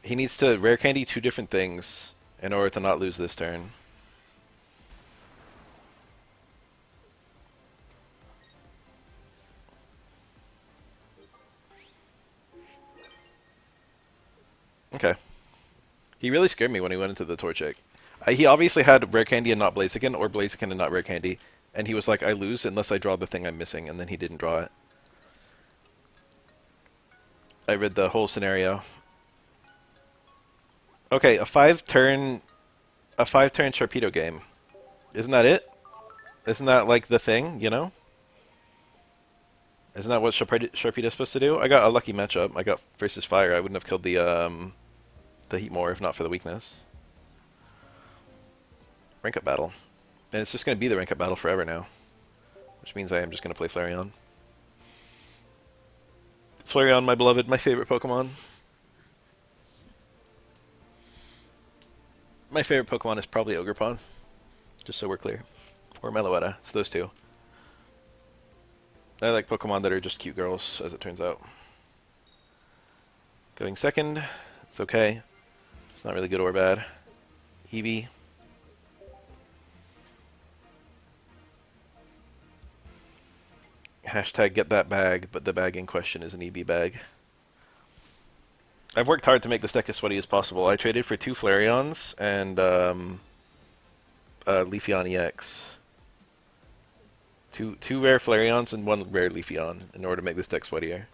He needs to rare candy 2 different things in order to not lose this turn. Okay. He really scared me when he went into the Torchic. He obviously had rare candy and not Blaziken, or Blaziken and not rare candy. And he was like, I lose unless I draw the thing I'm missing, and then he didn't draw it. I read the whole scenario. Okay, a 5-turn Sharpedo game. Isn't that it? Isn't that like the thing, you know? Isn't that what Sharpedo's supposed to do? I got a lucky matchup. I got versus Fire. I wouldn't have killed the Heatmore if not for the weakness. Rank up battle. And it's just going to be the rank up battle forever now. Which means I am just going to play Flareon. Flareon, my beloved, my favorite Pokemon. My favorite Pokemon is probably Ogerpon. Just so we're clear. Or Meloetta. It's those two. I like Pokemon that are just cute girls, as it turns out. Going second. It's okay. It's not really good or bad. Eevee. Hashtag get that bag, but the bag in question is an Eevee bag. I've worked hard to make this deck as sweaty as possible. I traded for 2 Flareons and Leafeon EX. Two rare Flareons and 1 rare Leafeon in order to make this deck sweatier.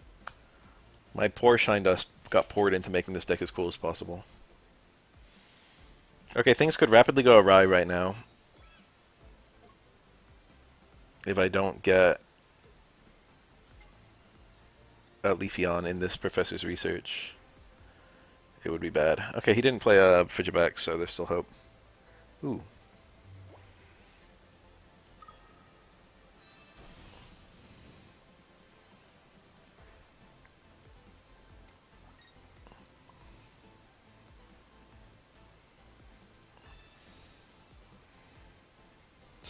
My poor Shine Dust got poured into making this deck as cool as possible. Okay, things could rapidly go awry right now. If I don't get a Leafeon in this professor's research, it would be bad. Okay, he didn't play a Frigibax, so there's still hope. Ooh.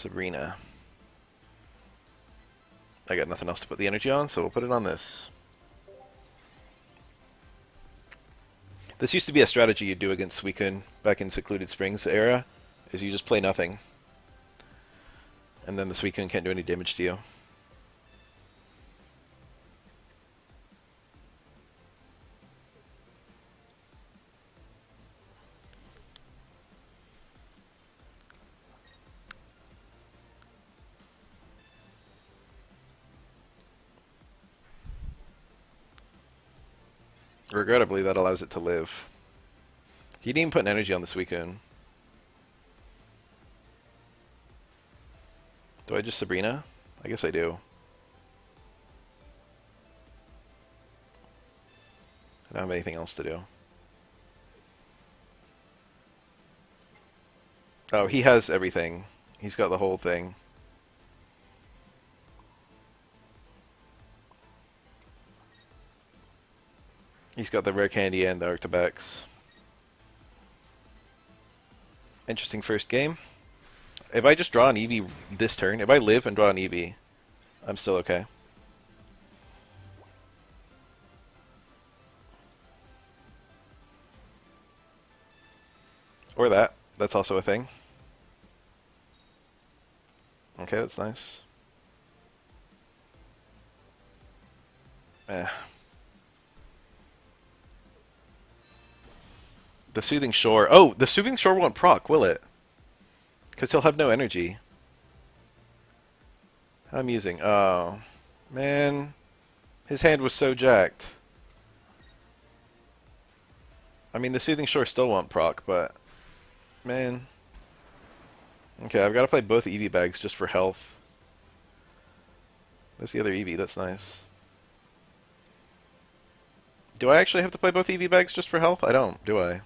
Sabrina. I got nothing else to put the energy on, so we'll put it on this. This used to be a strategy you do against Suicune back in Secluded Springs era, is you just play nothing. And then the Suicune can't do any damage to you. Regrettably, that allows it to live. He didn't even put an energy on the Suicune. Do I just Sabrina? I guess I do. I don't have anything else to do. Oh, he has everything. He's got the whole thing. He's got the rare candy and the Arctibex. Interesting first game. If I just draw an Eevee this turn, if I live and draw an Eevee, I'm still okay. Or that. That's also a thing. Okay, that's nice. Eh. The Soothing Shore. Oh, the Soothing Shore won't proc, will it? Because he'll have no energy. How amusing. Oh, man. His hand was so jacked. I mean, the Soothing Shore still won't proc, but... Man. Okay, I've got to play both Eevee bags just for health. There's the other Eevee, that's nice. Do I actually have to play both Eevee bags just for health? I don't, do I?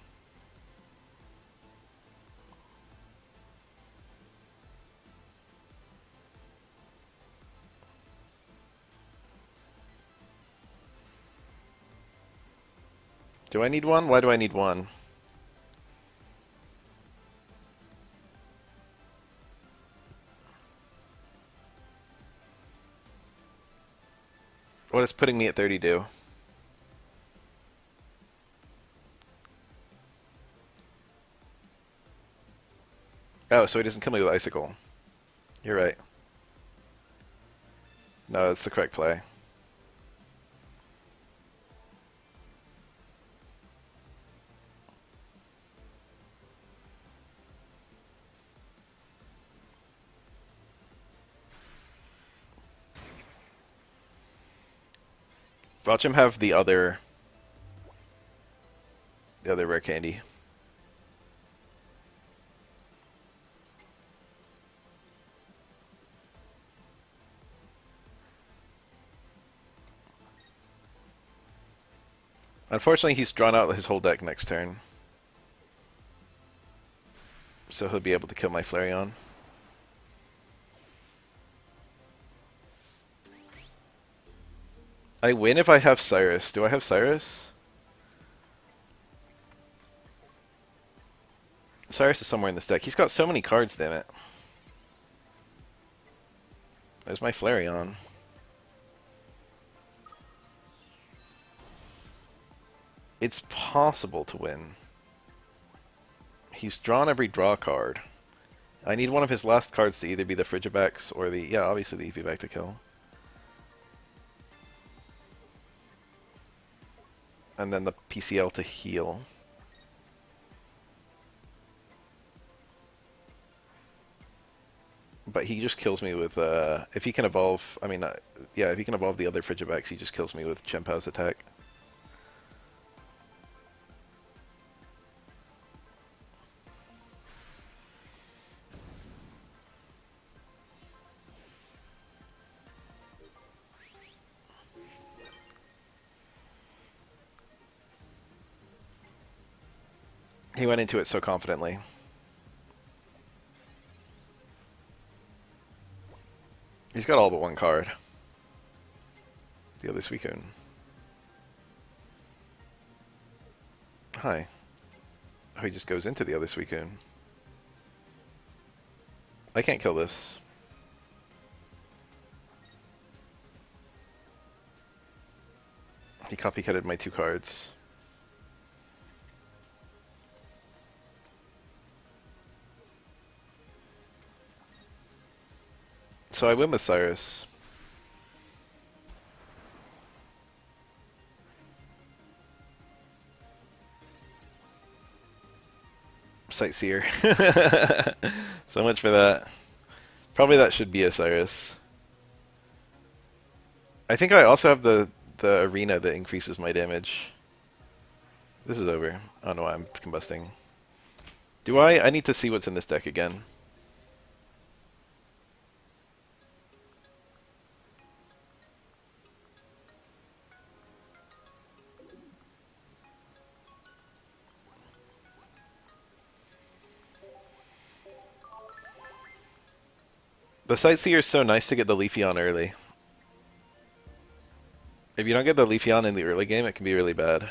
Do I need one? Why do I need one? What does putting me at 30 do? Oh, so he doesn't kill me with Icicle. You're right. No, it's the correct play. Watch him have the other rare candy. Unfortunately, he's drawn out his whole deck next turn. So he'll be able to kill my Flareon. I win if I have Cyrus. Do I have Cyrus? Cyrus is somewhere in this deck. He's got so many cards, damn it. There's my Flareon. It's possible to win. He's drawn every draw card. I need one of his last cards to either be the Frigibax or the... Yeah, obviously the Eevee to kill. And then the PCL to heal. But he just kills me with... if he can evolve... I mean, yeah, if he can evolve the other Frigibax, he just kills me with Chien-Pao's attack. He went into it so confidently. He's got all but one card. The other Suicune. Hi. Oh, he just goes into the other Suicune. I can't kill this. He copycatted my 2 cards. So I win with Cyrus. Sightseer. So much for that. Probably that should be a Cyrus. I think I also have the arena that increases my damage. This is over. Oh no, I'm combusting. Do I? I need to see what's in this deck again. The Sightseer is so nice to get the Leafy on early. If you don't get the Leafy on in the early game, it can be really bad.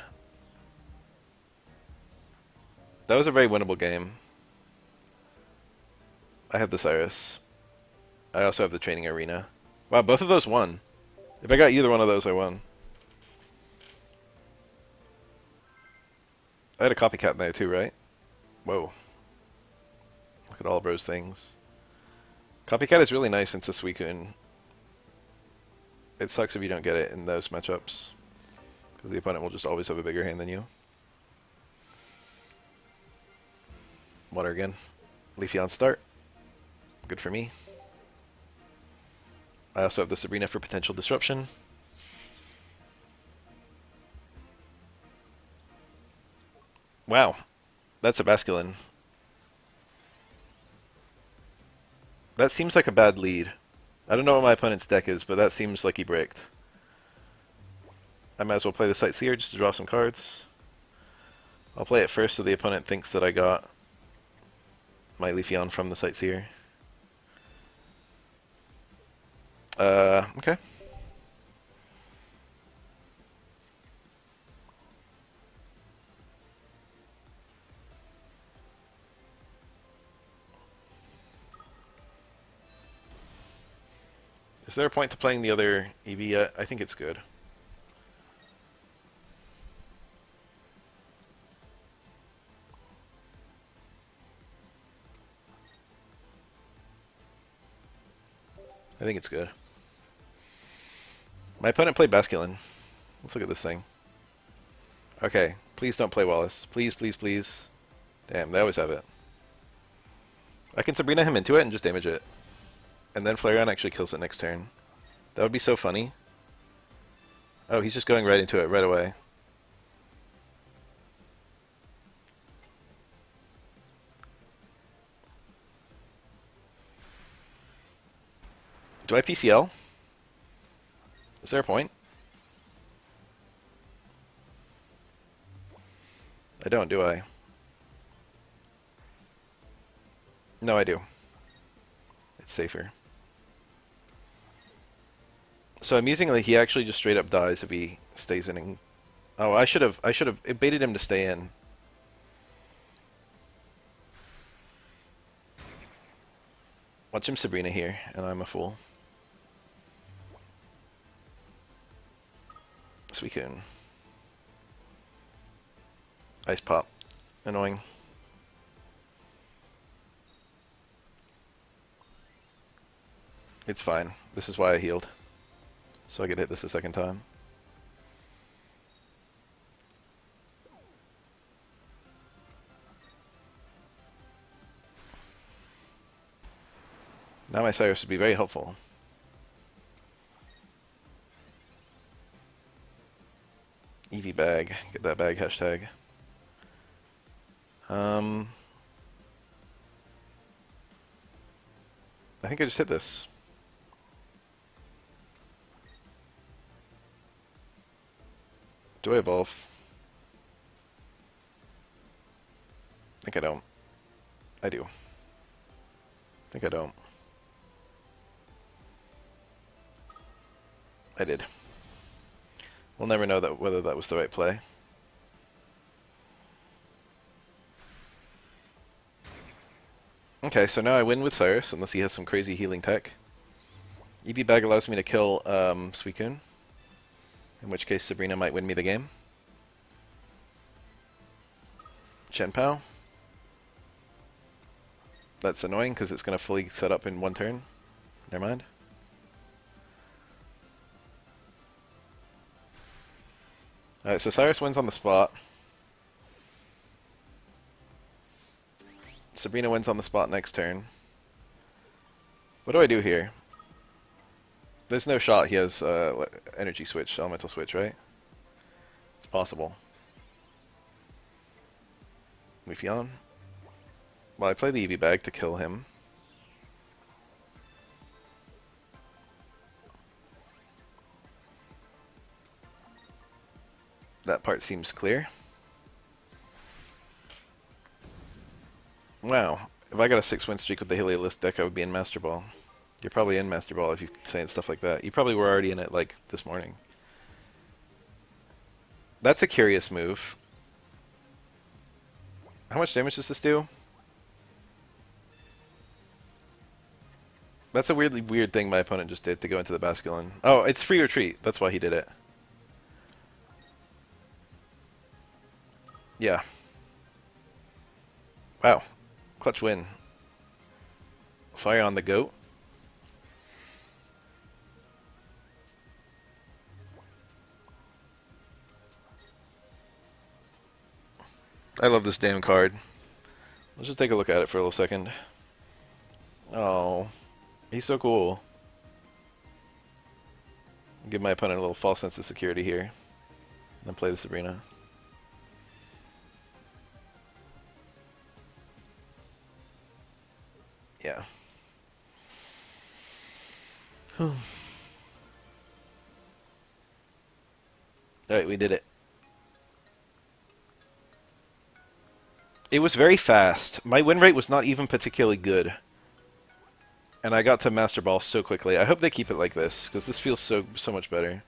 That was a very winnable game. I have the Cyrus. I also have the Training Arena. Wow, both of those won. If I got either one of those, I won. I had a copycat in there too, right? Whoa. Look at all of those things. Copycat is really nice into Suicune. It sucks if you don't get it in those matchups, because the opponent will just always have a bigger hand than you. Water again. Leafy on start. Good for me. I also have the Sabrina for potential disruption. Wow. That's a Basculin. That seems like a bad lead. I don't know what my opponent's deck is, but that seems like he bricked. I might as well play the Sightseer just to draw some cards. I'll play it first so the opponent thinks that I got my Leafeon from the Sightseer. Okay. Is there a point to playing the other EV yet? I think it's good. I think it's good. My opponent played Basculin. Let's look at this thing. Okay, please don't play Wallace. Please, please, please. Damn, they always have it. I can Sabrina him into it and just damage it. And then Flareon actually kills it next turn. That would be so funny. Oh, he's just going right into it right away. Do I PCL? Is there a point? I don't, do I? No, I do. It's safer. So amusingly, he actually just straight up dies if he stays in. And... Oh, I should have. It baited him to stay in. Watch him Sabrina here, and I'm a fool. Suicune. Ice Pop. Annoying. It's fine. This is why I healed. So I could hit this a second time. Now my Cyrus would be very helpful. EV bag. Get that bag hashtag. I think I just hit this. Do I evolve? I think I don't. I do. I think I don't. I did. We'll never know that whether that was the right play. Okay, so now I win with Cyrus, unless he has some crazy healing tech. EV Bag allows me to kill Suicune, in which case Sabrina might win me the game. Chen Pao. That's annoying because it's going to fully set up in one turn. Never mind. Alright, so Cyrus wins on the spot. Sabrina wins on the spot next turn. What do I do here? There's no shot he has energy switch, elemental switch, right? It's possible. Leafeon. Well, I play the EV Bag to kill him. That part seems clear. Wow. If I got a 6-win streak with the Heliolisk deck, I would be in Master Ball. You're probably in Master Ball if you're saying stuff like that. You probably were already in it, like, this morning. That's a curious move. How much damage does this do? That's a weirdly weird thing my opponent just did to go into the Basculin. Oh, it's free retreat. That's why he did it. Yeah. Wow. Clutch win. Fire on the goat. I love this damn card. Let's just take a look at it for a little second. Oh, he's so cool. Give my opponent a little false sense of security here. And then play the Sabrina. Yeah. Alright, we did it. It was very fast. My win rate was not even particularly good. And I got to Master Ball so quickly. I hope they keep it like this, because this feels so much better.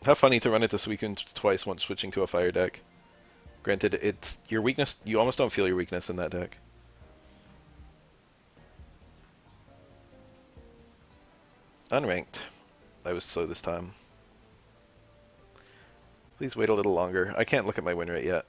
How funny to run it this weekend twice once switching to a fire deck. Granted, it's your weakness. You almost don't feel your weakness in that deck. Unranked. I was slow this time. Please wait a little longer. I can't look at my win rate yet.